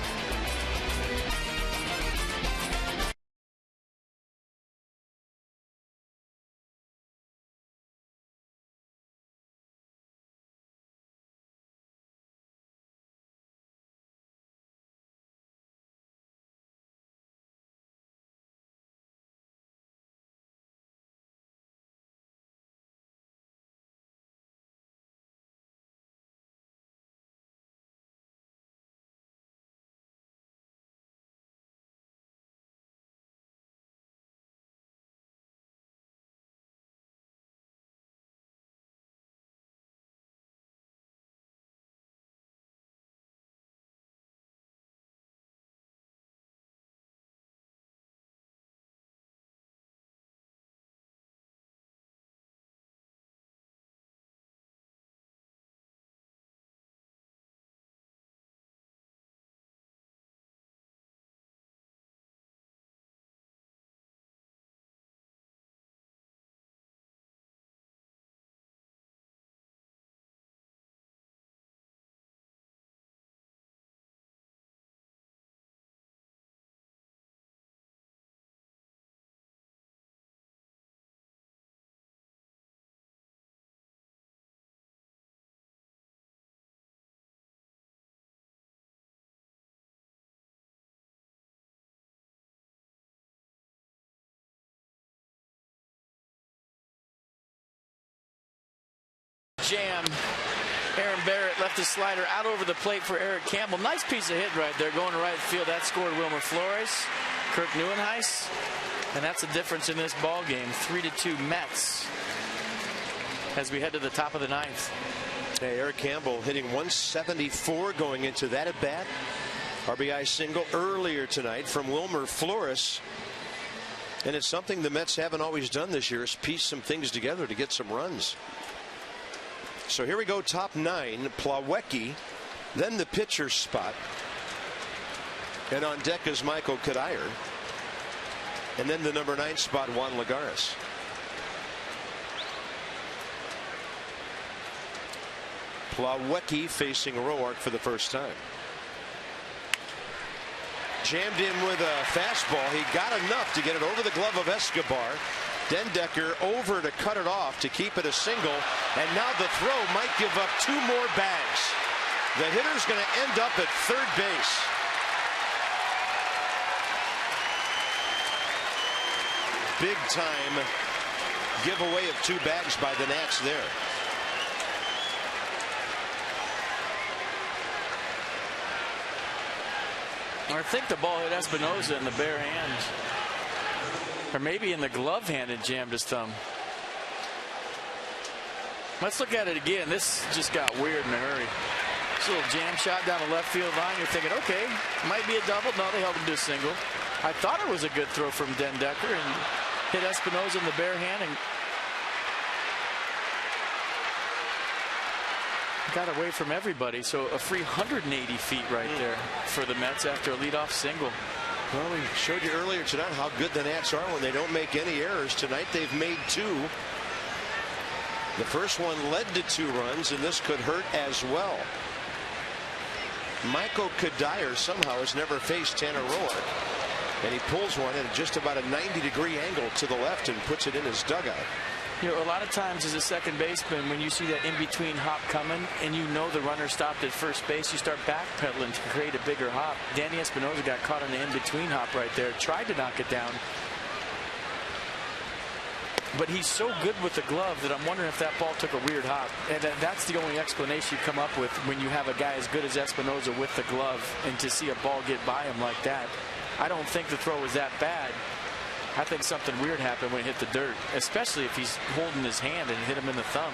Jam. Aaron Barrett left his slider out over the plate for Eric Campbell. Nice piece of hit right there going to right field. That scored Wilmer Flores, Kirk Neuenhuis, and that's the difference in this ball game. 3-2 Mets as we head to the top of the ninth. Hey, Eric Campbell hitting 174 going into that at bat. RBI single earlier tonight from Wilmer Flores. And it's something the Mets haven't always done this year, is piece some things together to get some runs. So here we go, top 9. Plawecki, then the pitcher's spot. And on deck is Michael Kadire. And then the number 9 spot, Juan Lagares. Plawecki facing Roark for the first time. Jammed in with a fastball. He got enough to get it over the glove of Escobar. Dendecker over to cut it off to keep it a single. And now the throw might give up 2 more bags. The hitter's going to end up at third base. Big time giveaway of 2 bags by the Nats there. I think the ball hit Espinosa in the bare hand. Or maybe in the glove hand and jammed his thumb. Let's look at it again. This just got weird in a hurry. This little jam shot down the left field line. You're thinking, okay, might be a double. No, they held him to a single. I thought it was a good throw from Dendecker and hit Espinosa in the bare hand and got away from everybody. So a free 180 feet right there for the Mets after a leadoff single. Well, we showed you earlier tonight how good the Nats are when they don't make any errors. Tonight they've made 2. The first one led to 2 runs, and this could hurt as well. Michael Kadire somehow has never faced Tanner Roark, and he pulls one at just about a 90-degree angle to the left and puts it in his dugout. You know, a lot of times as a second baseman, when you see that in-between hop coming and you know the runner stopped at first base, you start backpedaling to create a bigger hop. Danny Espinosa got caught on the in-between hop right there, tried to knock it down. But he's so good with the glove that I'm wondering if that ball took a weird hop. And that's the only explanation you come up with when you have a guy as good as Espinosa with the glove, and to see a ball get by him like that. I don't think the throw was that bad. I think something weird happened when it hit the dirt, especially if he's holding his hand and hit him in the thumb.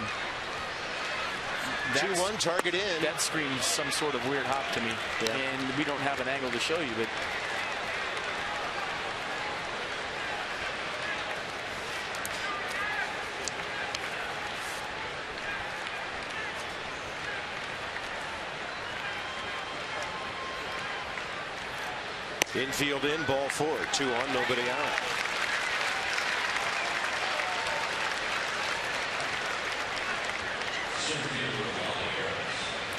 2-1 target in. That screams some sort of weird hop to me. Yeah. And we don't have an angle to show you, but infield in, ball 4, 2 on, nobody out.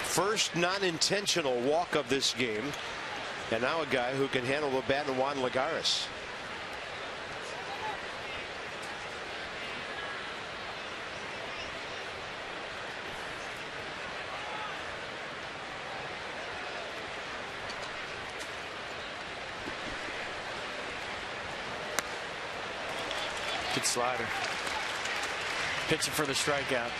First non-intentional walk of this game, and now a guy who can handle the bat, in Juan Lagares. good slider. Pitching for the strikeout.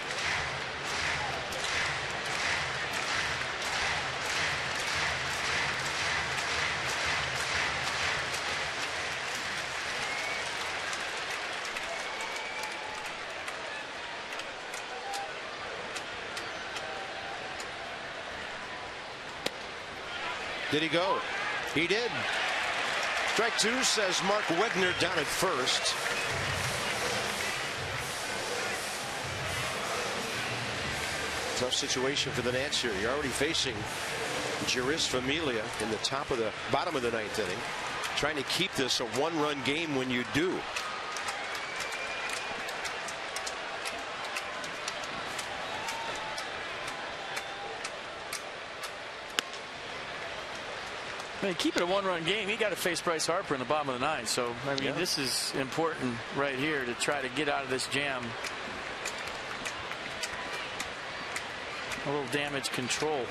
Did he go? He did. Strike 2, says Mark Wegner down at first. Tough situation for the Nats here. You're already facing Jeurys Familia in the bottom of the 9th inning, trying to keep this a 1-run game when you do. I mean, keep it a 1-run game. He got to face Bryce Harper in the bottom of the 9th. So, I mean, This is important right here to try to get out of this jam. A little damage control.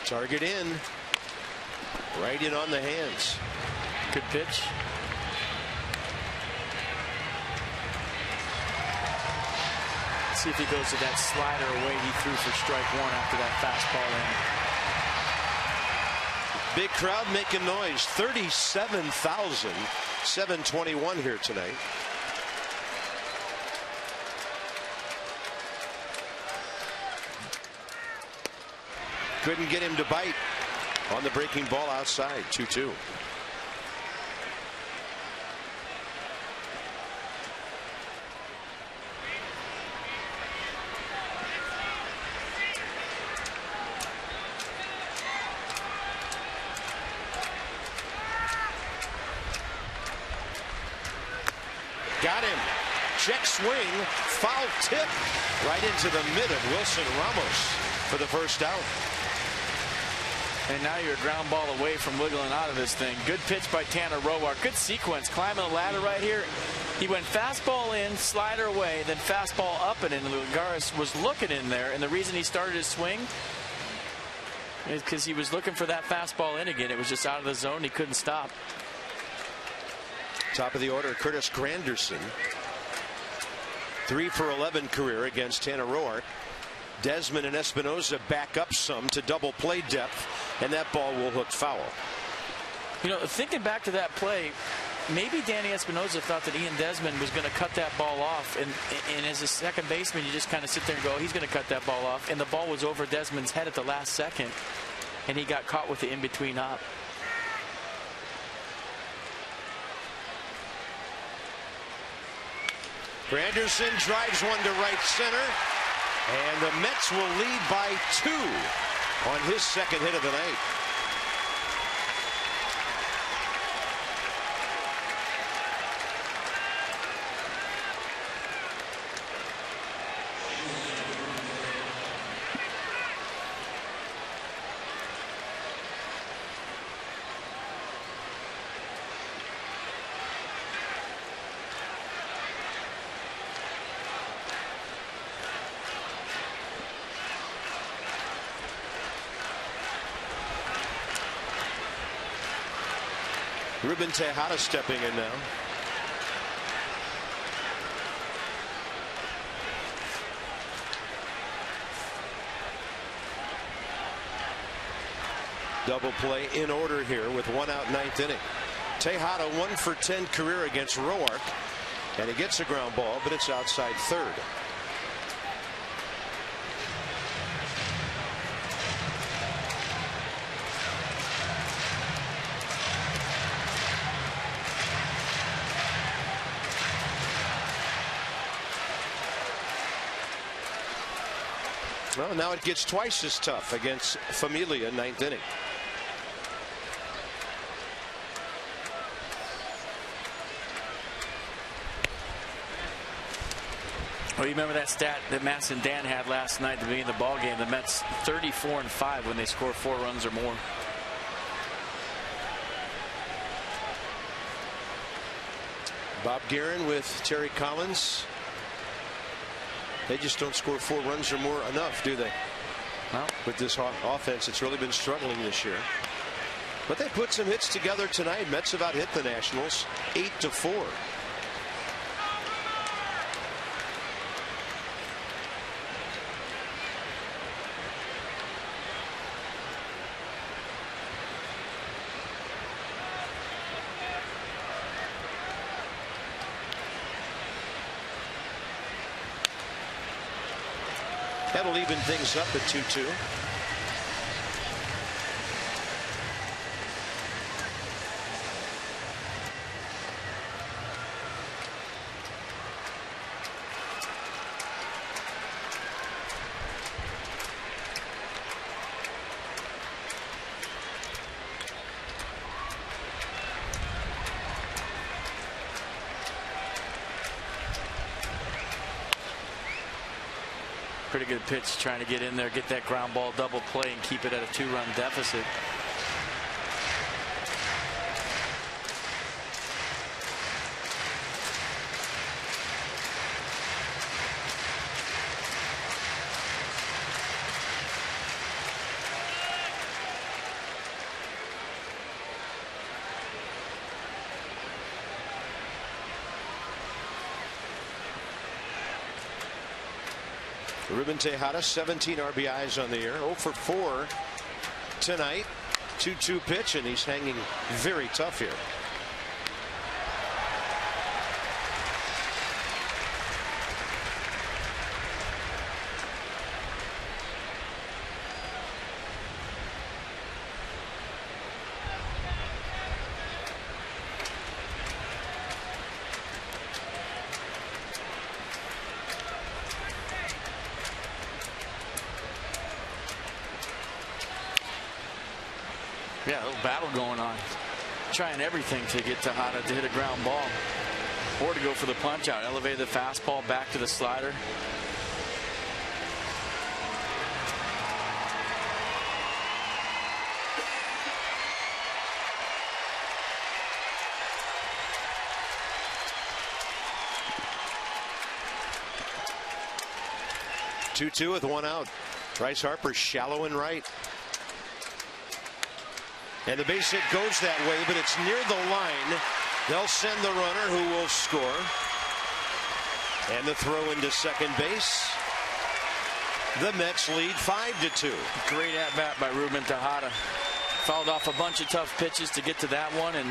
Target in. Right in on the hands. Good pitch. see if he goes to that slider away he threw for strike one after that fastball in. Big crowd making noise. 37,721 here tonight. Couldn't get him to bite on the breaking ball outside. 2-2. Got him. Check swing. Foul tip right into the mid of Wilson Ramos for the first out. And now you're a ground ball away from wiggling out of this thing. Good pitch by Tanner Roark. Good sequence. Climbing the ladder right here. He went fastball in, slider away, then fastball up and in. Lugares was looking in there, and the reason he started his swing is because he was looking for that fastball in again. It was just out of the zone. He couldn't stop. Top of the order, Curtis Granderson. 3 for 11 career against Tanner Roark. Desmond and Espinosa back up some to double play depth, and that ball will hook foul. You know, thinking back to that play, maybe Danny Espinosa thought that Ian Desmond was going to cut that ball off, and as a second baseman, you just kind of sit there and go, he's going to cut that ball off, and the ball was over Desmond's head at the last second, and he got caught with the in-between hop. Granderson drives one to right center, and the Mets will lead by 2 on his second hit of the night. Ruben Tejada stepping in now. Double play in order here with 1 out, 9th inning. Tejada 1 for 10 career against Roark, and he gets a ground ball, but it's outside third. Well, now it gets twice as tough against Familia, 9th inning. Well, you remember that stat that Mass and Dan had last night at the beginning of the ball game. The Mets 34-5 when they score 4 runs or more. Bob Guerin with Terry Collins. They just don't score 4 runs or more enough, do they? Well, with this offense, it's really been struggling this year. But they put some hits together tonight. Mets have out hit the Nationals 8-4. That'll even things up at 2-2. pretty good pitch, trying to get in there, get that ground ball double play, and keep it at a 2-run deficit. Ruben Tejada, 17 RBIs on the year, 0 for 4 tonight. 2-2 pitch, and he's hanging very tough here. Yeah, a little battle going on. Trying everything to get Tejada to hit a ground ball or to go for the punch out. Elevated the fastball back to the slider. Two with one out. Bryce Harper shallow and right. And the base hit goes that way, but it's near the line. They'll send the runner who will score. And the throw into second base. The Mets lead 5-2. Great at bat by Ruben Tejada. Fouled off a bunch of tough pitches to get to that one. And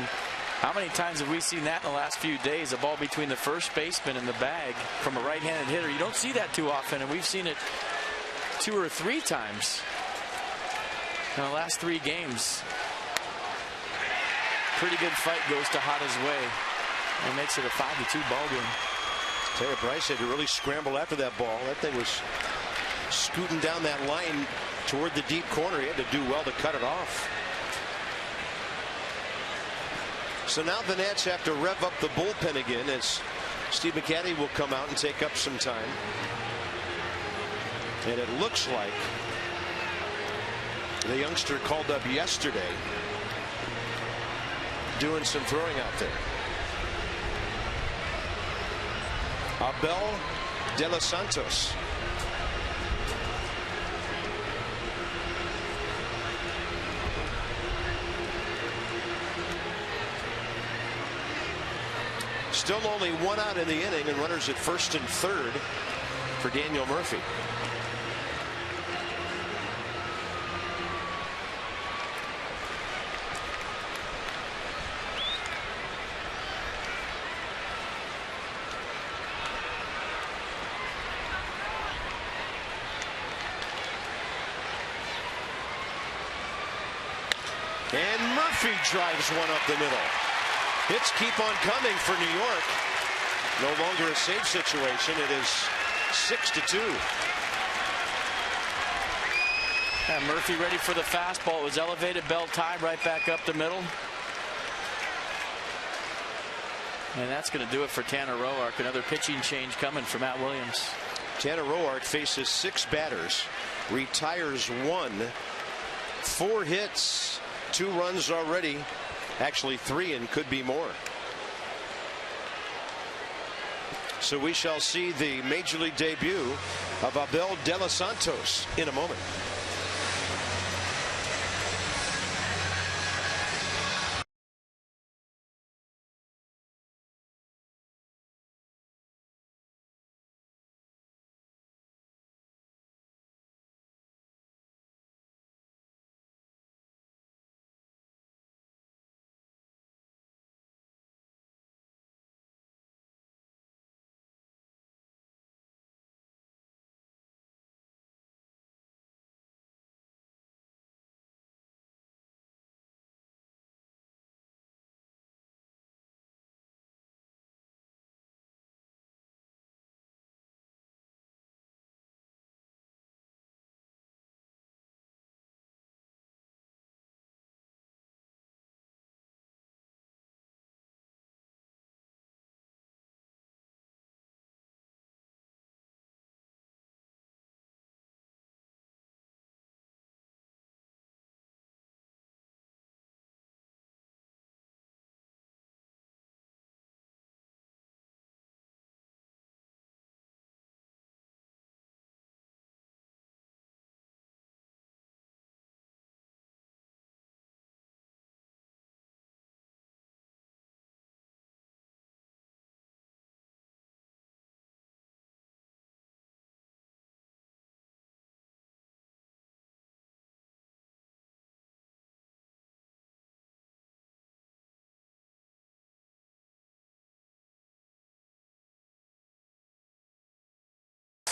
how many times have we seen that in the last few days? A ball between the first baseman and the bag from a right-handed hitter. You don't see that too often, and we've seen it 2 or 3 times in the last 3 games. Pretty good fight goes Tejada's way. It makes it a 5-2 ball game. Tell you, Bryce had to really scramble after that ball. That thing was scooting down that line toward the deep corner. He had to do well to cut it off. So now the Nats have to rev up the bullpen again as Steve McCatty will come out and take up some time. And it looks like the youngster called up yesterday doing some throwing out there. Abel De Los Santos. Still only 1 out in the inning, and runners at first and third for Daniel Murphy. And Murphy drives one up the middle. Hits keep on coming for New York. No longer a safe situation. It is 6-2. And Murphy ready for the fastball. It was elevated, belt tied right back up the middle. And that's going to do it for Tanner Roark. Another pitching change coming for Matt Williams. Tanner Roark faces 6 batters, retires 1, 4 hits, 2 runs already. Actually 3 and could be more. So we shall see the major league debut of Abel De Los Santos in a moment.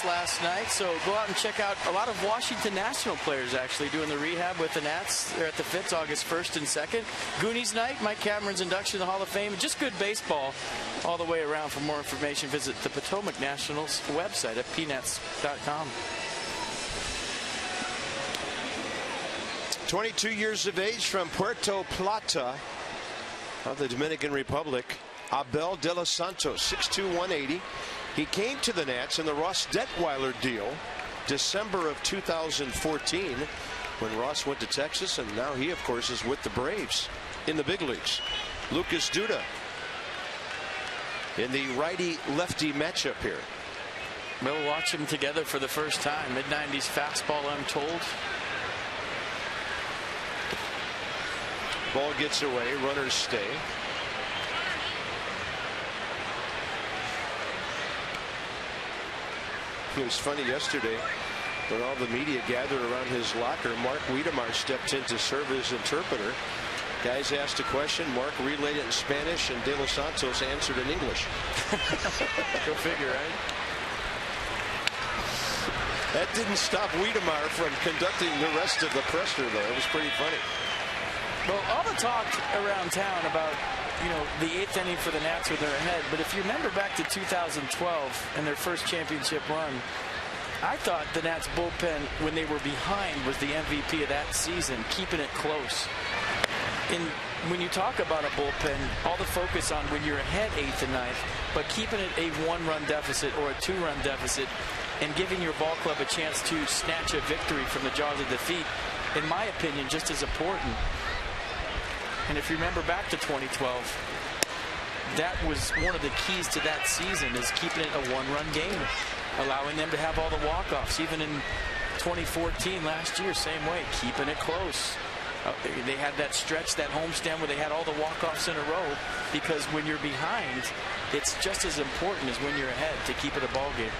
Nats last night, so go out and check out a lot of Washington National players actually doing the rehab with the Nats. They're at the Fitz August 1st and 2nd. Goonies night, Mike Cameron's induction to the Hall of Fame. Just good baseball all the way around. For more information, visit the Potomac Nationals website at pnats.com. 22 years of age, from Puerto Plata of the Dominican Republic, Abel de los Santos, 6'2", 180. He came to the Nats in the Ross Detweiler deal, December of 2014, when Ross went to Texas, and now he, of course, is with the Braves in the big leagues. Lucas Duda in the righty-lefty matchup here. We'll watch them together for the first time. Mid-90s fastball, I'm told. Ball gets away, runners stay. It was funny yesterday when all the media gathered around his locker. Mark Wiedemar stepped in to serve as interpreter. Guys asked a question, Mark relayed it in Spanish, and De Los Santos answered in English. Go figure, right? That didn't stop Wiedemar from conducting the rest of the presser, though. It was pretty funny. Well, all the talk around town about, the 8th inning for the Nats when they're ahead. But if you remember back to 2012 and their first championship run, I thought the Nats bullpen, when they were behind, was the MVP of that season, keeping it close. And when you talk about a bullpen, all the focus on when you're ahead 8th and 9th, but keeping it a 1-run deficit or a 2-run deficit and giving your ball club a chance to snatch a victory from the jaws of defeat, in my opinion, just as important. And if you remember back to 2012, that was one of the keys to that season, is keeping it a 1-run game, allowing them to have all the walk-offs. Even in 2014 last year, same way, keeping it close. They had that stretch, that homestand where they had all the walk-offs in a row, because when you're behind, it's just as important as when you're ahead to keep it a ball game.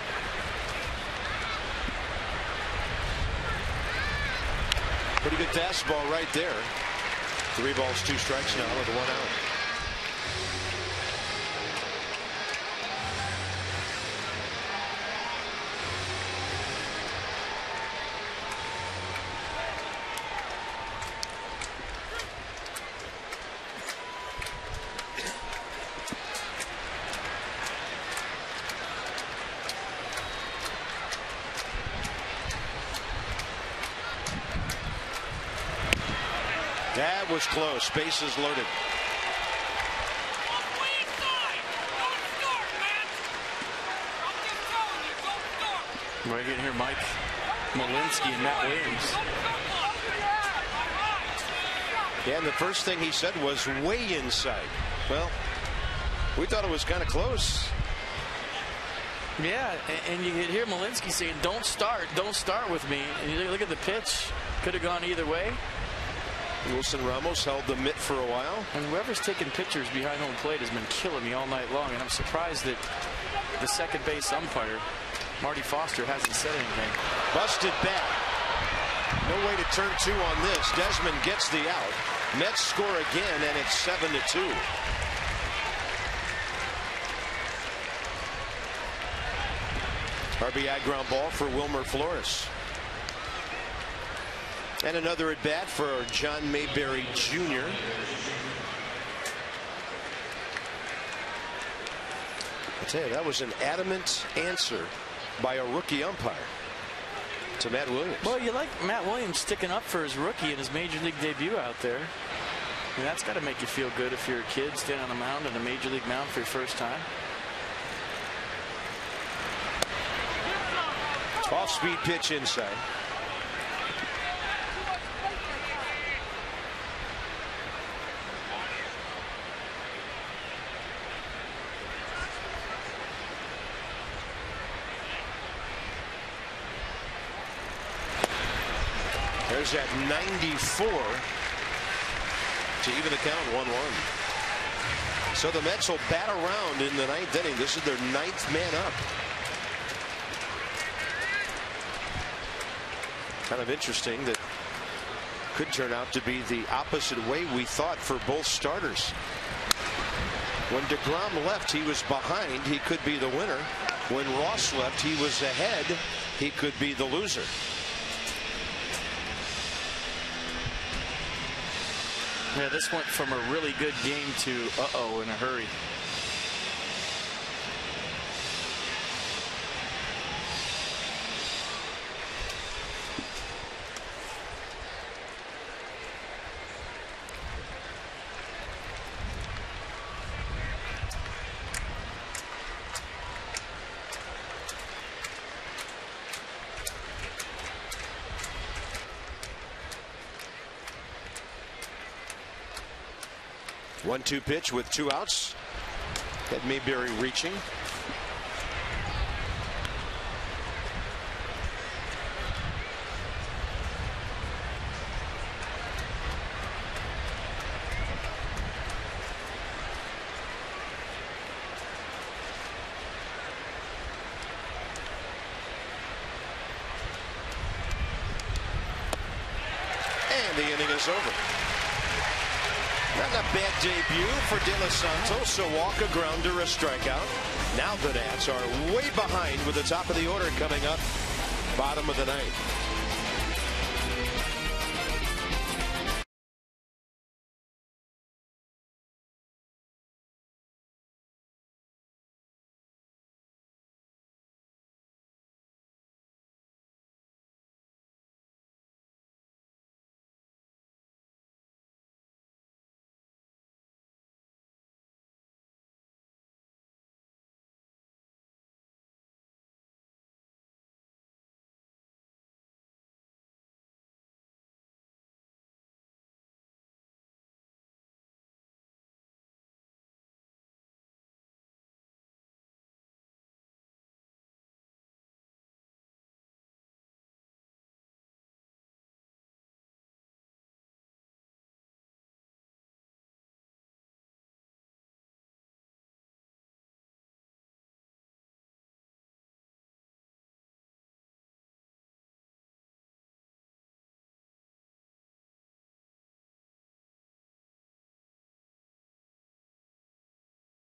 Pretty good fastball right there. 3 balls, 2 strikes now with 1 out. That was close. Bases loaded. Right in here, Mike Malinsky and Matt Williams. Yeah, and the first thing he said was way inside. Well, we thought it was kind of close. Yeah, and you could hear Malinsky saying, don't start with me. And you look at the pitch, could have gone either way. Wilson Ramos held the mitt for a while. And whoever's taking pictures behind home plate has been killing me all night long. And I'm surprised that the second base umpire, Marty Foster, hasn't said anything. Busted bat. No way to turn 2 on this. Desmond gets the out. Mets score again, and it's 7-2. RBI ground ball for Wilmer Flores. And another at bat for John Mayberry Jr. I tell you, that was an adamant answer by a rookie umpire to Matt Williams. Well, you like Matt Williams sticking up for his rookie in his major league debut out there. And that's got to make you feel good if you're a kid standing on a mound in a major league mound for your first time. Off-speed pitch inside. There's that 94 to even the count, 1-1. So the Mets will bat around in the 9th inning. This is their 9th man up. Kind of interesting that could turn out to be the opposite way we thought for both starters. When DeGrom left, he was behind. He could be the winner. When Ross left, he was ahead. He could be the loser. Yeah, this went from a really good game to in a hurry. One-two pitch with 2 outs. That Mayberry reaching. And the inning is over. Not a bad debut for De Los Santos. A walk, a grounder, a strikeout. Now the Nats are way behind with the top of the order coming up. Bottom of the ninth.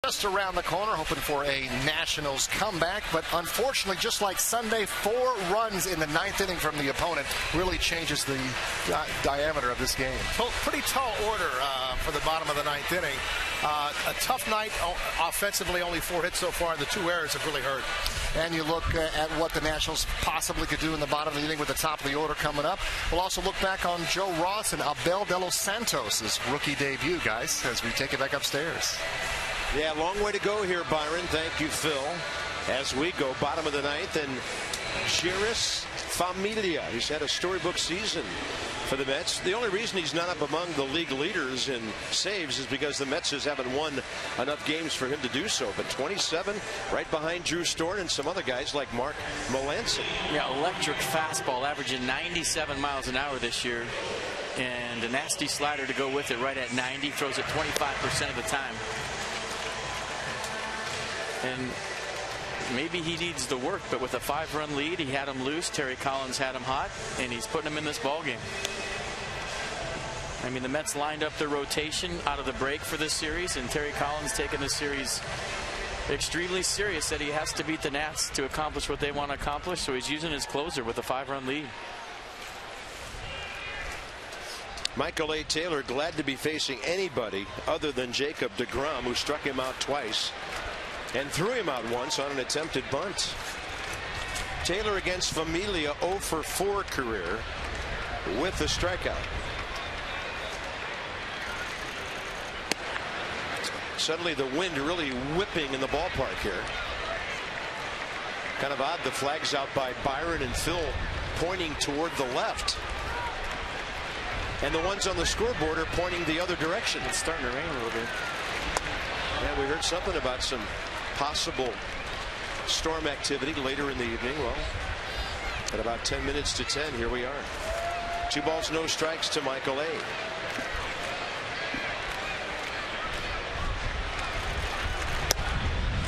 Just around the corner, hoping for a Nationals comeback, but unfortunately, just like Sunday, 4 runs in the 9th inning from the opponent really changes the diameter of this game. Pretty tall order for the bottom of the 9th inning. A tough night offensively, only 4 hits so far, and the 2 errors have really hurt. And you look at what the Nationals possibly could do in the bottom of the inning with the top of the order coming up. We'll also look back on Joe Ross and Abel De Los Santos' rookie debut, guys, as we take it back upstairs. Yeah, long way to go here, Byron. Thank you, Phil. As we go, bottom of the 9th, and Jeurys Familia. He's had a storybook season for the Mets. The only reason he's not up among the league leaders in saves is because the Mets just haven't won enough games for him to do so. But 27, right behind Drew Storn and some other guys like Mark Melancon. Yeah, electric fastball, averaging 97 miles an hour this year. And a nasty slider to go with it, right at 90. Throws it 25% of the time. And maybe he needs the work, but with a 5-run lead, he had him loose. Terry Collins had him hot, and he's putting him in this ball game. I mean, the Mets lined up their rotation out of the break for this series, and Terry Collins taking this series extremely serious, that he has to beat the Nats to accomplish what they want to accomplish, so he's using his closer with a 5-run lead. Michael A. Taylor glad to be facing anybody other than Jacob deGrom, who struck him out twice and threw him out once on an attempted bunt. Taylor against Familia, 0 for 4 career with a strikeout. Suddenly the wind really whipping in the ballpark here. Kind of odd, the flag's out by Byron and Phil pointing toward the left. And the ones on the scoreboard are pointing the other direction. It's starting to rain a little bit. Yeah, we heard something about some possible storm activity later in the evening. Well, at about 10 minutes to 10, here we are. 2 balls, no strikes to Michael A.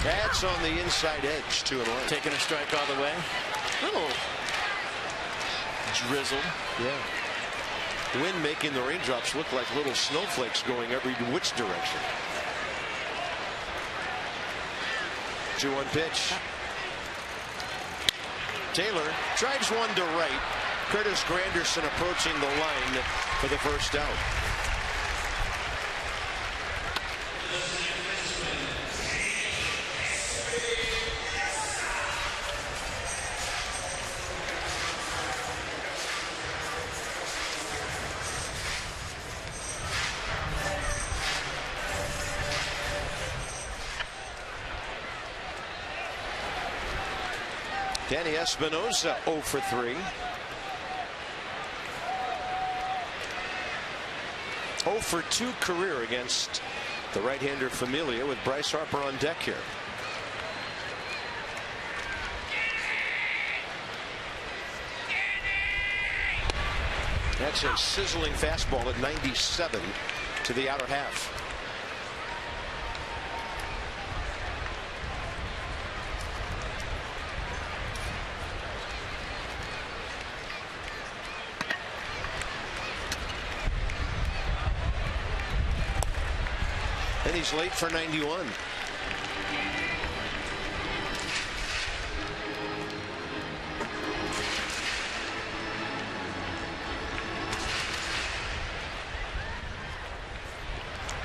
That's on the inside edge, 2-1. Taking a strike all the way. Little drizzle. Yeah. Wind making the raindrops look like little snowflakes going every which direction. 2-1 pitch. Taylor drives one to right. Curtis Granderson approaching the line for the first out. Danny Espinosa 0 for 3. 0 for 2 career against the right-hander Familia, with Bryce Harper on deck here. That's a sizzling fastball at 97 to the outer half. And he's late for 91.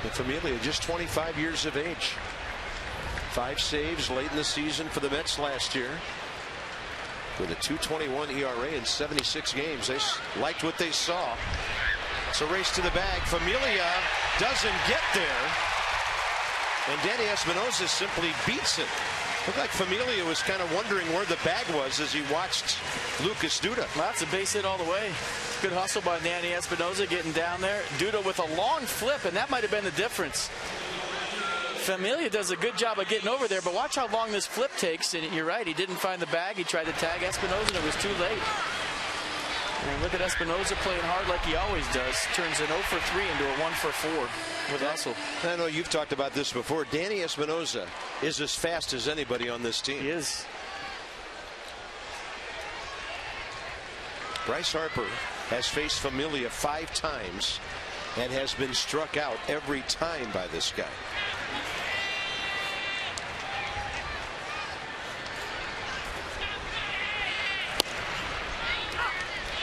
And Familia just 25 years of age. 5 saves late in the season for the Mets last year, with a 2.21 ERA in 76 games. They liked what they saw. It's a race to the bag. Familia doesn't get there, and Danny Espinosa simply beats it. Looked like Familia was kind of wondering where the bag was as he watched Lucas Duda. Well, that's a base hit all the way. Good hustle by Danny Espinosa getting down there. Duda with a long flip, and that might have been the difference. Familia does a good job of getting over there, but watch how long this flip takes. And you're right, he didn't find the bag. He tried to tag Espinosa, and it was too late. And look at Espinosa playing hard like he always does. Turns an 0 for 3 into a 1 for 4 with hustle. I know you've talked about this before. Danny Espinosa is as fast as anybody on this team. He is. Bryce Harper has faced Familia 5 times and has been struck out every time by this guy.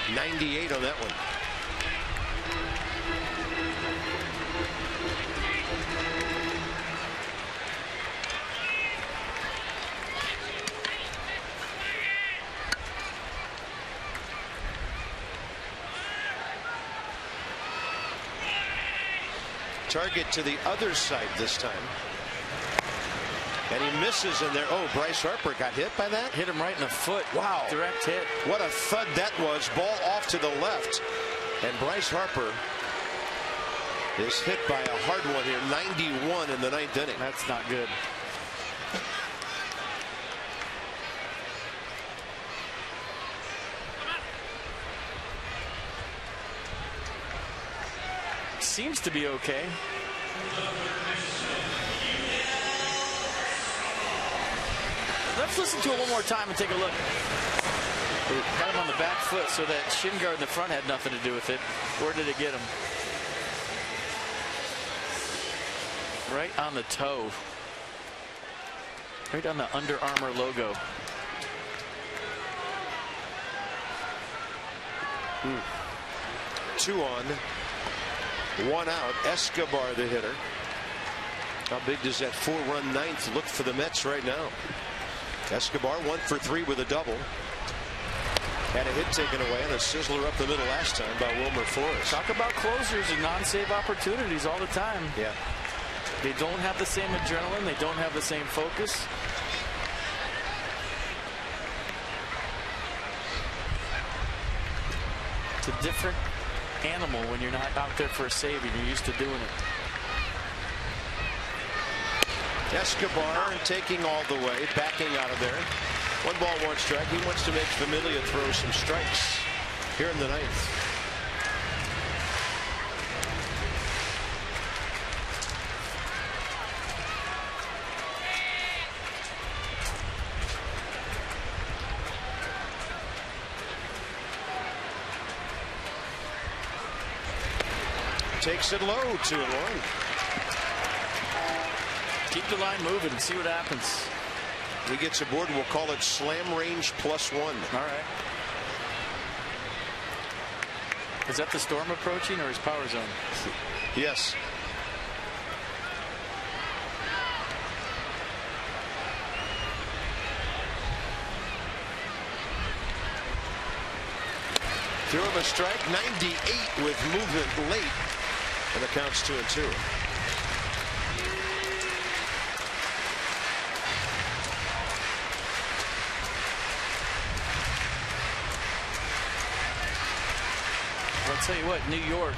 .98 on that one. Target to the other side this time. And he misses in there. Oh, Bryce Harper got hit by that? Hit him right in the foot. Wow. Direct hit. What a thud that was. Ball off to the left. And Bryce Harper is hit by a hard one here. 91 in the 9th inning. That's not good. Seems to be okay. Let's listen to it one more time and take a look. Got him on the back foot, so that shin guard in the front had nothing to do with it. Where did it get him? Right on the toe. Right on the Under Armour logo. 2 on, 1 out. Escobar the hitter. How big does that 4-run 9th look for the Mets right now? Escobar 1 for 3 with a double. Had a hit taken away and a sizzler up the middle last time by Wilmer Flores. Talk about closers and non-save opportunities all the time. Yeah. They don't have the same adrenaline. They don't have the same focus. It's a different animal when you're not out there for a save and you're used to doing it. Escobar taking all the way, backing out of there. 1 ball, 1 strike. He wants to make Familia throw some strikes here in the 9th. Takes it low, 2-1. Keep the line moving and see what happens. He gets aboard. We'll call it slam range +1. All right. Is that the storm approaching or his power zone? Yes. Threw him a strike, 98 with movement late, and the count's 2-2. I'll tell you what, New York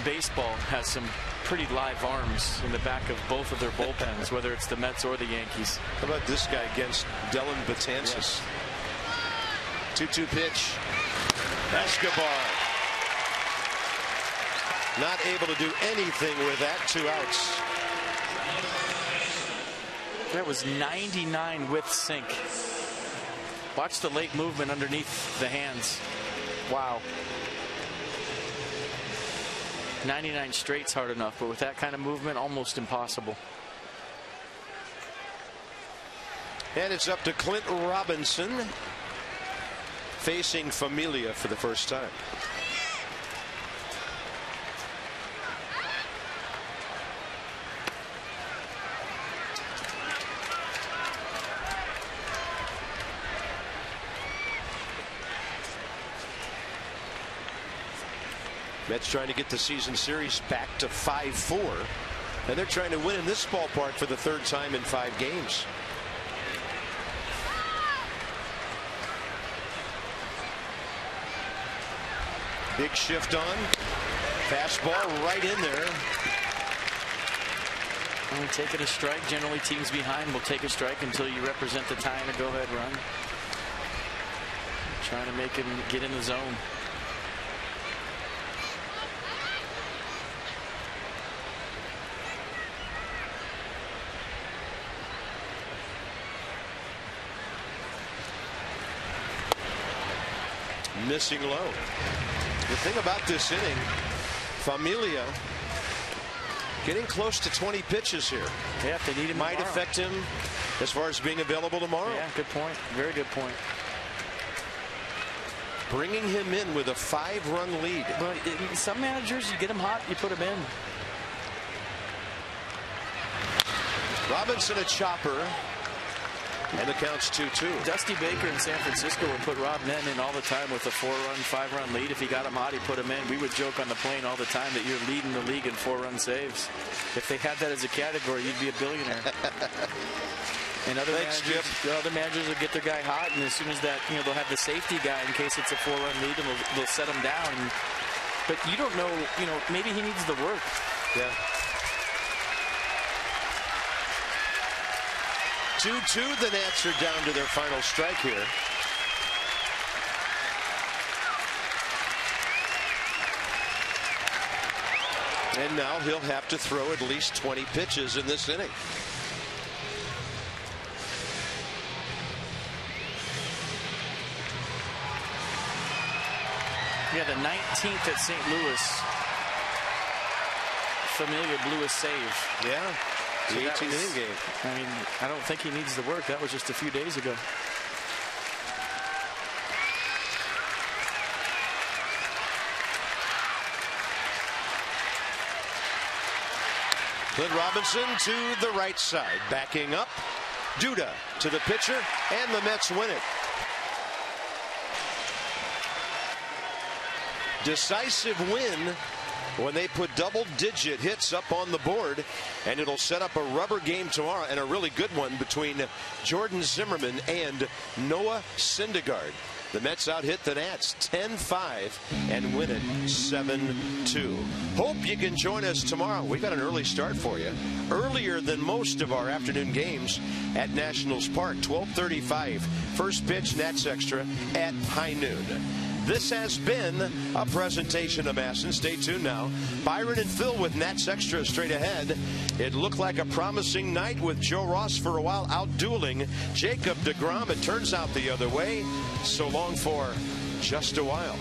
baseball has some pretty live arms in the back of both of their bullpens, whether it's the Mets or the Yankees. How about this guy against Dylan Betances? 2-2 pitch. Escobar not able to do anything with that. 2 outs. That was 99 with sink. Watch the late movement underneath the hands. Wow. 99 straight's hard enough, but with that kind of movement, almost impossible. And it's up to Clint Robinson, facing Familia for the first time. Mets trying to get the season series back to 5-4, and they're trying to win in this ballpark for the 3rd time in 5 games. Big shift on. Fastball right in there. Only taking a strike. Generally, teams behind will take a strike until you represent the tie in a go-ahead run. Trying to make him get in the zone. Missing low. The thing about this inning, Familia getting close to 20 pitches here. Yeah, if they need him might tomorrow. affect him as far as being available tomorrow. Yeah, good point. Very good point. Bringing him in with a 5-run lead. But some managers, you get them hot, you put them in. Robinson a chopper. And the count's 2-2. Dusty Baker in San Francisco would put Rob Netton in all the time with a 4-run, 5-run lead. If he got him hot, he put him in. We would joke on the plane all the time that you're leading the league in 4-run saves. If they had that as a category, you'd be a billionaire. And other managers will get their guy hot, and as soon as that, they'll have the safety guy in case it's a 4-run lead, and they'll set him down. But you don't know, maybe he needs the work. Yeah. 2-2. The Nats are down to their final strike here. And now he'll have to throw at least 20 pitches in this inning. Yeah, the 19th at St. Louis. Familia blew a save. Yeah. The 18th inning game. I mean, I don't think he needs the work. That was just a few days ago. Clint Robinson to the right side. Backing up. Duda to the pitcher, and the Mets win it. Decisive win when they put double-digit hits up on the board, and it'll set up a rubber game tomorrow, and a really good one between Jordan Zimmerman and Noah Syndergaard. The Mets out-hit the Nats 10-5 and win it 7-2. Hope you can join us tomorrow. We've got an early start for you. Earlier than most of our afternoon games at Nationals Park. 12:35. First pitch, Nats Extra at high noon. This has been a presentation of Masson. Stay tuned now. Byron and Phil with Nats Extra straight ahead. It looked like a promising night with Joe Ross for a while out-dueling Jacob deGrom. It turns out the other way. So long for just a while.